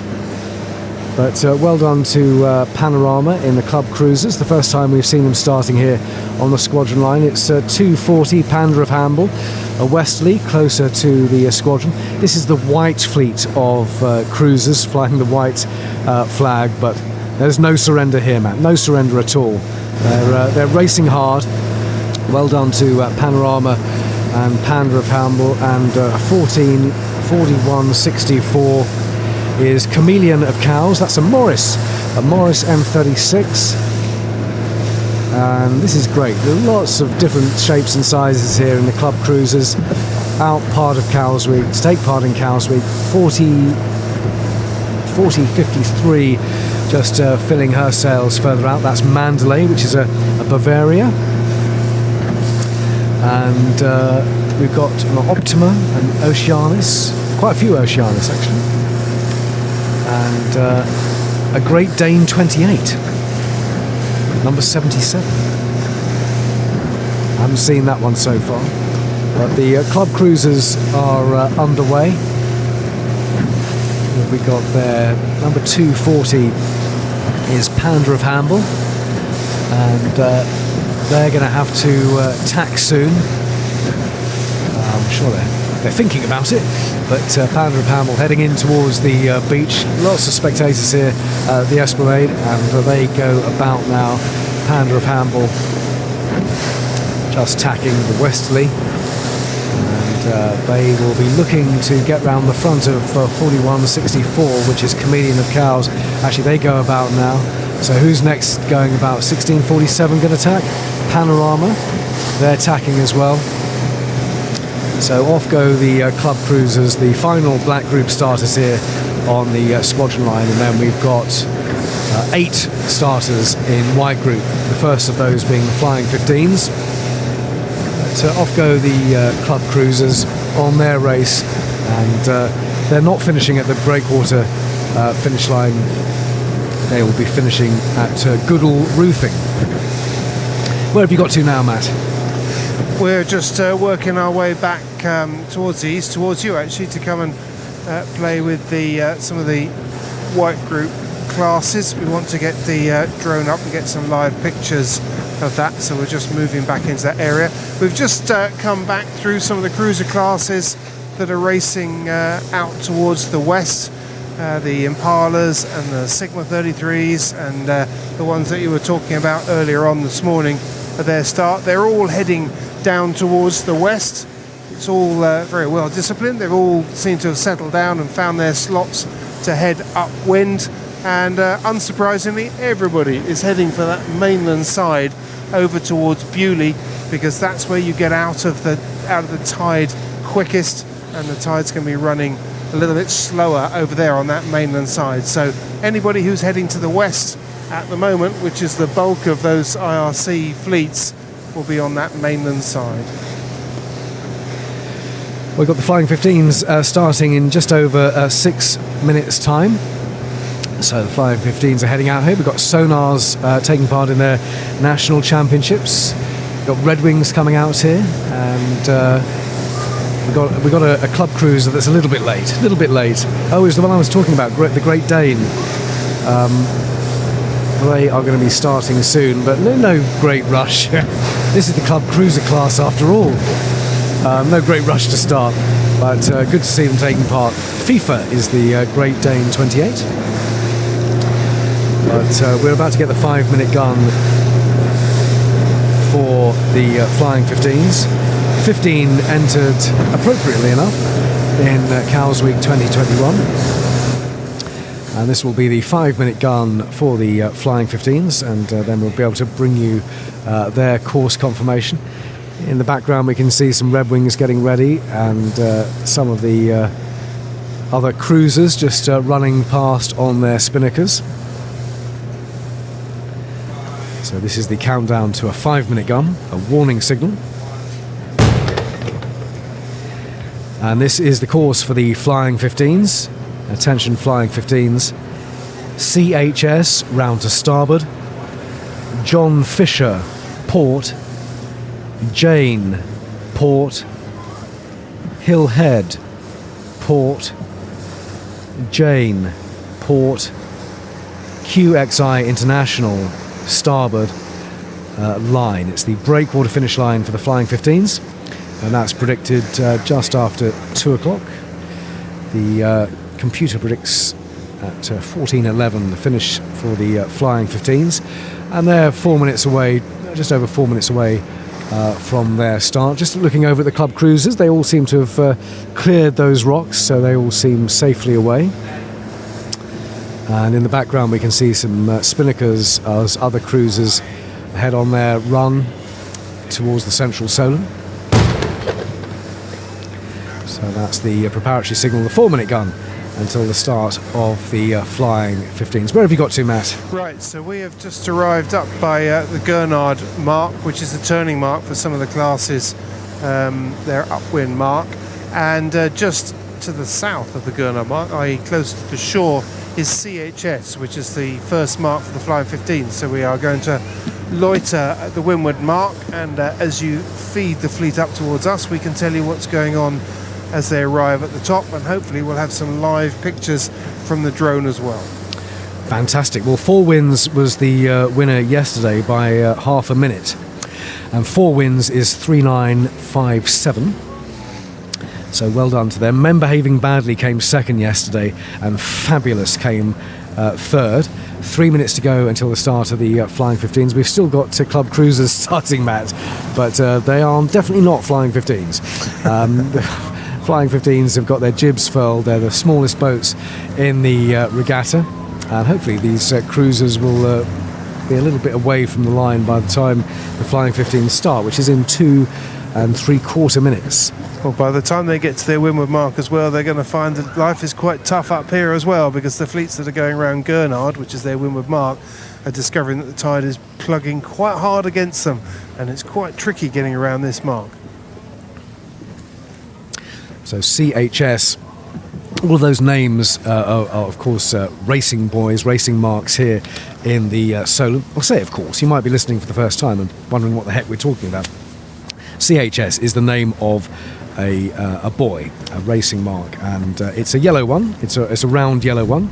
Speaker 1: But well done to Panorama in the club cruisers. The first time we've seen them starting here on the squadron line. It's 240 Panda of Hamble, a westerly closer to the squadron. This is the white fleet of cruisers flying the white flag, but there's no surrender here, Matt. No surrender at all. They're racing hard. Well done to Panorama and Panda of Hamble, and 1441.64 is Chameleon of Cowes. That's a Morris M36, and this is great. There are lots of different shapes and sizes here in the club cruisers. Out part of Cowes Week, to take part in Cowes Week, 4053 just filling her sails further out. That's Mandalay, which is a Bavaria, and we've got an Optima and Oceanus, quite a few Oceanus actually, and a Great Dane 28, number 77. I haven't seen that one so far, but the club cruisers are underway. We got there, number 240 is Panda of Hamble, and they're going to have to tack soon. I'm sure they're thinking about it, but Panda of Hamble heading in towards the beach. Lots of spectators here at the Esplanade, and they go about now. Panda of Hamble just tacking the westerly, and they will be looking to get round the front of 4164, which is Chameleon of Cowes. Actually, they go about now. So who's next going about? 1647 going to tack. Panorama, they're tacking as well. So off go the club cruisers, the final black group starters here on the squadron line, and then we've got 8 starters in white group, the first of those being the Flying 15s. So off go the club cruisers on their race, and they're not finishing at the breakwater finish line. They will be finishing at Goodall Roofing. Where have you got to now, Matt?
Speaker 6: We're just working our way back towards the east, towards you actually, to come and play with the some of the white group classes. We want to get the drone up and get some live pictures of that, so we're just moving back into that area. We've just come back through some of the cruiser classes that are racing out towards the west. The Impalas and the Sigma 33s and the ones that you were talking about earlier on this morning at their start. They're all heading down towards the west. It's all very well disciplined. They've all seemed to have settled down and found their slots to head upwind, and unsurprisingly everybody is heading for that mainland side over towards Beaulieu, because that's where you get out of the tide quickest, and the tide's going to be running a little bit slower over there on that mainland side. So anybody who's heading to the west at the moment, which is the bulk of those IRC fleets, will be on that mainland side.
Speaker 1: We've got the Flying 15s starting in just over 6 minutes time. So the Flying 15s are heading out here. We've got Sonars taking part in their national championships. We've got Red Wings coming out here, and we've got a club cruiser that's a little bit late. Oh, it's the one I was talking about, the Great Dane. They are going to be starting soon, but no great rush. This is the club cruiser class after all. No great rush to start, but good to see them taking part. FIFA is the Great Dane 28. But we're about to get the 5-minute gun for the Flying 15s. 15 entered, appropriately enough, in Cowes Week 2021. And this will be the 5-minute gun for the Flying 15s, and then we'll be able to bring you their course confirmation. In the background we can see some Red Wings getting ready, and some of the other cruisers just running past on their spinnakers. So this is the countdown to a 5-minute gun, a warning signal. And this is the course for the Flying 15s. Attention Flying 15s. CHS round to starboard. John Fisher, port. Jane, port. Hill Head, port. Jane, port. QXI International, starboard line. It's the breakwater finish line for the Flying 15s, and that's predicted just after 2 o'clock. The computer predicts at 14:11 the finish for the Flying 15s, and they're 4 minutes away, just over 4 minutes away from their start. Just looking over at the club cruisers, they all seem to have cleared those rocks, so they all seem safely away. And in the background we can see some spinnakers as other cruisers head on their run towards the central Solent. So that's the preparatory signal, the 4-minute gun, until the start of the Flying 15s. Where have you got to, Matt?
Speaker 6: Right, so we have just arrived up by the Gurnard mark, which is the turning mark for some of the classes, their upwind mark. And just to the south of the Gurnard mark, i.e. close to the shore, is CHS, which is the first mark for the Flying 15. So we are going to loiter at the windward mark, and as you feed the fleet up towards us, we can tell you what's going on as they arrive at the top, and hopefully we'll have some live pictures from the drone as well.
Speaker 1: Fantastic. Well, Four Winds was the winner yesterday by half a minute, and Four Winds is 3957. So well done to them. Men Behaving Badly came second yesterday, and Fabulous came third. 3 minutes to go until the start of the Flying 15s. We've still got club cruisers starting, Matt, but they are definitely not Flying 15s. The Flying 15s have got their jibs furled. They're the smallest boats in the regatta, and hopefully these cruisers will be a little bit away from the line by the time the Flying 15s start, which is in 2 3/4 minutes.
Speaker 6: Well, by the time they get to their windward mark as well, they're going to find that life is quite tough up here as well, because the fleets that are going around Gurnard, which is their windward mark, are discovering that the tide is plugging quite hard against them, and it's quite tricky getting around this mark.
Speaker 1: So CHS, all of those names are of course racing boys, racing marks here in the Solent. I'll say of course, you might be listening for the first time and wondering what the heck we're talking about. CHS is the name of a boy, a racing mark, and it's a yellow one. It's a round yellow one.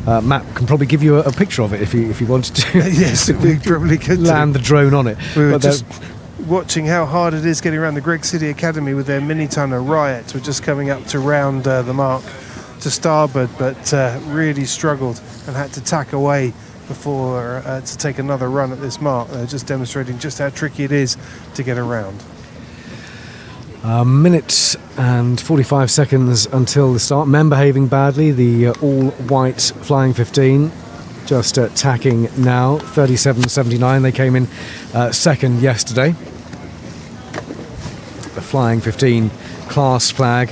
Speaker 1: Matt can probably give you a picture of it if you wanted to.
Speaker 6: Yes, we probably could
Speaker 1: land the drone on it.
Speaker 6: We were just watching how hard it is getting around the Greg City Academy with their mini-tonner Riot. We're just coming up to round the mark to starboard, but really struggled and had to tack away before to take another run at this mark. Just demonstrating just how tricky it is to get around.
Speaker 1: A minute and 45 seconds until the start. Men Behaving Badly, the all-white Flying 15, just tacking now, 37.79. They came in second yesterday. The Flying 15 class flag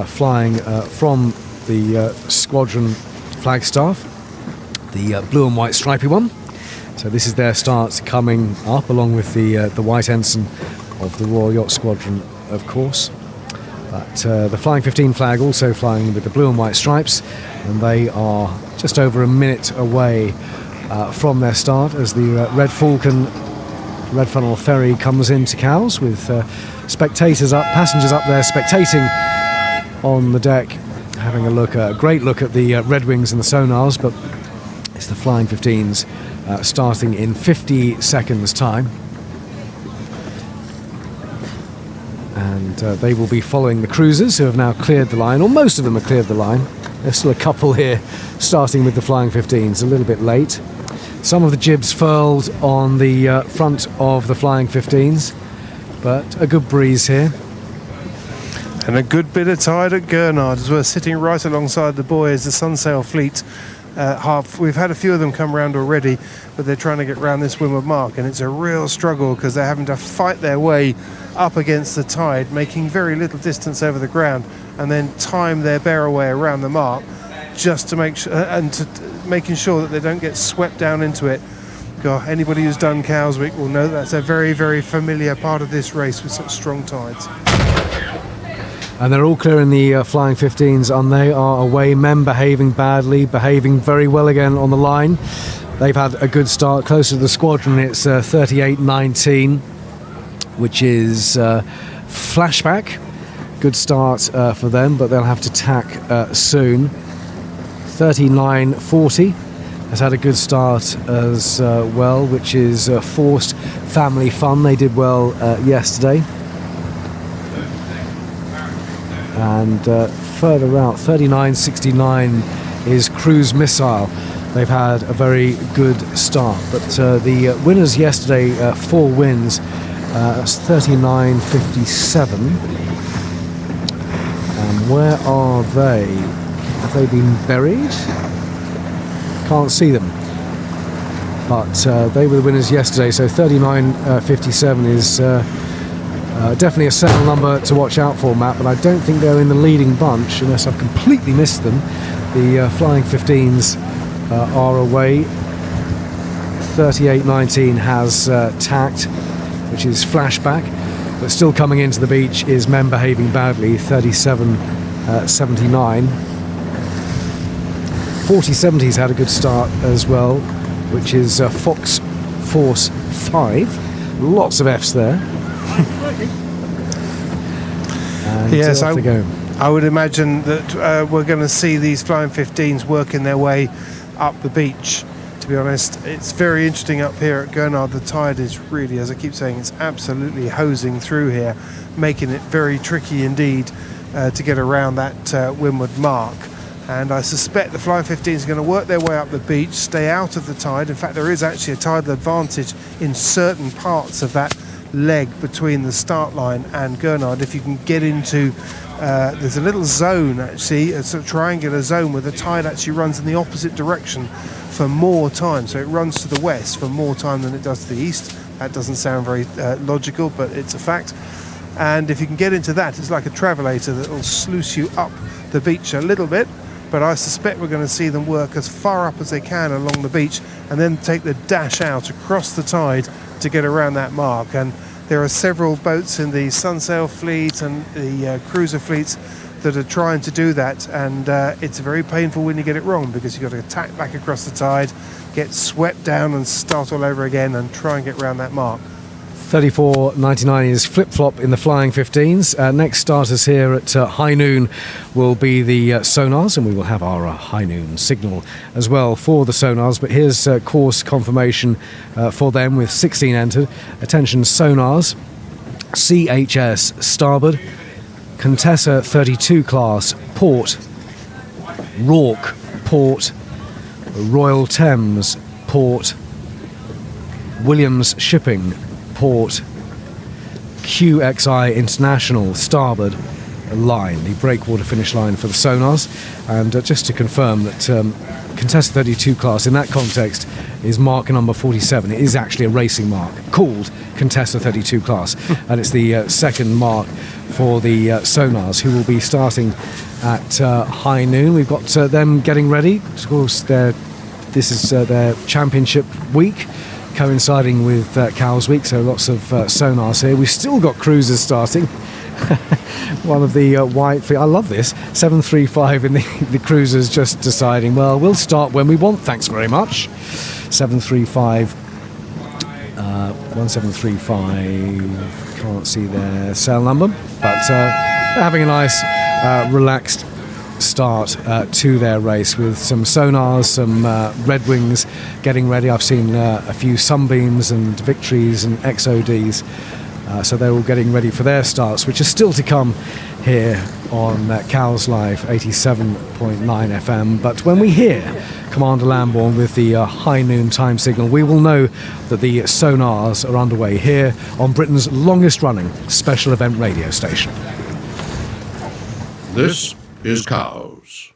Speaker 1: flying from the squadron flagstaff, the blue and white stripy one. So this is their start coming up, along with the white ensign of the Royal Yacht Squadron, of course. But the Flying 15 flag also flying with the blue and white stripes, and they are just over a minute away from their start as the Red Falcon Red Funnel Ferry comes into Cowes with spectators up, passengers up there spectating on the deck, having a great look at the Red Wings and the sonars. But it's the Flying 15s starting in 50 seconds time. And they will be following the cruisers, who have now cleared the line, or most of them have cleared the line. There's still a couple here starting with the Flying 15s, a little bit late. Some of the jibs furled on the front of the Flying 15s, but a good breeze here.
Speaker 6: And a good bit of tide at Gurnard as well, sitting right alongside the buoys, the Sunsail fleet. We've had a few of them come round already, but they're trying to get round this windward mark, and it's a real struggle because they're having to fight their way up against the tide, making very little distance over the ground, and then time their bear away around the mark, just to make making sure that they don't get swept down into it. God, anybody who's done Cowswick will know that's a very, very familiar part of this race with such strong tides.
Speaker 1: And they're all clearing the Flying 15s, and they are away. Men behaving badly, behaving very well again on the line. They've had a good start. Closer to the squadron, it's 38.19, which is flashback. Good start for them, but they'll have to tack soon. 39.40 has had a good start as well, which is Forced Family Fun. They did well yesterday. And further out, 39.69 is Cruise Missile. They've had a very good start, but the winners yesterday, 4 wins, that's 39.57. And where are they? Have they been buried? Can't see them. But they were the winners yesterday, so 39.57 is definitely a settled number to watch out for, Matt, but I don't think they're in the leading bunch unless I've completely missed them. The Flying 15s are away. 38.19 has tacked, which is flashback, but still coming into the beach is Men Behaving Badly, 37.79. 40.70's had a good start as well, which is Fox Force 5. Lots of F's there. And
Speaker 6: yes,
Speaker 1: off they go.
Speaker 6: I would imagine that we're going to see these Flying 15s working their way up the beach. To be honest, it's very interesting up here at Gurnard. The tide is really, as I keep saying, it's absolutely hosing through here, making it very tricky indeed to get around that windward mark. And I suspect the Flying 15s are going to work their way up the beach, stay out of the tide. In fact, there is actually a tidal advantage in certain parts of that leg between the start line and Gurnard. If you can get into, there's a little zone actually, a sort of triangular zone where the tide actually runs in the opposite direction for more time. So it runs to the west for more time than it does to the east. That doesn't sound very logical, but it's a fact. And if you can get into that, it's like a travelator that will sluice you up the beach a little bit. But I suspect we're going to see them work as far up as they can along the beach and then take the dash out across the tide to get around that mark. And there are several boats in the Sunsail fleet and the cruiser fleets that are trying to do that, and it's very painful when you get it wrong, because you've got to tack back across the tide, get swept down and start all over again and try and get around that mark.
Speaker 1: 34.99 is flip-flop in the Flying 15s. Next starters here at high noon will be the sonars, and we will have our high noon signal as well for the sonars. But here's course confirmation for them with 16 entered. Attention sonars, CHS starboard, Contessa 32 class port, Rourke port, Royal Thames port, Williams Shipping port, QXI International starboard line, the breakwater finish line for the sonars. And just to confirm that Contessa 32 class in that context is mark number 47. It is actually a racing mark called Contessa 32 class, and it's the second mark for the sonars, who will be starting at high noon. We've got them getting ready. Of course, this is their championship week, coinciding with Cowes Week, so lots of sonars here. We've still got cruisers starting. One of the white, I love this, 735 in the cruisers just deciding, well, we'll start when we want, thanks very much. 735, 1735, can't see their cell number, but they're having a nice relaxed start to their race with some sonars, some Red Wings getting ready. I've seen a few Sunbeams and Victories and XODs, so they're all getting ready for their starts, which are still to come here on Cowes Live 87.9 FM. But when we hear Commander Lambourne with the high noon time signal, we will know that the sonars are underway here on Britain's longest running special event radio station.
Speaker 9: This is Cowes.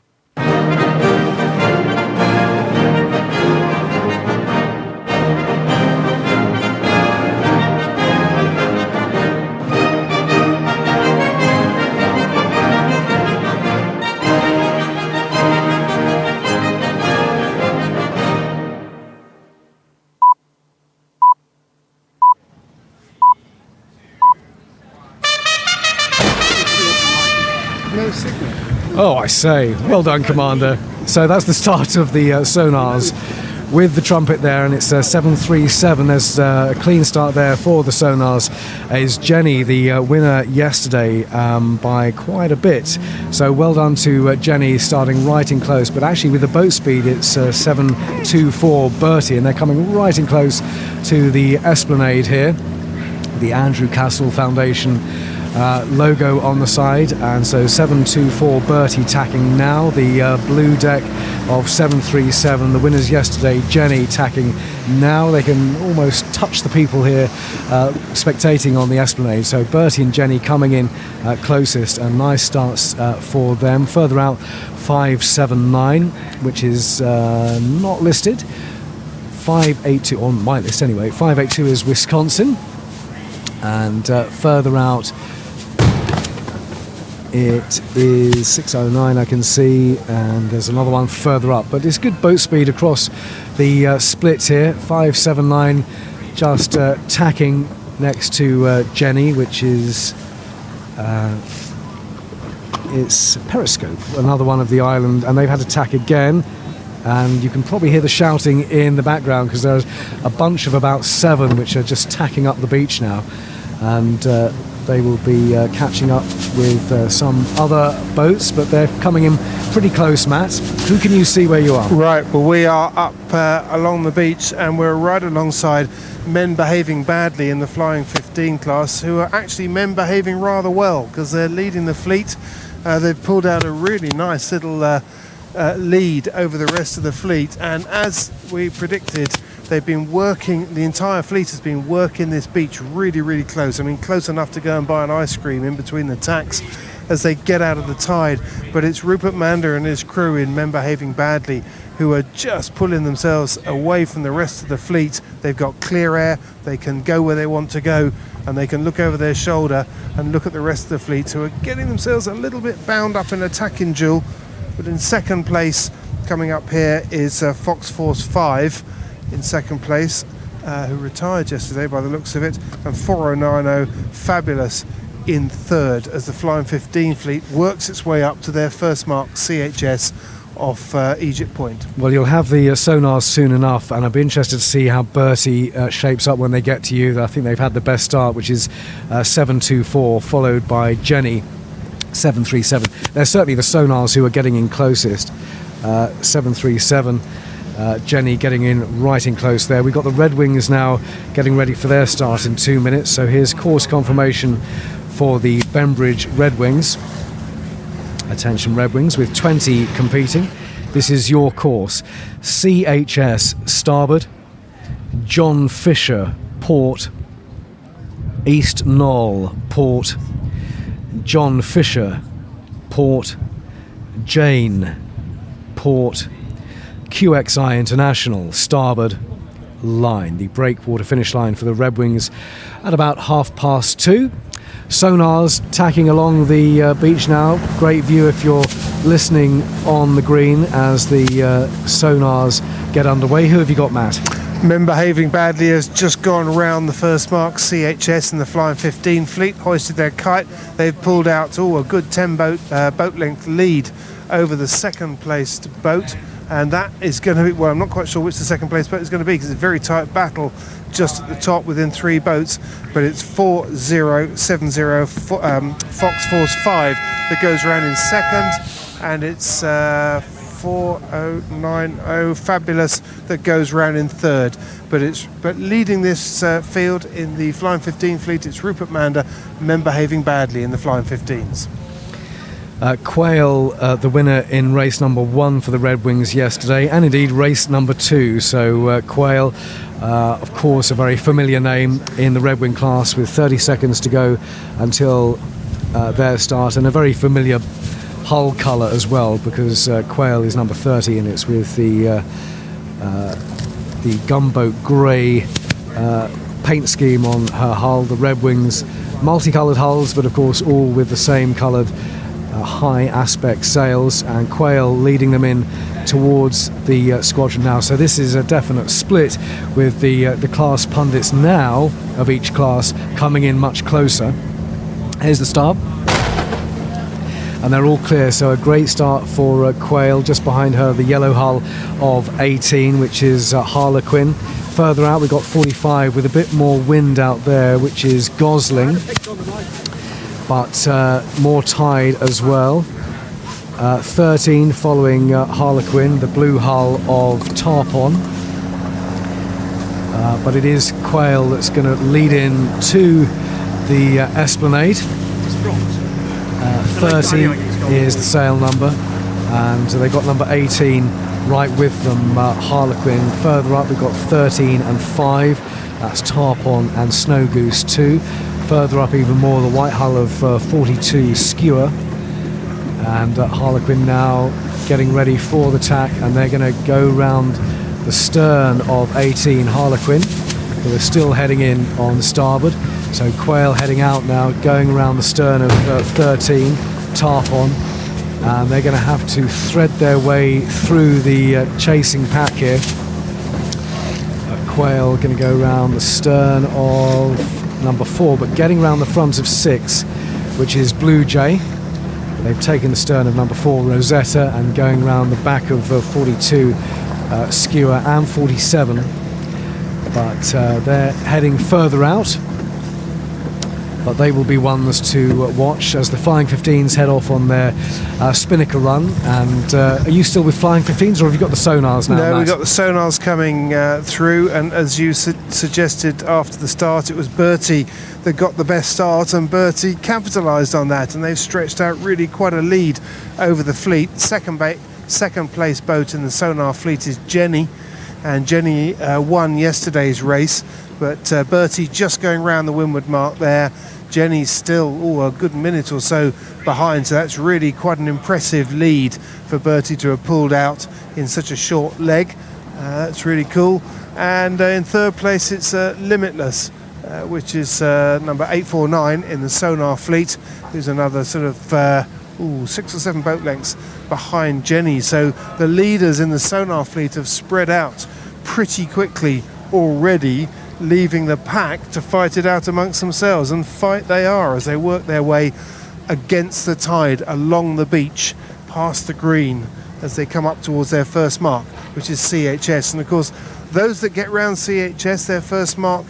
Speaker 1: Oh, I say, well done, Commander. So that's the start of the sonars with the trumpet there, and it's 737. There's a clean start there for the sonars. Is Jenny the winner yesterday by quite a bit? So well done to Jenny, starting right in close. But actually with the boat speed, it's 724 Bertie, and they're coming right in close to the Esplanade here. The Andrew Castle Foundation logo on the side, and so 724 Bertie tacking now, the blue deck of 737. The winners yesterday, Jenny, tacking now. They can almost touch the people here spectating on the Esplanade. So Bertie and Jenny coming in closest, and nice starts for them. Further out, 579, which is not listed. 582 on my list anyway. 582 is Wisconsin, and further out it is 609, I can see, and there's another one further up. But it's good boat speed across the split here. 579 just tacking next to Jenny, which is it's Periscope, another one of the island, and they've had to tack again. And you can probably hear the shouting in the background because there's a bunch of about 7 which are just tacking up the beach now, and they will be catching up with some other boats, but they're coming in pretty close. Matt, who can you see where you are?
Speaker 6: Right, well, we are up along the beach, and we're right alongside men behaving badly in the Flying 15 class, who are actually men behaving rather well because they're leading the fleet. They've pulled out a really nice little lead over the rest of the fleet, and as we predicted, they've been working, the entire fleet has been working this beach really close. I mean, close enough to go and buy an ice cream in between the tacks as they get out of the tide. But it's Rupert Mander and his crew in Men Behaving Badly who are just pulling themselves away from the rest of the fleet. They've got clear air, they can go where they want to go, and they can look over their shoulder and look at the rest of the fleet, who are getting themselves a little bit bound up in a tacking duel. But in second place, coming up here, is Fox Force 5 in second place, who retired yesterday by the looks of it, and 4090 Fabulous in third, as the Flying 15 fleet works its way up to their first mark, CHS, off Egypt Point.
Speaker 1: Well, you'll have the sonars soon enough, and I'd be interested to see how Bertie shapes up when they get to you. I think they've had the best start, which is 724, followed by Jenny, 737. They're certainly the sonars who are getting in closest. 737, Jenny getting in right in close there. We've got the Red Wings now getting ready for their start in 2 minutes. So here's course confirmation for the Bembridge Red Wings. Attention Red Wings, with 20 competing. This is your course. CHS starboard, John Fisher port, East Knoll port, John Fisher port, Jane port, QXI International starboard line. The breakwater finish line for the Red Wings at about 2:30. Sonars tacking along the beach now. Great view if you're listening on the green as the sonars get underway. Who have you got, Matt?
Speaker 6: Men Behaving Badly has just gone round the first mark, CHS, and the Flying 15 fleet hoisted their kite. They've pulled out a good 10 boat length lead over the second placed boat, and that is going to be, well, I'm not quite sure which the second place boat is going to be because it's a very tight battle just at the top within 3 boats, but it's 4070 Fox Force 5 that goes around in second, and it's 4090 Fabulous that goes round in third. But leading this field in the Flying 15 fleet, it's Rupert Mander, Men Behaving Badly in the Flying 15s.
Speaker 1: Quail, the winner in race number 1 for the Red Wings yesterday, and indeed race number 2. So Quail, of course, a very familiar name in the Red Wing class, with 30 seconds to go until their start, and a very familiar hull colour as well, because Quail is number 30, and it's with the gunboat grey paint scheme on her hull. The Red Wings, multicoloured hulls, but of course all with the same coloured high aspect sails, and Quail leading them in towards the squadron now. So this is a definite split, with the class pundits now of each class coming in much closer. Here's the start. and they're all clear. So a great start for Quail. Just behind her, the yellow hull of 18, which is Harlequin. Further out, we've got 45 with a bit more wind out there, which is Gosling, but more tide as well. 13 following Harlequin, the blue hull of Tarpon. But it is Quail that's going to lead in to the Esplanade. 30 is the sail number, and they've got number 18 right with them, Harlequin. Further up, we've got 13 and 5. That's Tarpon and Snow Goose 2. Further up even more, the white hull of 42, Skewer. And Harlequin now getting ready for the tack, and they're going to go round the stern of 18, Harlequin, who are still heading in on starboard. So Quail heading out now, going around the stern of 13, Tarpon, and they're going to have to thread their way through the chasing pack here. Quail going to go around the stern of number 4, but getting around the front of 6, which is Blue Jay. They've taken the stern of number 4, Rosetta, and going around the back of 42, Skewer, and 47. But they're heading further out. But they will be ones to watch as the Flying 15s head off on their spinnaker run. And are you still with Flying 15s, or have you got the sonars now?
Speaker 6: No,
Speaker 1: Matt?
Speaker 6: we've got the sonars coming through, and as you suggested after the start, it was Bertie that got the best start, and Bertie capitalised on that, and they've stretched out really quite a lead over the fleet. Second place boat in the sonar fleet is Jenny, and Jenny won yesterday's race, but Bertie just going round the windward mark there. Jenny's still a good minute or so behind, so that's really quite an impressive lead for Bertie to have pulled out in such a short leg. That's really cool. And in third place it's Limitless, which is number 849 in the sonar fleet, who's another sort of 6 or 7 boat lengths behind Jenny. So the leaders in the sonar fleet have spread out pretty quickly already, leaving the pack to fight it out amongst themselves, and fight they are as they work their way against the tide along the beach past the green as they come up towards their first mark, which is CHS. And of course those that get round CHS, their first mark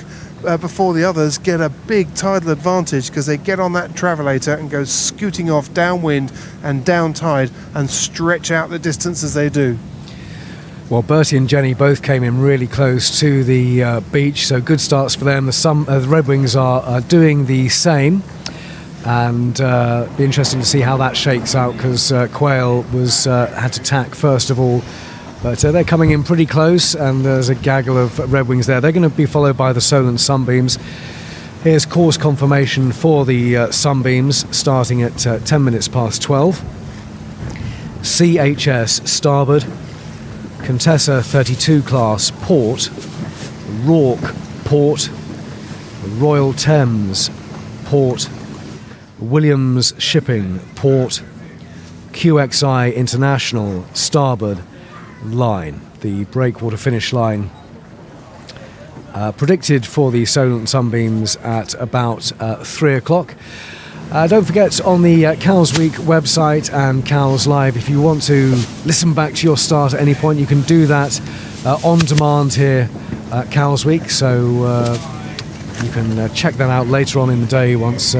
Speaker 6: before the others, get a big tidal advantage because they get on that travelator and go scooting off downwind and down tide and stretch out the distance as they do.
Speaker 1: Well, Bertie and Jenny both came in really close to the beach, so good starts for them. The Red Wings are doing the same, and be interesting to see how that shakes out, because Quail had to tack first of all, but they're coming in pretty close, and there's a gaggle of Red Wings there. They're going to be followed by the Solent Sunbeams. Here's course confirmation for the Sunbeams, starting at 10 minutes past 12. CHS starboard, Contessa 32 class port, Rourke port, Royal Thames port, Williams Shipping port, QXI International starboard line. The breakwater finish line predicted for the Solent Sunbeams at about 3 o'clock. Don't forget, on the Cowes Week website and Cowes Live, if you want to listen back to your start at any point, you can do that on demand here at Cowes Week. So you can check that out later on in the day once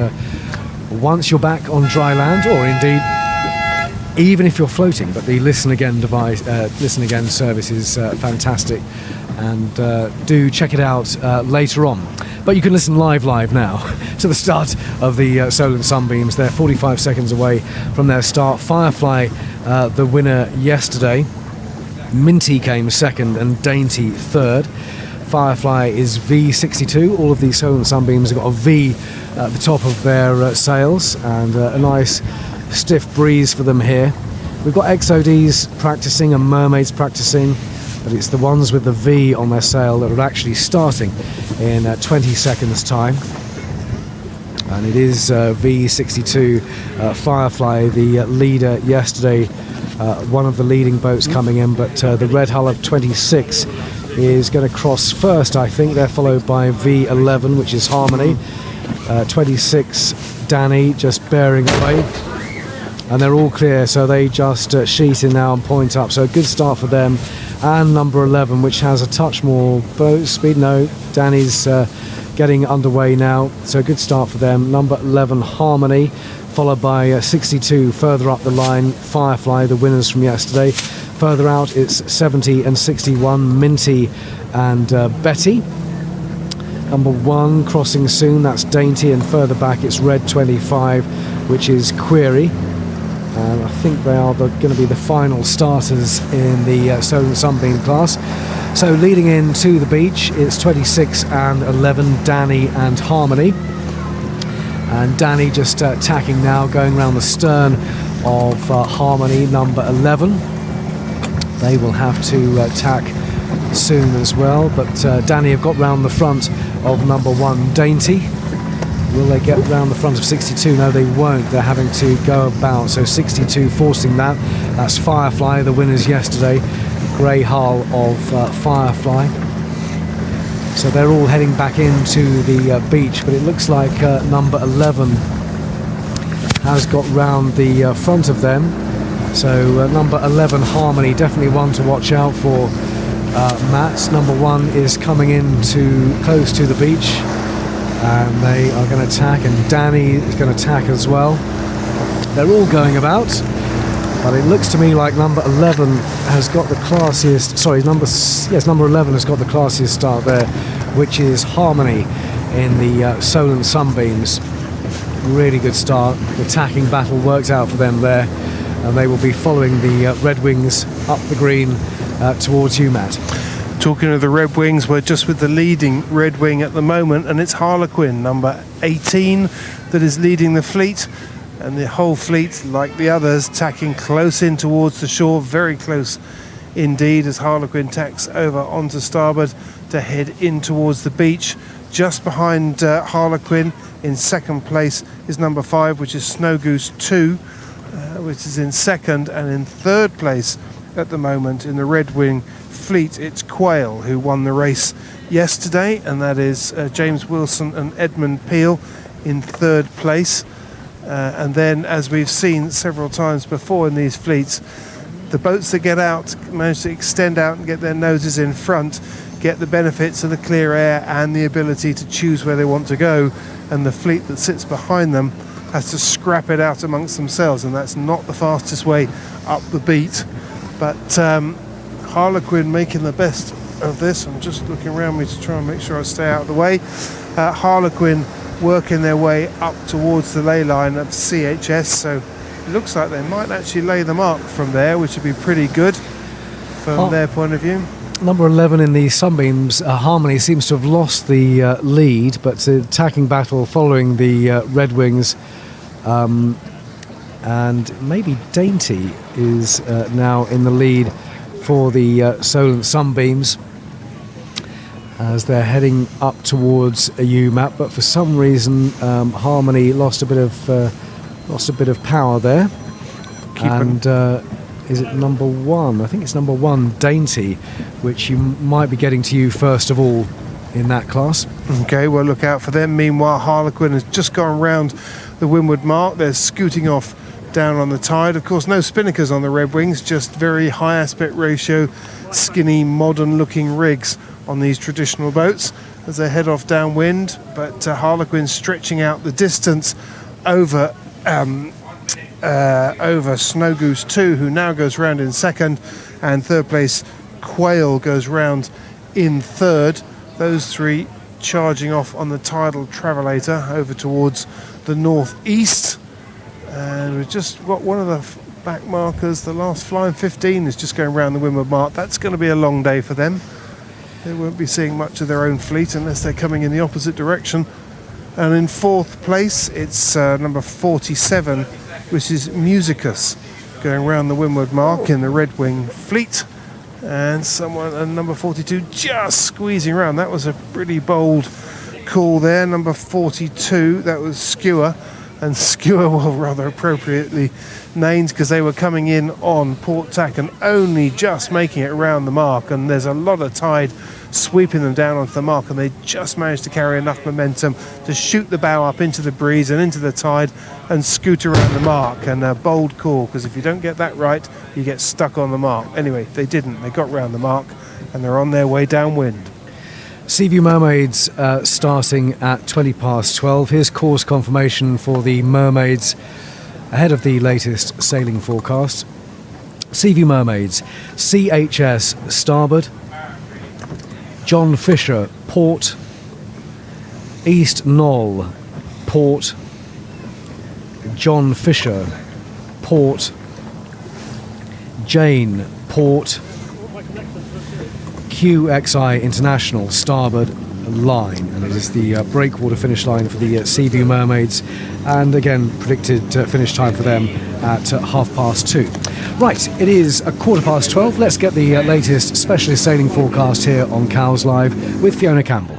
Speaker 1: you're back on dry land, or indeed even if you're floating. But the Listen Again device, Listen Again service is fantastic, and do check it out later on. But you can listen live now to the start of the Solent Sunbeams. They're 45 seconds away from their start. Firefly, the winner yesterday. Minty came second and Dainty third. Firefly is V62. All of these Solent Sunbeams have got a V at the top of their sails, and a nice stiff breeze for them here. We've got XODs practicing and Mermaids practicing, but it's the ones with the V on their sail that are actually starting in 20 seconds time. And it is V62 Firefly, the leader yesterday, one of the leading boats coming in, but the red hull of 26 is going to cross first, I think. They're followed by V11, which is Harmony. 26 Danny just bearing away. and they're all clear, so they just sheet in now and point up. So a good start for them. And number 11, which has a touch more boat speed. No, Danny's getting underway now, so a good start for them. Number 11, Harmony, followed by 62 further up the line, Firefly, the winners from yesterday. Further out, it's 70 and 61, Minty and Betty. Number 1 crossing soon, that's Dainty, and further back it's Red 25, which is Query. And I think they are going to be the final starters in the Solent Sunbeam class. So leading into the beach, it's 26 and 11, Danny and Harmony. And Danny just tacking now, going around the stern of Harmony, number 11. They will have to tack soon as well, but Danny have got round the front of number 1, Dainty. Will they get round the front of 62? No, they won't. They're having to go about. So 62 forcing that. That's Firefly, the winners yesterday. Grey hull of Firefly. So they're all heading back into the beach, but it looks like number 11 has got round the front of them. So number 11, Harmony, definitely one to watch out for. Matt, number 1 is coming in close to the beach. And they are going to tack, and Danny is going to tack as well. They're all going about, but it looks to me like number 11 has got the classiest. Sorry, number 11 has got the classiest start there, which is Harmony in the Solent Sunbeams. Really good start. The tacking battle worked out for them there, and they will be following the Red Wings up the green towards you, Matt.
Speaker 6: Talking of the Red Wings, we're just with the leading Red Wing at the moment, and it's Harlequin, number 18, that is leading the fleet. And the whole fleet, like the others, tacking close in towards the shore, very close indeed, as Harlequin tacks over onto starboard to head in towards the beach. Just behind Harlequin, in second place, is number 5, which is Snow Goose 2, which is in second, and in third place at the moment in the Red Wing fleet, it's Quail, who won the race yesterday, and that is James Wilson and Edmund Peel in third place. And then, as we've seen several times before in these fleets, the boats that get out manage to extend out and get their noses in front, get the benefits of the clear air and the ability to choose where they want to go, and the fleet that sits behind them has to scrap it out amongst themselves, and that's not the fastest way up the beat. But Harlequin making the best of this. I'm just looking around me to try and make sure I stay out of the way. Harlequin working their way up towards the ley line of CHS, so it looks like they might actually lay the mark from there, which would be pretty good from their point of view.
Speaker 1: Number 11 in the Sunbeams, Harmony, seems to have lost the lead, but the attacking battle following the Red Wings, and maybe Dainty is now in the lead for the Solent Sunbeams as they're heading up towards a UMAP, but for some reason Harmony lost a bit of power there. Is it number 1? I think it's number 1, Dainty, which you might be getting to you first of all in that class.
Speaker 6: Okay, well, look out for them. Meanwhile, Harlequin has just gone round the windward mark. They're scooting off down on the tide. Of course, no spinnakers on the Red Wings, just very high aspect ratio, skinny, modern looking rigs on these traditional boats as they head off downwind. But Harlequin stretching out the distance over Snow Goose 2, who now goes round in second, and third place Quail goes round in third. Those three charging off on the tidal travelator over towards the northeast. And we've just got one of the back markers, the last flying 15 is just going around the windward mark. That's going to be a long day for them. They won't be seeing much of their own fleet unless they're coming in the opposite direction. And in fourth place, it's number 47, which is Musicus, going around the windward mark in the Red Wing fleet. And number 42 just squeezing around. That was a pretty bold call there. Number 42, that was Skewer, and Skewer were rather appropriately named because they were coming in on port tack and only just making it around the mark, and there's a lot of tide sweeping them down onto the mark, and they just managed to carry enough momentum to shoot the bow up into the breeze and into the tide and scoot around the mark. And a bold call, because if you don't get that right, you get stuck on the mark. Anyway, they didn't. They got round the mark and they're on their way downwind.
Speaker 1: Seaview Mermaids starting at 12:20. Here's course confirmation for the Mermaids ahead of the latest sailing forecast. Seaview Mermaids, CHS starboard, John Fisher port, East Knoll port, John Fisher port, Jane port, QXI International starboard line, and it is the breakwater finish line for the Seaview Mermaids, and again predicted finish time for them at 2:30. Right, it is 12:15. Let's get the latest specialist sailing forecast here on Cowes Live with Fiona Campbell.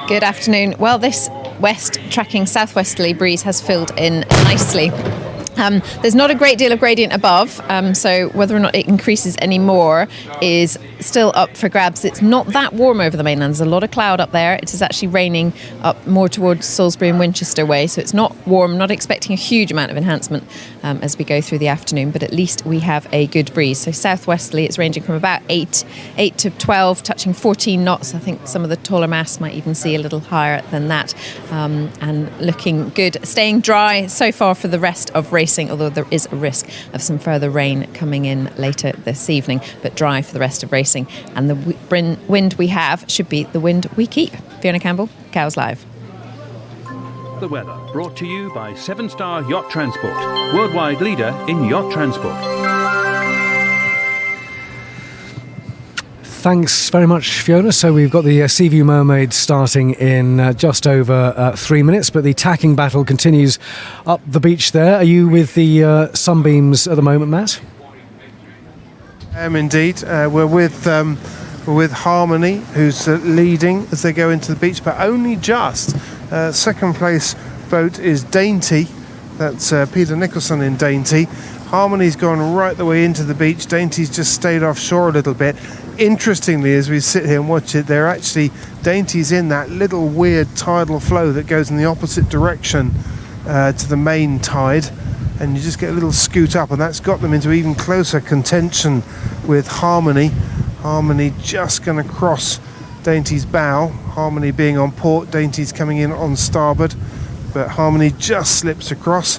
Speaker 3: Good afternoon. Well, this west tracking southwesterly breeze has filled in nicely. There's not a great deal of gradient above, so whether or not it increases any more is still up for grabs. It's not that warm over the mainland. There's a lot of cloud up there. It is actually raining up more towards Salisbury and Winchester way, so it's not warm. Not expecting a huge amount of enhancement as we go through the afternoon, but at least we have a good breeze. So southwesterly, it's ranging from about 8 to 12, touching 14 knots. I think some of the taller masts might even see a little higher than that, and looking good. Staying dry so far for the rest of racing, although there is a risk of some further rain coming in later this evening, but dry for the rest of racing. And the wind we have should be the wind we keep. Fiona Campbell, Cowes Live.
Speaker 7: The weather brought to you by 7 Star Yacht Transport, worldwide leader in yacht transport.
Speaker 1: Thanks very much, Fiona. So we've got the Seaview Mermaids starting in just over 3 minutes, but the tacking battle continues up the beach there. Are you with the Sunbeams at the moment, Matt?
Speaker 6: I am indeed. We're with Harmony, who's leading as they go into the beach, but only just. Second place boat is Dainty. That's Peter Nicholson in Dainty. Harmony's gone right the way into the beach. Dainty's just stayed offshore a little bit. Interestingly, as we sit here and watch it, they're actually, Dainty's in that little weird tidal flow that goes in the opposite direction to the main tide, and you just get a little scoot up, and that's got them into even closer contention with Harmony. Harmony just going to cross Dainty's bow. Harmony being on port, Dainty's coming in on starboard, but Harmony just slips across.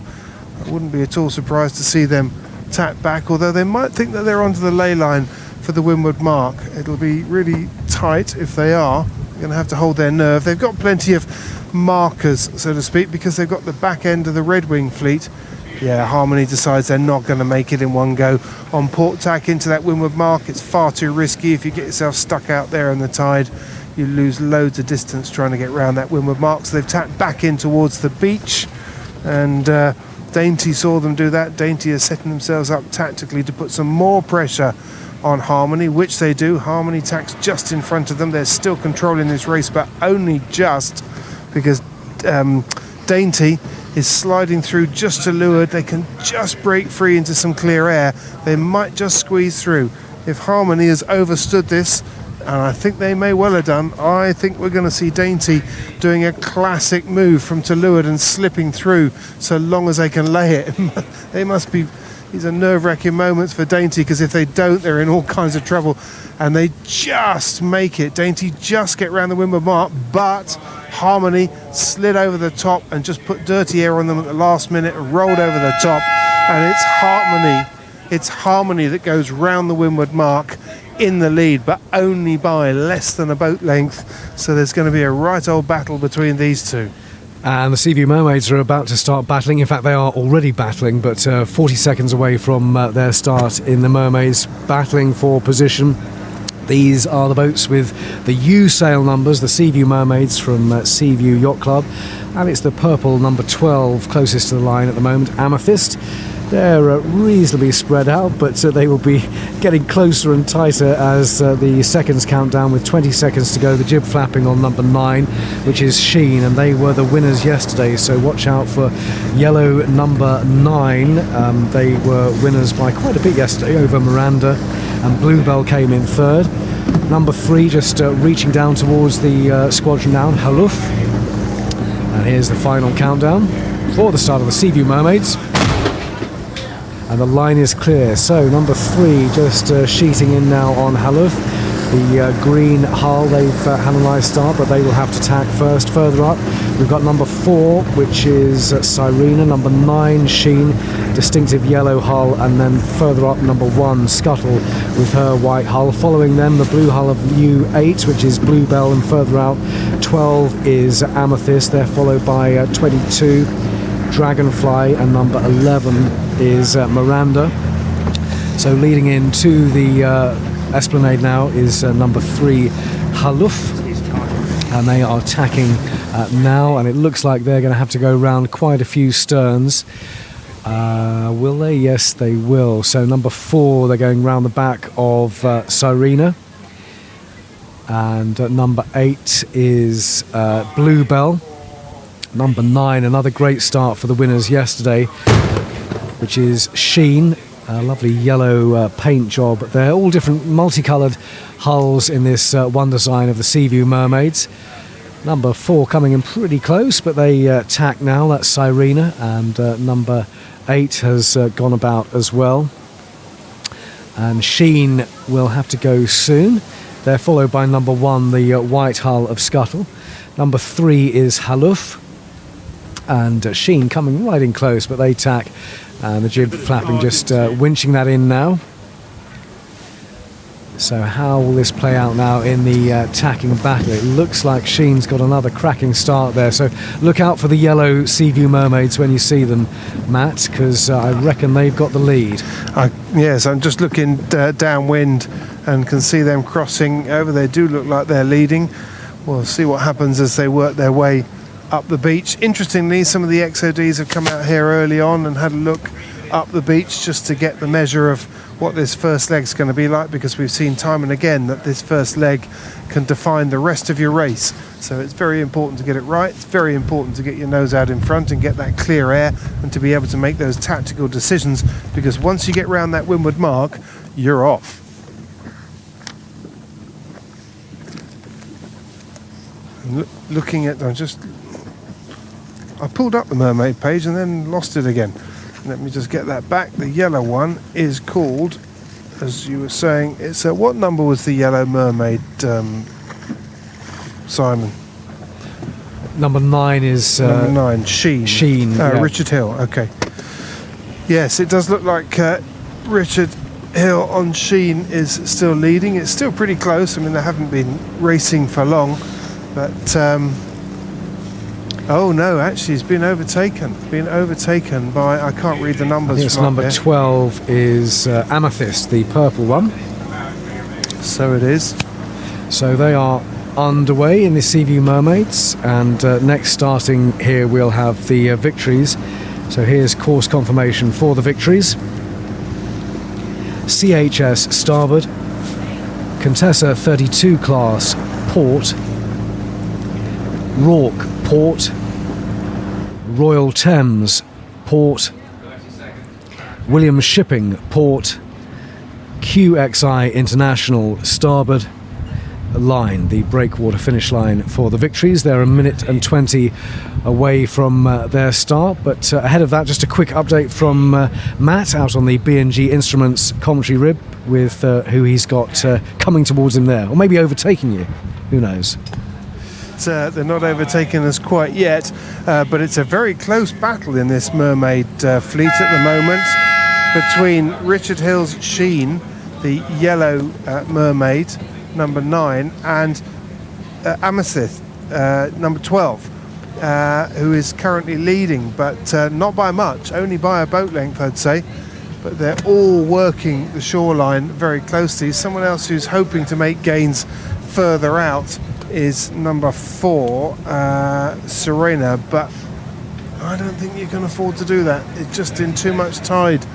Speaker 6: I wouldn't be at all surprised to see them tap back, although they might think that they're onto the ley line for the windward mark. It'll be really tight if they are. They're going to have to hold their nerve. They've got plenty of markers, so to speak, because they've got the back end of the Red Wing fleet. Yeah, Harmony decides they're not going to make it in one go on port tack into that windward mark. It's far too risky. If you get yourself stuck out there in the tide, you lose loads of distance trying to get around that windward mark. So they've tacked back in towards the beach, and Dainty saw them do that. Dainty is setting themselves up tactically to put some more pressure on Harmony, which they do. Harmony tacks just in front of them. They're still controlling this race, but only just, because Dainty is sliding through just to leeward. They can just break free into some clear air. They might just squeeze through. If Harmony has overstood this, and I think they may well have done, I think we're going to see Dainty doing a classic move from to leeward and slipping through so long as they can lay it. They must be, these are nerve-wracking moments for Dainty, because if they don't, they're in all kinds of trouble. And they just make it. Dainty just get round the windward mark, but Harmony slid over the top and just put dirty air on them at the last minute and rolled over the top. And it's Harmony that goes round the windward mark in the lead, but only by less than a boat length. So there's going to be a right old battle between these two.
Speaker 1: And the Seaview Mermaids are about to start battling. In fact, they are already battling, but 40 seconds away from their start in the Mermaids, battling for position. These are the boats with the U sail numbers, the Seaview Mermaids from Seaview Yacht Club, and it's the purple number 12 closest to the line at the moment, Amethyst. They're reasonably spread out, but they will be getting closer and tighter as the seconds count down with 20 seconds to go. The jib flapping on number 9, which is Sheen, and they were the winners yesterday, so watch out for yellow number 9. They were winners by quite a bit yesterday over Miranda, and Bluebell came in third. Number 3 just reaching down towards the squadron now, Haluf. And here's the final countdown for the start of the Seaview Mermaids. And the line is clear. So number 3 just sheeting in now on Haluf. The green hull, they've had a nice start, but they will have to tack first. Further up, we've got number 4, which is Sirena. Number 9, Sheen, distinctive yellow hull. And then further up, number 1, Scuttle, with her white hull. Following them, the blue hull of U8, which is Bluebell. And further out, 12 is Amethyst. They're followed by 22, Dragonfly, and number 11 is Miranda. So leading into the Esplanade now is number 3, Haluf, and they are tacking now, and it looks like they're going to have to go round quite a few sterns. Will they? Yes, they will. So number 4, they're going round the back of Sirena, and number 8 is Bluebell. Number 9, another great start for the winners yesterday, which is Sheen. A lovely yellow paint job. They're all different multicoloured hulls in this one design of the Seaview Mermaids. Number 4 coming in pretty close, but they tack now. That's Sirena, and number 8 has gone about as well. And Sheen will have to go soon. They're followed by number 1, the white hull of Scuttle. Number 3 is Haluf, and Sheen coming right in close, but they tack. And the jib flapping, just winching that in now. So how will this play out now in the tacking battle? It looks like Sheen's got another cracking start there. So look out for the yellow Seaview Mermaids when you see them, Matt, because I reckon they've got the lead.
Speaker 6: Yes, I'm just looking downwind and can see them crossing over. They do look like they're leading. We'll see what happens as they work their way up the beach. Interestingly, some of the XODs have come out here early on and had a look up the beach just to get the measure of what this first leg's going to be like, because we've seen time and again that this first leg can define the rest of your race. So it's very important to get it right. It's very important to get your nose out in front and get that clear air, and to be able to make those tactical decisions, because once you get round that windward mark, you're off. Looking at, I pulled up the mermaid page and then lost it again. Let me just get that back. The yellow one is called, as you were saying, it's what number was the yellow mermaid, Simon?
Speaker 1: Number 9 is
Speaker 6: number 9, Sheen.
Speaker 1: Sheen. Yeah.
Speaker 6: Richard Hill. Okay. Yes, it does look like Richard Hill on Sheen is still leading. It's still pretty close. I mean, they haven't been racing for long, but. Oh no, actually he's been overtaken by, I can't read the numbers.
Speaker 1: Yes, number 12 is Amethyst, the purple one.
Speaker 6: So it is.
Speaker 1: So they are underway in the Seaview Mermaids, and next starting here we'll have the Victories. So here's course confirmation for the Victories. CHS starboard, Contessa 32 class port, Rourke port, Royal Thames port, Williams Shipping port, QXI International starboard line, the breakwater finish line for the Victories. They're 1 minute and 20 away from their start, but ahead of that, just a quick update from Matt out on the B&G Instruments commentary rib with who he's got coming towards him there, or maybe overtaking you, who knows.
Speaker 6: They're not overtaking us quite yet, but it's a very close battle in this mermaid fleet at the moment between Richard Hill's Sheen, the yellow mermaid, number 9, and Amethyst, number 12, who is currently leading, but not by much, only by a boat length, I'd say. But they're all working the shoreline very closely. Someone else who's hoping to make gains further out is number 4, Serena, but I don't think you can afford to do that. It's just in too much tide.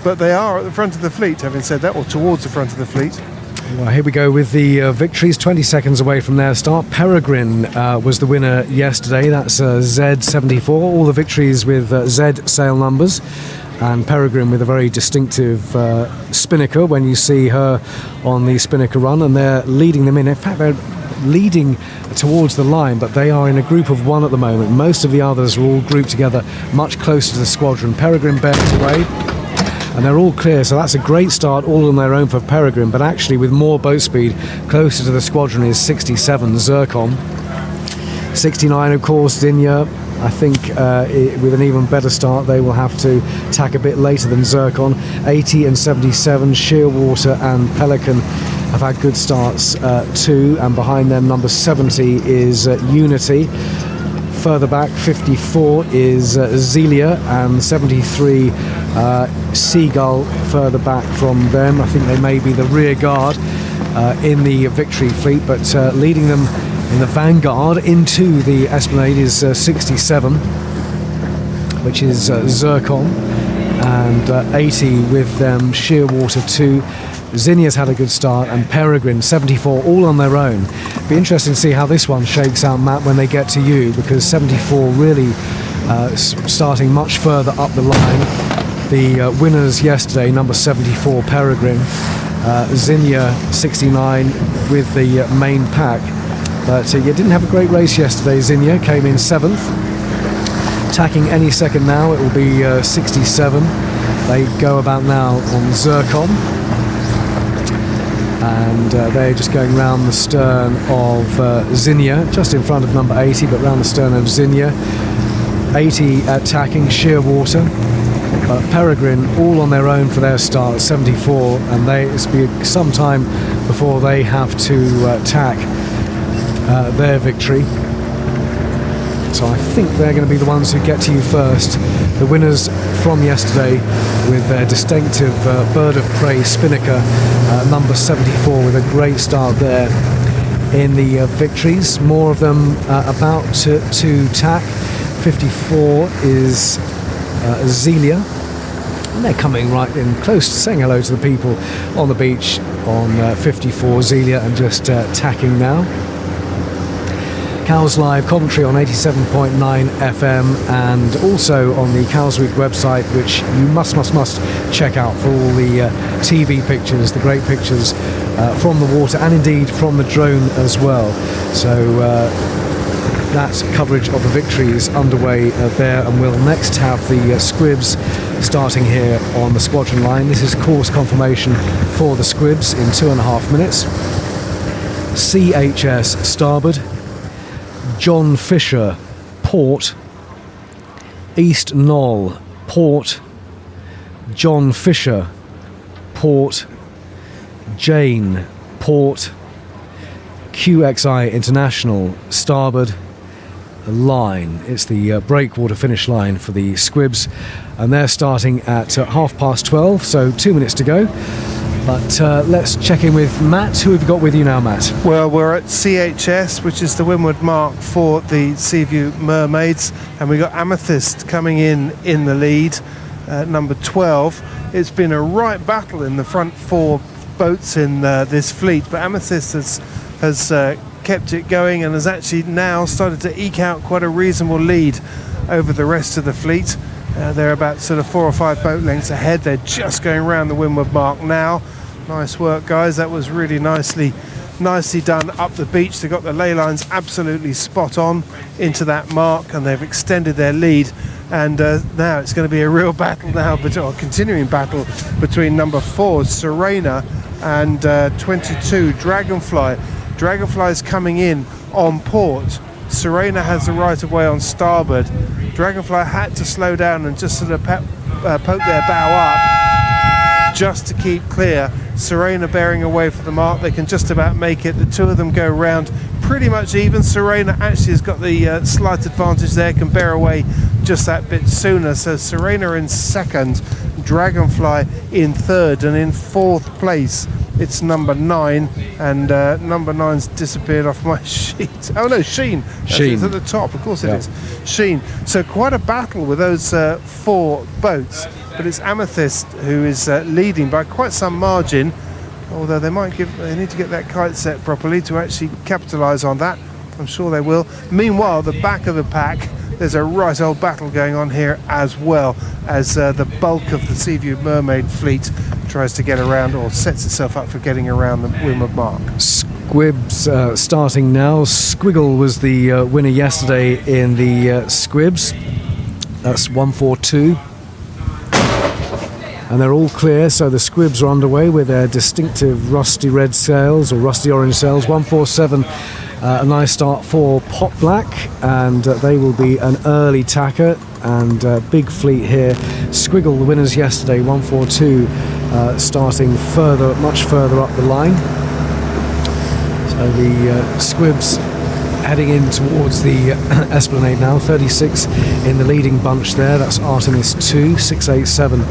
Speaker 6: But they are at the front of the fleet, having said that, or towards the front of the fleet.
Speaker 1: Well, here we go with the victories, 20 seconds away from their start. Peregrine was the winner yesterday. That's Z74. All the victories with Z sail numbers. And Peregrine with a very distinctive spinnaker when you see her on the spinnaker run. And they're leading them in. In fact, they're leading towards the line, but they are in a group of one at the moment. Most of the others are all grouped together much closer to the squadron. Peregrine bears away. And they're all clear, so that's a great start all on their own for Peregrine, but actually with more boat speed closer to the squadron is 67 Zircon. 69 of course Zinnia. I think with an even better start they will have to tack a bit later than Zircon. 80 and 77 Shearwater and Pelican have had good starts too, and behind them number 70 is Unity. Further back, 54 is Zelia, and 73 Seagull further back from them. I think they may be the rear guard in the Victory fleet, but leading them in the vanguard into the Esplanade is 67, which is Zircon, and 80 with them Shearwater 2. Zinnia's had a good start, and Peregrine 74 all on their own. Be interesting to see how this one shakes out, Matt, when they get to you, because 74 really starting much further up the line. The winners yesterday, number 74 Peregrine, Zinnia 69 with the main pack, but you didn't have a great race yesterday. Zinnia came in 7th, tacking any second now. It will be 67. They go about now on Zircon, and they're just going round the stern of Zinnia, just in front of number 80, but round the stern of Zinnia. 80 attacking Shearwater, but Peregrine all on their own for their start, 74, and it's be some time before they have to tack their Victory. So I think they're going to be the ones who get to you first. The winners from yesterday with their distinctive bird of prey spinnaker, number 74, with a great start there in the Victories. More of them about to tack. 54 is Zelia, and they're coming right in close, saying hello to the people on the beach on 54 Zelia, and just tacking now. Cowes Live commentary on 87.9 FM, and also on the Cowes Week website, which you must check out for all the TV pictures, the great pictures from the water, and indeed from the drone as well. So that coverage of the Victory is underway there, and we'll next have the Squibs starting here on the squadron line. This is course confirmation for the Squibs in 2.5 minutes. CHS starboard, John Fisher port, East Knoll port, John Fisher port, Jane port, QXI International starboard line. It's the breakwater finish line for the Squibs, and they're starting at 12:30, so 2 minutes to go. But let's check in with Matt. Who have you got with you now, Matt?
Speaker 6: Well, we're at CHS, which is the windward mark for the Seaview Mermaids, and we got Amethyst coming in the lead, number 12. It's been a right battle in the front 4 boats in this fleet, but Amethyst has kept it going and has actually now started to eke out quite a reasonable lead over the rest of the fleet. They're about sort of 4 or 5 boat lengths ahead. They're just going around the windward mark now. Nice work, guys. That was really nicely done up the beach. They got the ley lines absolutely spot on into that mark, and they've extended their lead. And now it's going to be a real battle now, or continuing battle between number 4 Serena and 22 Dragonfly. Dragonfly's coming in on port. Serena has the right of way on starboard. Dragonfly had to slow down and just sort of poke their bow up just to keep clear. Serena bearing away for the mark. They can just about make it. The two of them go round pretty much even. Serena actually has got the slight advantage there, can bear away just that bit sooner. So Serena in second, Dragonfly in third, and in fourth place It's number 9, and number 9's disappeared off my sheet. Oh no, Sheen.
Speaker 1: Sheen.
Speaker 6: It's at the top, of course it
Speaker 1: Yeah.
Speaker 6: is. Sheen. So quite a battle with those 4 boats, but it's Amethyst who is leading by quite some margin. Although they need to get that kite set properly to actually capitalise on that. I'm sure they will. Meanwhile, the back of the pack, there's a right old battle going on here as well, as the bulk of the Seaview Mermaid fleet tries to get around, or sets itself up for getting around the Windward Mark.
Speaker 1: Squibs starting now. Squiggle was the winner yesterday in the Squibs. That's 142. And they're all clear, so the Squibs are underway with their distinctive rusty red sails, or rusty orange sails. 147, a nice start for Pot Black, and they will be an early tacker, and big fleet here. Squiggle, the winners yesterday, 142, starting much further up the line. So the Squibs heading in towards the Esplanade now. 36 in the leading bunch there, that's Artemis 2, 687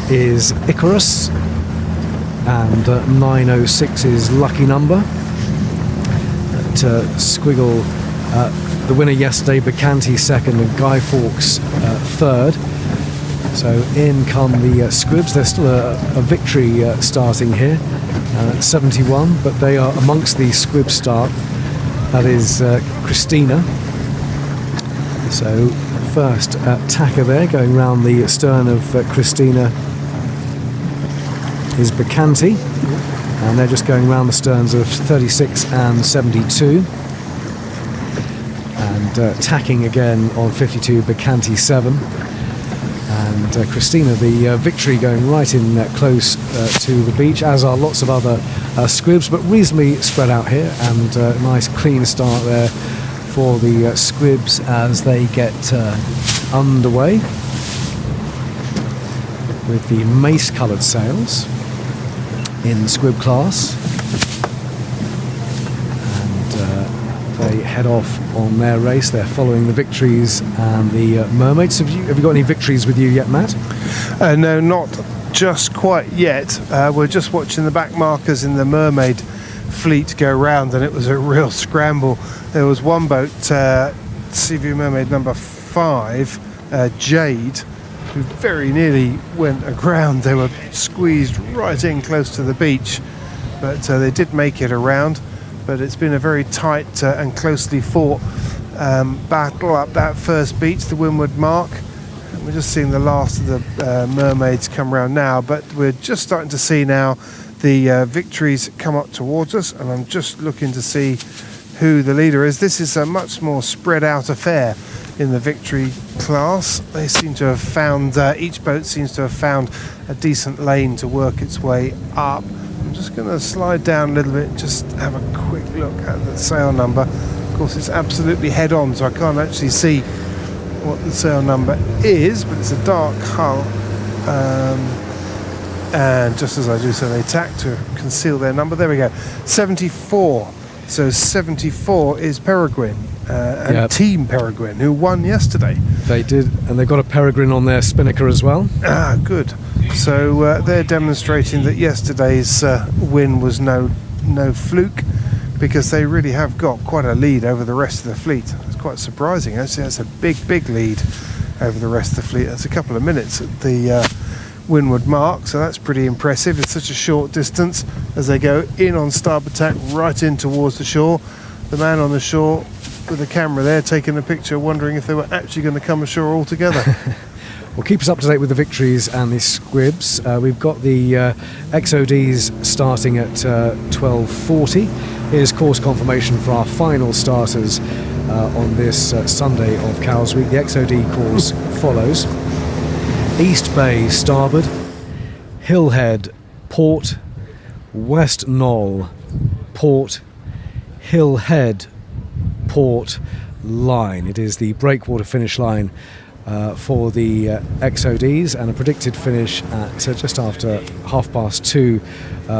Speaker 1: is Icarus, and 906 is Lucky Number. At Squiggle, the winner yesterday, Bacanti second, and Guy Fawkes third. So in come the Squibs. There's still a victory starting here, 71, but they are amongst the Squib start. That is Christina. So first tacker there, going round the stern of Christina, is Bacanti, and they're just going round the sterns of 36 and 72, and tacking again on 52, Bacanti 7, and Christina, the victory, going right in close to the beach, as are lots of other Squibs, but reasonably spread out here, and a nice clean start there for the Squibs as they get underway with the mace coloured sails in Squib class, and they head off on their race. They're following the Victories and the Mermaids. Have you got any Victories with you yet, Matt?
Speaker 6: No, not just quite yet. We're just watching the back markers in the Mermaid fleet go round, and it was a real scramble. There was one boat, Seaview Mermaid number 5, Jade, who very nearly went aground. They were squeezed right in close to the beach, but they did make it around. But it's been a very tight and closely fought battle up that first beach, the Windward Mark. And we're just seeing the last of the Mermaids come round now, but we're just starting to see now the Victories come up towards us, and I'm just looking to see who the leader is. This is a much more spread out affair in the Victory class. They seem to have found, each boat seems to have found a decent lane to work its way up. I'm just going to slide down a little bit, just have a quick look at the sail number. Of course, it's absolutely head on, so I can't actually see what the sail number is, but it's a dark hull. And just as I do so, they tack to conceal their number. There we go, 74. So 74 is Peregrine, and
Speaker 1: Yep.
Speaker 6: Team Peregrine, who won yesterday.
Speaker 1: They did, and they've got a Peregrine on their spinnaker as well.
Speaker 6: Ah, good. So they're demonstrating that yesterday's win was no fluke, because they really have got quite a lead over the rest of the fleet. It's quite surprising, actually. That's a big lead over the rest of the fleet. That's a couple of minutes at the Windward Mark, so that's pretty impressive. It's such a short distance as they go in on starboard tack right in towards the shore. The man on the shore with the camera there taking a picture, wondering if they were actually going to come ashore altogether.
Speaker 1: Well, keep us up to date with the Victories and the Squibs. We've got the XODs starting at 12:40. Here's course confirmation for our final starters on this Sunday of Cowes Week. The XOD course follows: East Bay starboard, Hillhead port, West Knoll port, Hillhead port line. It is the breakwater finish line for the XODs, and a predicted finish at just after 2:30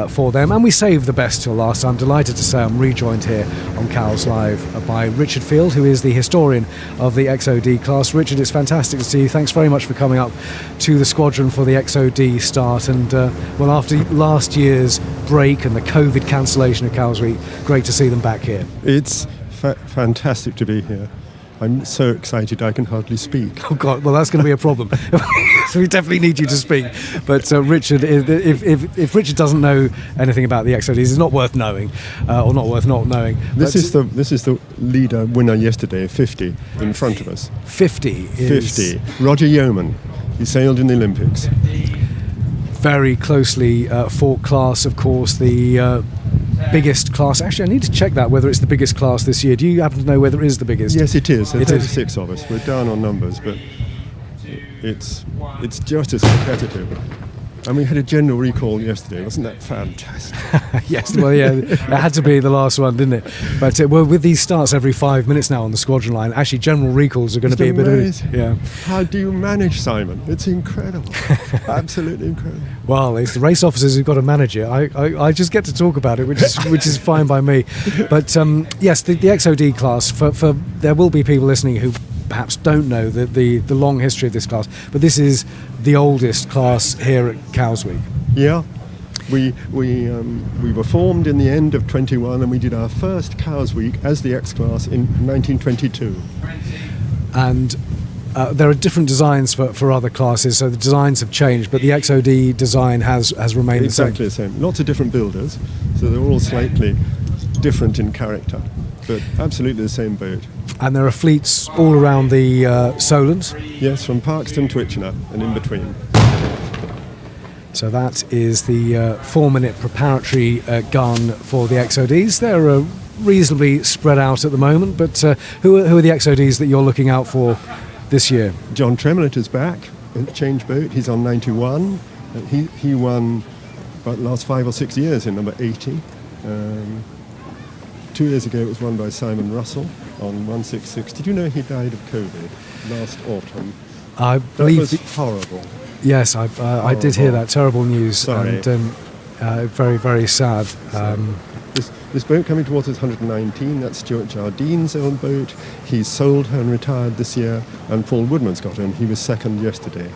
Speaker 1: for them. And we saved the best till last. I'm delighted to say I'm rejoined here on Cows Live by Richard Field, who is the historian of the XOD class. Richard, it's fantastic to see you. Thanks very much for coming up to the squadron for the XOD start. And well, after last year's break and the COVID cancellation of Cows Week, great to see them back here.
Speaker 10: It's fantastic to be here. I'm so excited I can hardly speak.
Speaker 1: Oh God, well that's going to be a problem. So we definitely need you to speak. But Richard, if Richard doesn't know anything about the XODs, it's not worth knowing, or not worth not knowing.
Speaker 10: This is the leader winner yesterday, 50 in front of us.
Speaker 1: 50 is
Speaker 10: 50. Roger Yeoman. He sailed in the Olympics.
Speaker 1: Very closely fought class, of course, the biggest class. Actually, I need to check that, whether it's the biggest class this year. Do you happen to know whether it is the biggest?
Speaker 10: Yes, it is. There are
Speaker 1: It is.
Speaker 10: 36 of us. We're down on numbers, but it's just as competitive. And we had a general recall yesterday. Wasn't that fantastic?
Speaker 1: Yes, well, yeah, it had to be the last one, didn't it? But well, with these starts every 5 minutes now on the squadron line, actually general recalls are going to be a bit of yeah.
Speaker 10: How do you manage, Simon? It's incredible. Absolutely incredible.
Speaker 1: Well, it's the race officers who've got to manage it. I just get to talk about it, which is fine by me. But yes, the XOD class, for there will be people listening who perhaps don't know the long history of this class, but this is the oldest class here at Cows Week.
Speaker 10: Yeah. We were formed in the end of 21, and we did our first Cows Week as the X class in 1922.
Speaker 1: And there are different designs for other classes, so the designs have changed, but the XOD design has remained
Speaker 10: exactly the same. Lots of different builders, so they're all slightly different in character, but absolutely the same boat.
Speaker 1: And there are fleets all around the Solent.
Speaker 10: Yes, from Parkston to Itchenor and in between.
Speaker 1: So that is the 4-minute preparatory gun for the XODs. They're reasonably spread out at the moment, but who are the XODs that you're looking out for this year?
Speaker 10: John Tremlett is back at Change Boat. He's on 91. He won about the last 5 or 6 years in number 80. 2 years ago it was won by Simon Russell on 166. Did you know he died of COVID last autumn?
Speaker 1: I
Speaker 10: That
Speaker 1: believe
Speaker 10: was horrible.
Speaker 1: Yes, I did hear that terrible news.
Speaker 10: Sorry.
Speaker 1: And very, very sad.
Speaker 10: This boat coming towards us, 119, that's Stuart Jardine's old boat. He's sold her and retired this year, and Paul Woodman's got her, and he was second yesterday.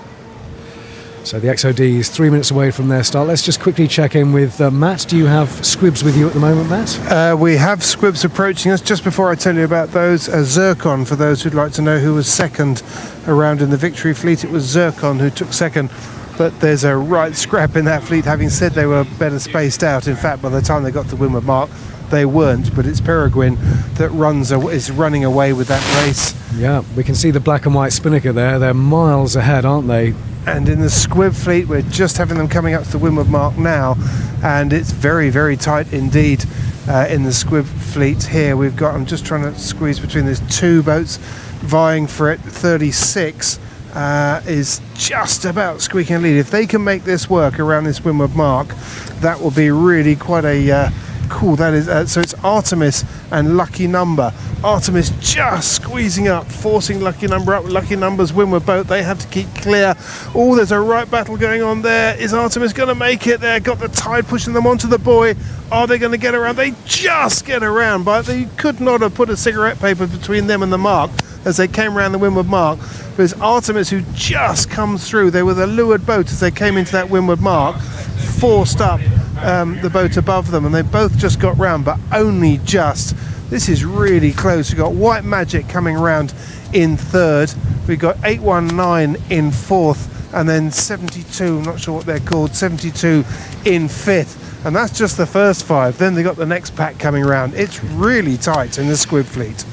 Speaker 1: So the XOD is 3 minutes away from their start. Let's just quickly check in with Matt. Do you have squibs with you at the moment, Matt?
Speaker 6: We have squibs approaching us. Just before I tell you about those, Zircon, for those who'd like to know who was second around in the Victory fleet, it was Zircon who took second. But there's a right scrap in that fleet, having said they were better spaced out. In fact, by the time they got to Windward Mark, they weren't. But it's Peregrine that is running away with that race.
Speaker 1: Yeah, we can see the black and white Spinnaker there. They're miles ahead, aren't they?
Speaker 6: And in the squib fleet, we're just having them coming up to the Windward Mark now, and it's very, very tight indeed in the squib fleet here. I'm just trying to squeeze between these two boats vying for it. 36 is just about squeaking a lead. If they can make this work around this Windward Mark, that will be really quite a cool. That is so it's Artemis and Lucky Number. Artemis just squeezing up, forcing Lucky Number up. Lucky Number's Windward boat, they have to keep clear. Oh, there's a right battle going on there. Is Artemis going to make it there? Got the tide pushing them onto the buoy. Are they going to get around? They just get around, but they could not have put a cigarette paper between them and the mark as they came around the Windward Mark. But it's Artemis who just comes through. They were the leeward boat as they came into that Windward Mark, forced up the boat above them, and they both just got round, but only just. This is really close. We've got White Magic coming around in third. We've got 819 in fourth, and then 72, I'm not sure what they're called, 72 in fifth. And that's just the first 5. Then they got the next pack coming around. It's really tight in the squib fleet.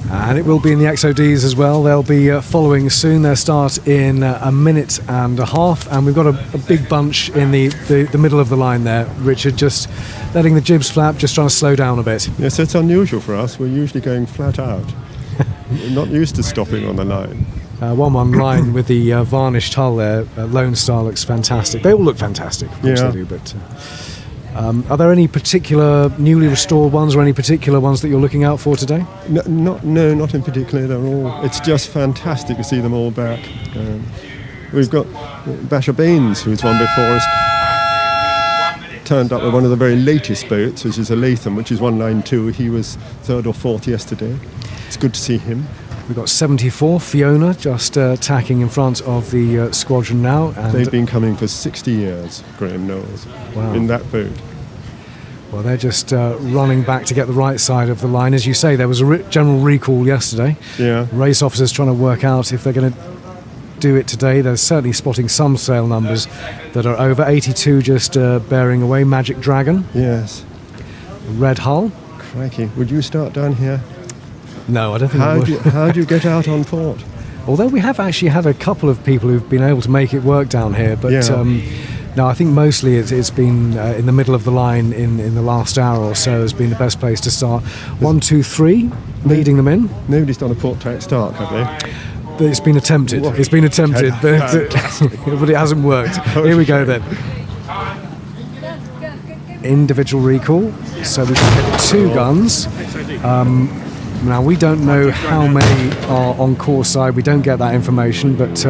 Speaker 1: And it will be in the XODs as well. They'll be following soon. They'll start in a minute and a half. And we've got a big bunch in the middle of the line there. Richard just letting the jibs flap, just trying to slow down a bit.
Speaker 10: Yes, it's unusual for us. We're usually going flat out. We're not used to stopping on the line.
Speaker 1: One line with the varnished hull there. Lone Star looks fantastic. They all look fantastic, of course they do. But Are there any particular newly restored ones or any particular ones that you're looking out for today?
Speaker 10: No, not in particular. They're all. It's just fantastic to see them all back. We've got Basher Baines, who's won before us, turned up with one of the very latest boats, which is a Latham, which is 192. He was third or fourth yesterday. It's good to see him.
Speaker 1: We've got 74, Fiona, just tacking in front of the squadron now. And
Speaker 10: they've been coming for 60 years, Graham knows, in that boat.
Speaker 1: Well, they're just running back to get the right side of the line. As you say, there was a general recall yesterday.
Speaker 10: Yeah.
Speaker 1: Race officers trying to work out if they're going to do it today. They're certainly spotting some sail numbers that are over. 82 just bearing away. Magic Dragon.
Speaker 10: Yes.
Speaker 1: Red Hull.
Speaker 10: Crikey. Would you start down here?
Speaker 1: No, I don't think I would.
Speaker 10: How do you get out on port?
Speaker 1: Although we have actually had a couple of people who've been able to make it work down here, but no, I think mostly it's been in the middle of the line in the last hour or so has been the best place to start. 1, 2, 3, leading them in.
Speaker 10: Nobody's done a port tack start, have they?
Speaker 1: But it's been attempted. It's been attempted, but it hasn't worked. Here we go then. Individual recall. So we've got 2 guns. Now, we don't know how many are on core side. We don't get that information, but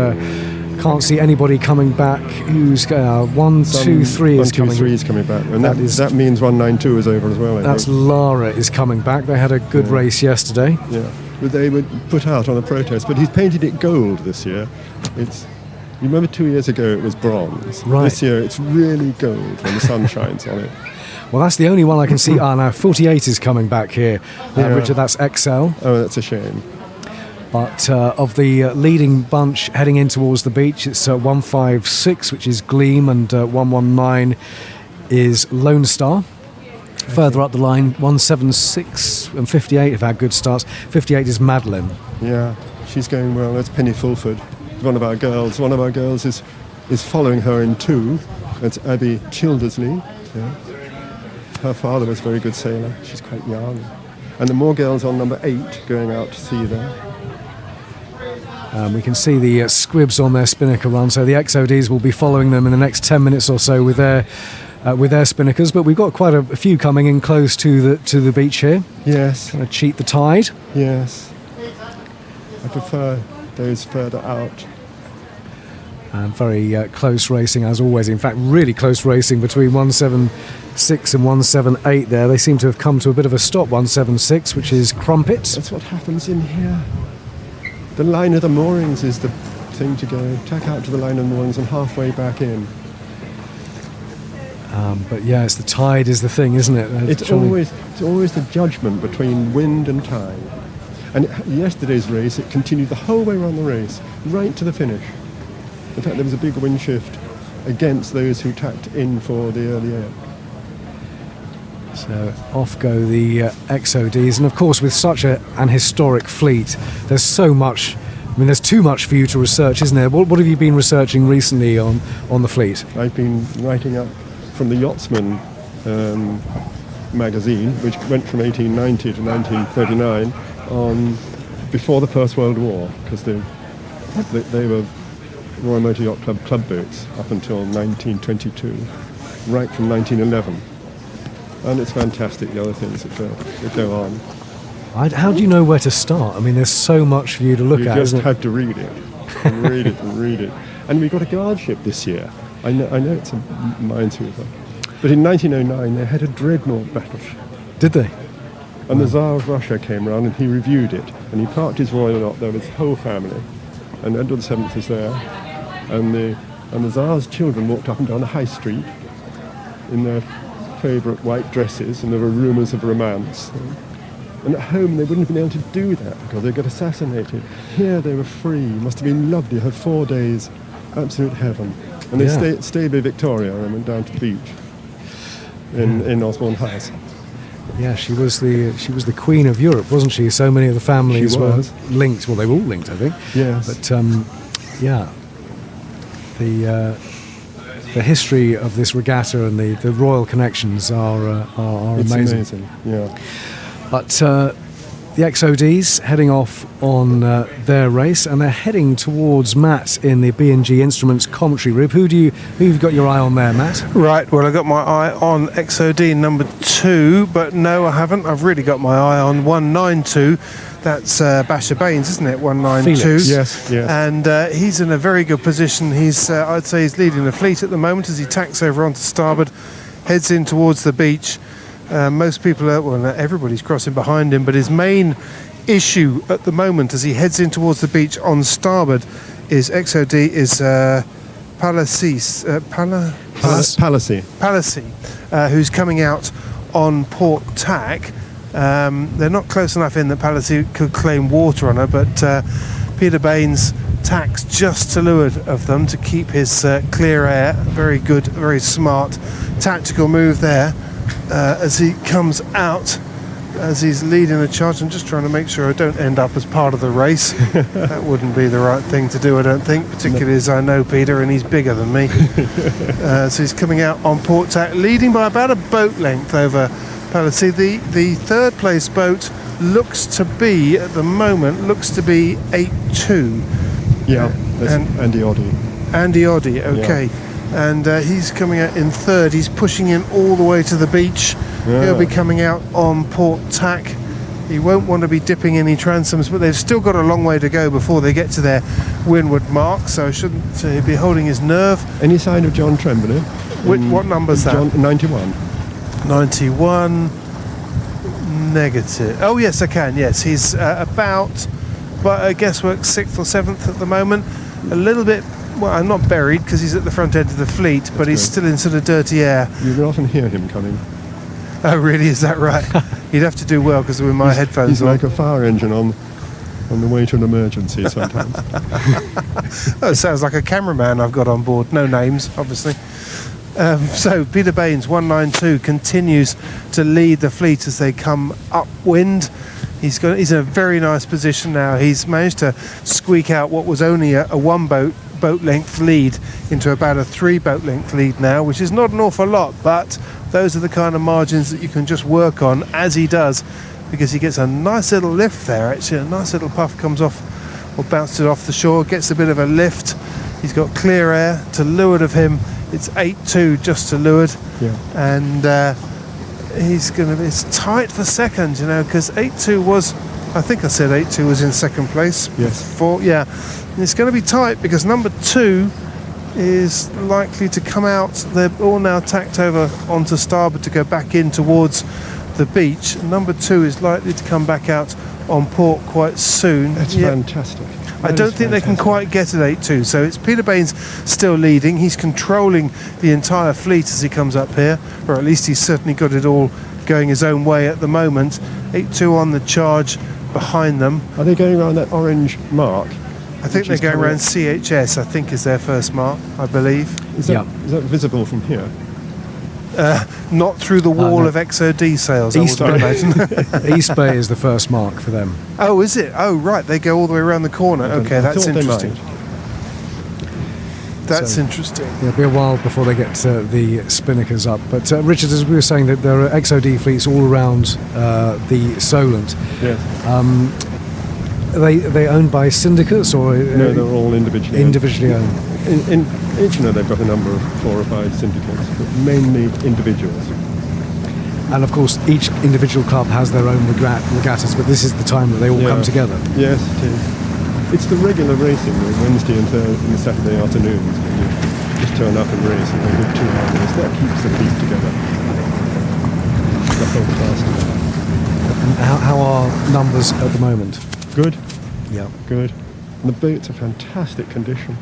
Speaker 1: can't see anybody coming back. Who's 1, 2, 3 is coming.
Speaker 10: 1, 2, 3 is coming back, and that means 192 is over as well.
Speaker 1: That's Lara is coming back. They had a good race yesterday.
Speaker 10: Yeah, but they were put out on a protest. But he's painted it gold this year. You remember 2 years ago it was bronze.
Speaker 1: Right.
Speaker 10: This year it's really gold when the sun shines on it.
Speaker 1: Well, that's the only one I can see. Now 48 is coming back here. Richard, that's XL.
Speaker 10: Oh, that's a shame.
Speaker 1: But of the leading bunch heading in towards the beach, it's 156, which is Gleam, and 119 is Lone Star. Further up the line, 176 and 58 have had good starts. 58 is Madeline.
Speaker 10: Yeah, she's going well. That's Penny Fulford, one of our girls. One of our girls is following her in 2. That's Abby Childersley. Yeah. Her father was a very good sailor. She's quite young. And the more girls on number 8 going out to sea there.
Speaker 1: We can see the squibs on their spinnaker run, so the XODs will be following them in the next 10 minutes or so with their spinnakers. But we've got quite a few coming in close to the beach here.
Speaker 10: Yes.
Speaker 1: Trying to cheat the tide.
Speaker 10: Yes. I prefer those further out.
Speaker 1: And very close racing as always. In fact, really close racing between 176 and 178 there. They seem to have come to a bit of a stop. 176, which is Crumpet.
Speaker 10: That's what happens in here. The line of the moorings is the thing to go. Tack out to the line of the moorings and halfway back in.
Speaker 1: But yeah, it's the tide is the thing, isn't it?
Speaker 10: It's always the judgment between wind and tide. And yesterday's race, it continued the whole way around the race, right to the finish. In fact, there was a big wind shift against those who tacked in for the early ebb.
Speaker 1: So off go the XODs, and of course with such an historic fleet, there's so much. I mean, there's too much for you to research, isn't there? What have you been researching recently on the fleet?
Speaker 10: I've been writing up from the Yachtsman magazine, which went from 1890 to 1939, on before the First World War, because they were Royal Motor Yacht Club boats up until 1922, right from 1911. And it's fantastic, the other things that go on.
Speaker 1: How do you know where to start? I mean, there's so much for you to look at.
Speaker 10: You just
Speaker 1: isn't it?
Speaker 10: have to read it, and read it, and read it. And we got a guard ship this year. I know it's a minesweeper, but in 1909 they had a dreadnought battleship.
Speaker 1: Did they?
Speaker 10: And the Tsar of Russia came around and he reviewed it, and he parked his royal yacht there with his whole family, and Edward VII was there, and the Tsar's children walked up and down the high street in their favourite white dresses, and there were rumours of romance. And at home they wouldn't have been able to do that because they'd get assassinated. Here they were free. Must have been lovely. Had 4 days, absolute heaven. And they stayed by Victoria and went down to the beach in Osborne House.
Speaker 1: Yeah, she was the Queen of Europe, wasn't she? So many of the families were linked. Well, they were all linked, I think.
Speaker 10: Yes.
Speaker 1: But yeah, the history of this regatta and the royal connections are
Speaker 10: it's
Speaker 1: amazing.
Speaker 10: amazing. Yeah.
Speaker 1: But the XODs heading off on their race, and they're heading towards Matt in the B&G Instruments commentary room. Who you've got your eye on there, Matt?
Speaker 6: Right, well, I got my eye on XOD number 2, but no, I haven't. I've really got my eye on 192. That's Basher Baines, isn't it? 192.
Speaker 1: Felix.
Speaker 10: Yes.
Speaker 6: And he's in a very good position. He's, I'd say, he's leading the fleet at the moment as he tacks over onto starboard, heads in towards the beach. Most people are, well, everybody's crossing behind him, but his main issue at the moment as he heads in towards the beach on starboard is XOD is Palissy, who's coming out on port tack. They're not close enough in that Palissy could claim water on her, but Peter Baines tacks just to leeward of them to keep his clear air. Very good, very smart tactical move there. As he comes out, as he's leading the charge. I'm just trying to make sure I don't end up as part of the race. That wouldn't be the right thing to do, I don't think, particularly as I know Peter and he's bigger than me. So he's coming out on port tack, leading by about a boat length over Palissy. The third place boat looks to be, at the moment, 8-2.
Speaker 10: Yeah, that's Andy Oddie.
Speaker 6: Andy Oddie, okay. Yeah. And he's coming out in third. He's pushing in all the way to the beach. Yeah. He'll be coming out on port tack. He won't want to be dipping any transoms, but they've still got a long way to go before they get to their windward mark, so shouldn't he be holding his nerve.
Speaker 10: Any sign of John Tremblay?
Speaker 6: What number's that?
Speaker 10: John, 91.
Speaker 6: 91 negative. Oh yes, I can. Yes, he's about, but I guess we're 6th or 7th at the moment. A little bit. Well, I'm not buried because he's at the front end of the fleet, but he's still in sort of dirty air.
Speaker 10: You can often hear him coming.
Speaker 6: Oh, really? Is that right? He'd have to do well because with my headphones
Speaker 10: he's
Speaker 6: on.
Speaker 10: Like a fire engine on the way to an emergency sometimes.
Speaker 6: Oh, it sounds like a cameraman I've got on board. No names, obviously. So Peter Baines, 192, continues to lead the fleet as they come upwind. He's in a very nice position now. He's managed to squeak out what was only a one boat length lead into about a 3 boat length lead now, which is not an awful lot, but those are the kind of margins that you can just work on, as he does, because he gets a nice little lift there. Actually, a nice little puff comes off or bounces it off the shore, gets a bit of a lift. He's got clear air to leeward of him. It's 8-2 just to leeward.
Speaker 10: Yeah.
Speaker 6: And it's tight for second, because 8-2 was, I think I said 8-2 was in second place.
Speaker 10: Yes.
Speaker 6: Before, yeah. And it's going to be tight because number 2 is likely to come out. They're all now tacked over onto starboard to go back in towards the beach. Number 2 is likely to come back out on port quite soon.
Speaker 10: That's fantastic.
Speaker 6: I don't think they can quite get at 8-2, so it's Peter Baines still leading. He's controlling the entire fleet as he comes up here, or at least he's certainly got it all going his own way at the moment. 8-2 on the charge behind them.
Speaker 10: Are they going around that orange mark?
Speaker 6: I think they're going around CHS, I think is their first mark, I believe.
Speaker 10: Is that visible from here?
Speaker 6: Not through the wall
Speaker 1: no.
Speaker 6: of XOD sails,
Speaker 1: East
Speaker 6: I would imagine.
Speaker 1: East Bay is the first mark for them.
Speaker 6: Oh, is it? Oh, right, they go all the way around the corner. Okay, that's interesting. That's interesting.
Speaker 1: It'll be a while before they get the spinnakers up. But Richard, as we were saying, that there are XOD fleets all around the Solent.
Speaker 10: Yes.
Speaker 1: Are they owned by syndicates or?
Speaker 10: No, they're all individually
Speaker 1: owned.
Speaker 10: In each, they've got a number of 4 or 5 syndicates, but mainly individuals.
Speaker 1: And of course, each individual club has their own regattas, but this is the time that they all come together.
Speaker 10: Yes, it is. It's the regular racing, the Wednesday and the Saturday afternoons, when you just turn up and race and they have 2 hours. That keeps the fleet together. The whole class together.
Speaker 1: And how are numbers at the moment?
Speaker 10: Good.
Speaker 1: Yeah.
Speaker 10: Good. And the boats are fantastic condition.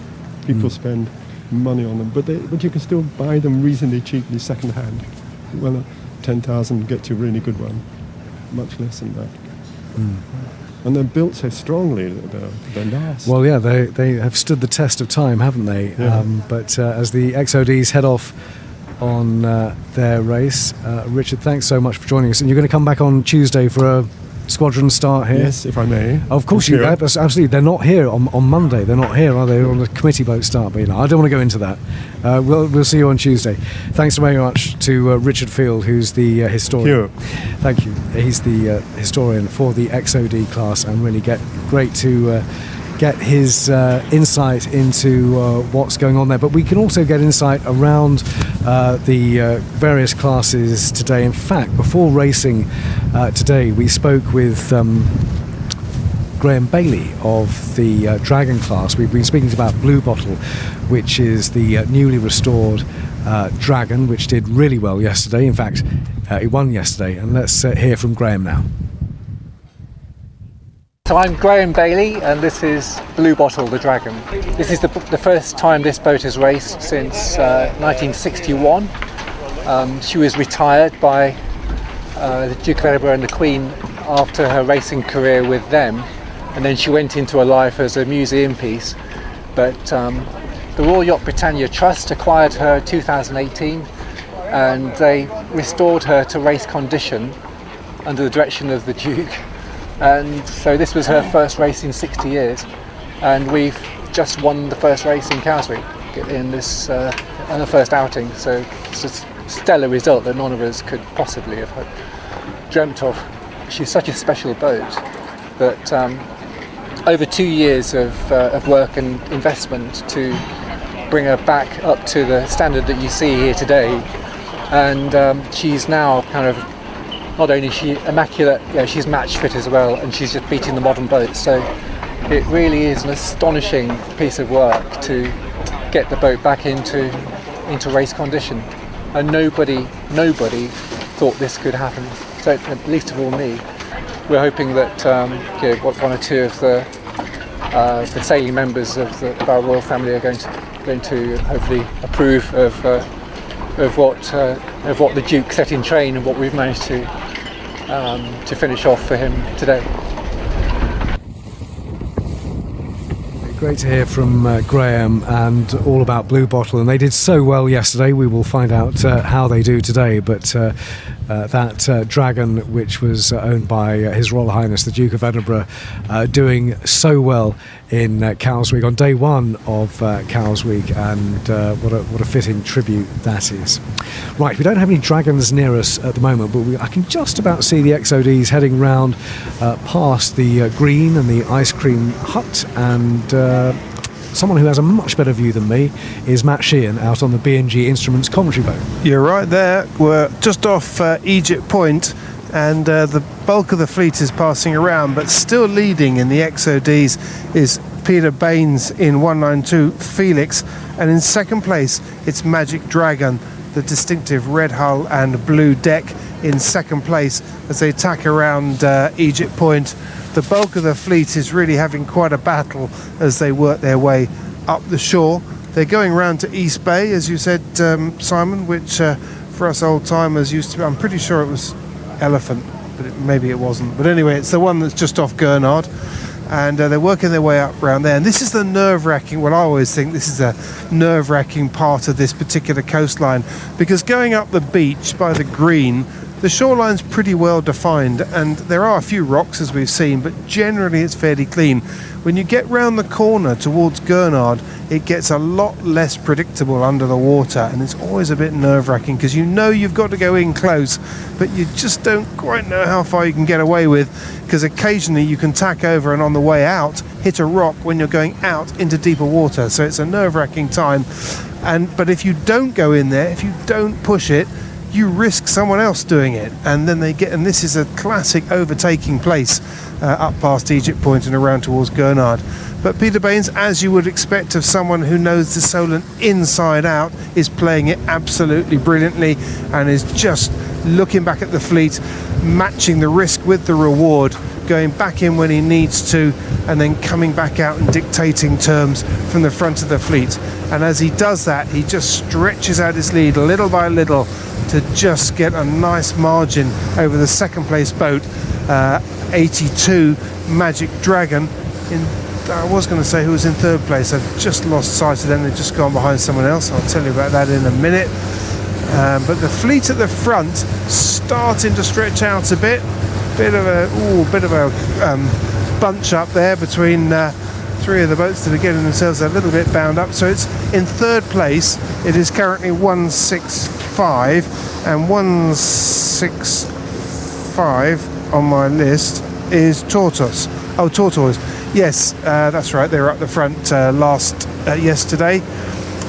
Speaker 10: People spend money on them, but you can still buy them reasonably cheaply second hand. Well, 10,000 gets you a really good one. Much less than that. And they're built so strongly that they last.
Speaker 1: Well, yeah, they have stood the test of time, haven't they?
Speaker 10: Yeah.
Speaker 1: But as the XODs head off on their race, Richard, thanks so much for joining us. And you're going to come back on Tuesday for a squadron start here?
Speaker 10: Yes, if I may.
Speaker 1: Of course you have. Absolutely. They're not here on Monday. They're not here, are they? They're on the committee boat start. But I don't want to go into that. We'll see you on Tuesday. Thanks very much to Richard Field, who's the historian. Thank you. He's the historian for the XOD class, and really great to get his insight into what's going on there. But we can also get insight around the various classes today. In fact, before racing today, we spoke with Graham Bailey of the Dragon class. We've been speaking about Blue Bottle, which is the newly restored Dragon, which did really well yesterday. In fact, it won yesterday. And let's hear from Graham now.
Speaker 11: So I'm Graham Bailey, and this is Blue Bottle, the Dragon. This is the first time this boat has raced since 1961. She was retired by the Duke of Edinburgh and the Queen after her racing career with them, and then she went into a life as a museum piece. But the Royal Yacht Britannia Trust acquired her in 2018, and they restored her to race condition under the direction of the Duke. And so this was her first race in 60 years, and we've just won the first race in Cowsweek in this on the first outing. So it's a stellar result that none of us could possibly have dreamt of. She's such a special boat that over 2 years of work and investment to bring her back up to the standard that you see here today, and she's now kind of, not only is she immaculate, she's match fit as well, and she's just beating the modern boats. So it really is an astonishing piece of work to get the boat back into race condition. And nobody thought this could happen. So at least of all me. We're hoping that one or two of the sailing members of our royal family are going to hopefully approve of what the Duke set in train and what we've managed to finish off for him today.
Speaker 1: Great to hear from Graham and all about Blue Bottle, and they did so well yesterday. We will find out how they do today, but that Dragon, which was owned by His Royal Highness the Duke of Edinburgh, doing so well in Cowes Week, on day one of Cowes Week, and what a fitting tribute that is. Right, we don't have any dragons near us at the moment, but I can just about see the XODs heading round past the green and the ice cream hut, and someone who has a much better view than me is Matt Sheehan out on the B&G Instruments commentary boat.
Speaker 6: You're right there. We're just off Egypt Point, and the bulk of the fleet is passing around, but still leading in the XODs is Peter Baines in 192 Felix, and in second place it's Magic Dragon, the distinctive red hull and blue deck, in second place as they tack around Egypt Point. The bulk of the fleet is really having quite a battle as they work their way up the shore. They're going round to East Bay, as you said, Simon, which for us old timers used to be, I'm pretty sure it was Elephant, but maybe it wasn't. But anyway, it's the one that's just off Gurnard, and they're working their way up around there. And this is the nerve-wracking, well, I always think this is a nerve-wracking part of this particular coastline, because going up the beach by the green, the shoreline's pretty well defined, and there are a few rocks as we've seen, but generally it's fairly clean. When you get round the corner towards Gurnard, it gets a lot less predictable under the water, and it's always a bit nerve-wracking because you know you've got to go in close, but you just don't quite know how far you can get away with, because occasionally you can tack over and on the way out hit a rock when you're going out into deeper water. So it's a nerve-wracking time, but if you don't go in there, if you don't push it, you risk someone else doing it, and then and this is a classic overtaking place up past Egypt Point and around towards Gurnard. But Peter Baines, as you would expect of someone who knows the Solent inside out, is playing it absolutely brilliantly and is just looking back at the fleet, matching the risk with the reward, going back in when he needs to, and then coming back out and dictating terms from the front of the fleet. And as he does that, he just stretches out his lead little by little to just get a nice margin over the second place boat, 82 Magic Dragon. I was going to say who was in third place. I've just lost sight of them. They've just gone behind someone else. I'll tell you about that in a minute. But the fleet at the front starting to stretch out a bit. bit of a bunch up there between three of the boats that are getting themselves a little bit bound up. So it's in third place. It is currently 165, and 165 on my list is Tortoise. Oh, Tortoise. Yes, that's right. They were up the front yesterday.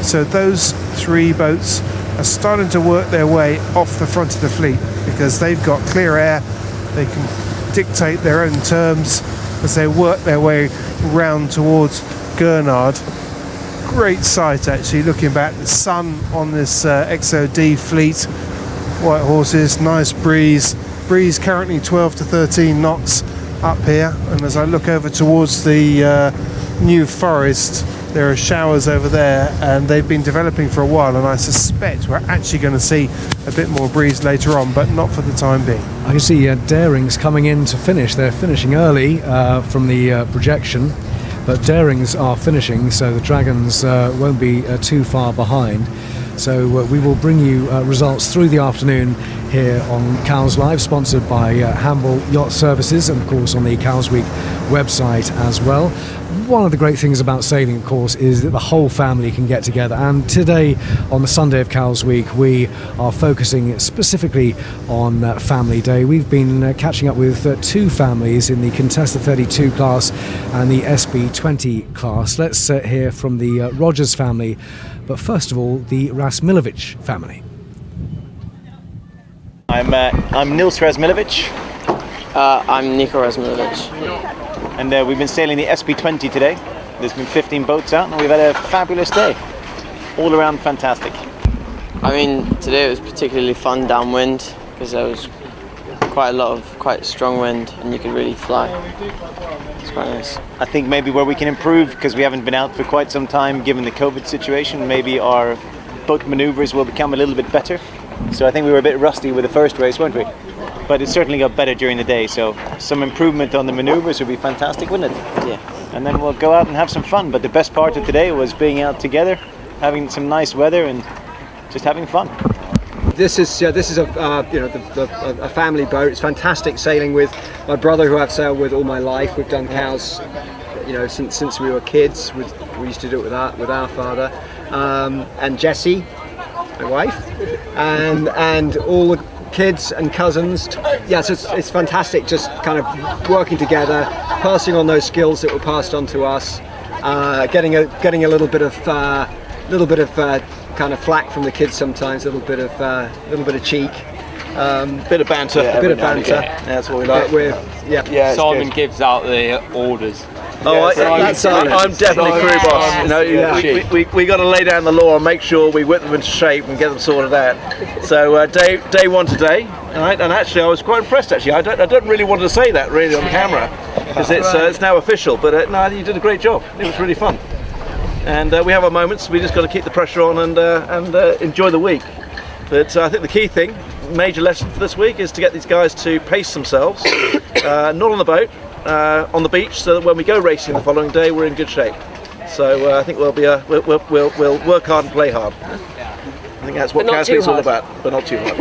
Speaker 6: So those three boats are starting to work their way off the front of the fleet because they've got clear air. They can dictate their own terms as they work their way round towards Gurnard. Great sight, actually, looking back. The sun on this XOD fleet. White horses, nice breeze. Breeze currently 12 to 13 knots up here. And as I look over towards the New Forest, there are showers over there, and they've been developing for a while, and I suspect we're actually going to see a bit more breeze later on, but not for the time being.
Speaker 1: I can see Daring's coming in to finish. They're finishing early from the projection, but Darings are finishing, so the Dragons won't be too far behind. So we will bring you results through the afternoon here on Cowes Live, sponsored by Hamble Yacht Services, and of course on the Cowes Week website as well. One of the great things about sailing, of course, is that the whole family can get together, and today on the Sunday of Cowes Week we are focusing specifically on Family Day. We've been catching up with two families in the Contessa 32 class and the SB20 class. Let's hear from the Rogers family, but first of all the Rasmilovic family.
Speaker 12: I'm Nils Rasmilovic.
Speaker 13: I'm Nico Rasmilovic.
Speaker 12: And we've been sailing the SB20 today. There's been 15 boats out and we've had a fabulous day. All around fantastic.
Speaker 13: I mean, today it was particularly fun downwind because there was quite strong wind and you could really fly. It's quite nice.
Speaker 12: I think maybe where we can improve, because we haven't been out for quite some time given the COVID situation, maybe our boat maneuvers will become a little bit better. So I think we were a bit rusty with the first race, weren't we? But it certainly got better during the day, so some improvement on the maneuvers would be fantastic, wouldn't it?
Speaker 13: Yeah.
Speaker 12: And then we'll go out and have some fun. But the best part of today was being out together, having some nice weather and just having fun.
Speaker 14: This is a family boat. It's fantastic sailing with my brother, who I've sailed with all my life. We've done Cowes, since we were kids. We used to do it with our father, and Jessie, my wife, and all the kids and cousins. Yes, it's fantastic. Just kind of working together, passing on those skills that were passed on to us, getting a little bit of kind of flack from the kids sometimes, a little bit of cheek,
Speaker 15: bit of banter.
Speaker 14: A bit of banter.
Speaker 15: Yeah, that's what we like.
Speaker 16: Simon gives out the orders.
Speaker 15: I'm definitely crew boss. We got to lay down the law and make sure we whip them into shape and get them sorted out. So day one today, right? And actually, I was quite impressed. Actually, I don't really want to say that really on camera because it's now official. But no, you did a great job. It was really fun. And we have our moments. We just got to keep the pressure on and enjoy the week. But I think the key thing, major lesson for this week, is to get these guys to pace themselves, not on the boat. On the beach, so that when we go racing the following day, we're in good shape. So I think we'll work hard and play hard. I think that's what Cowes Week's all about, but not too hard.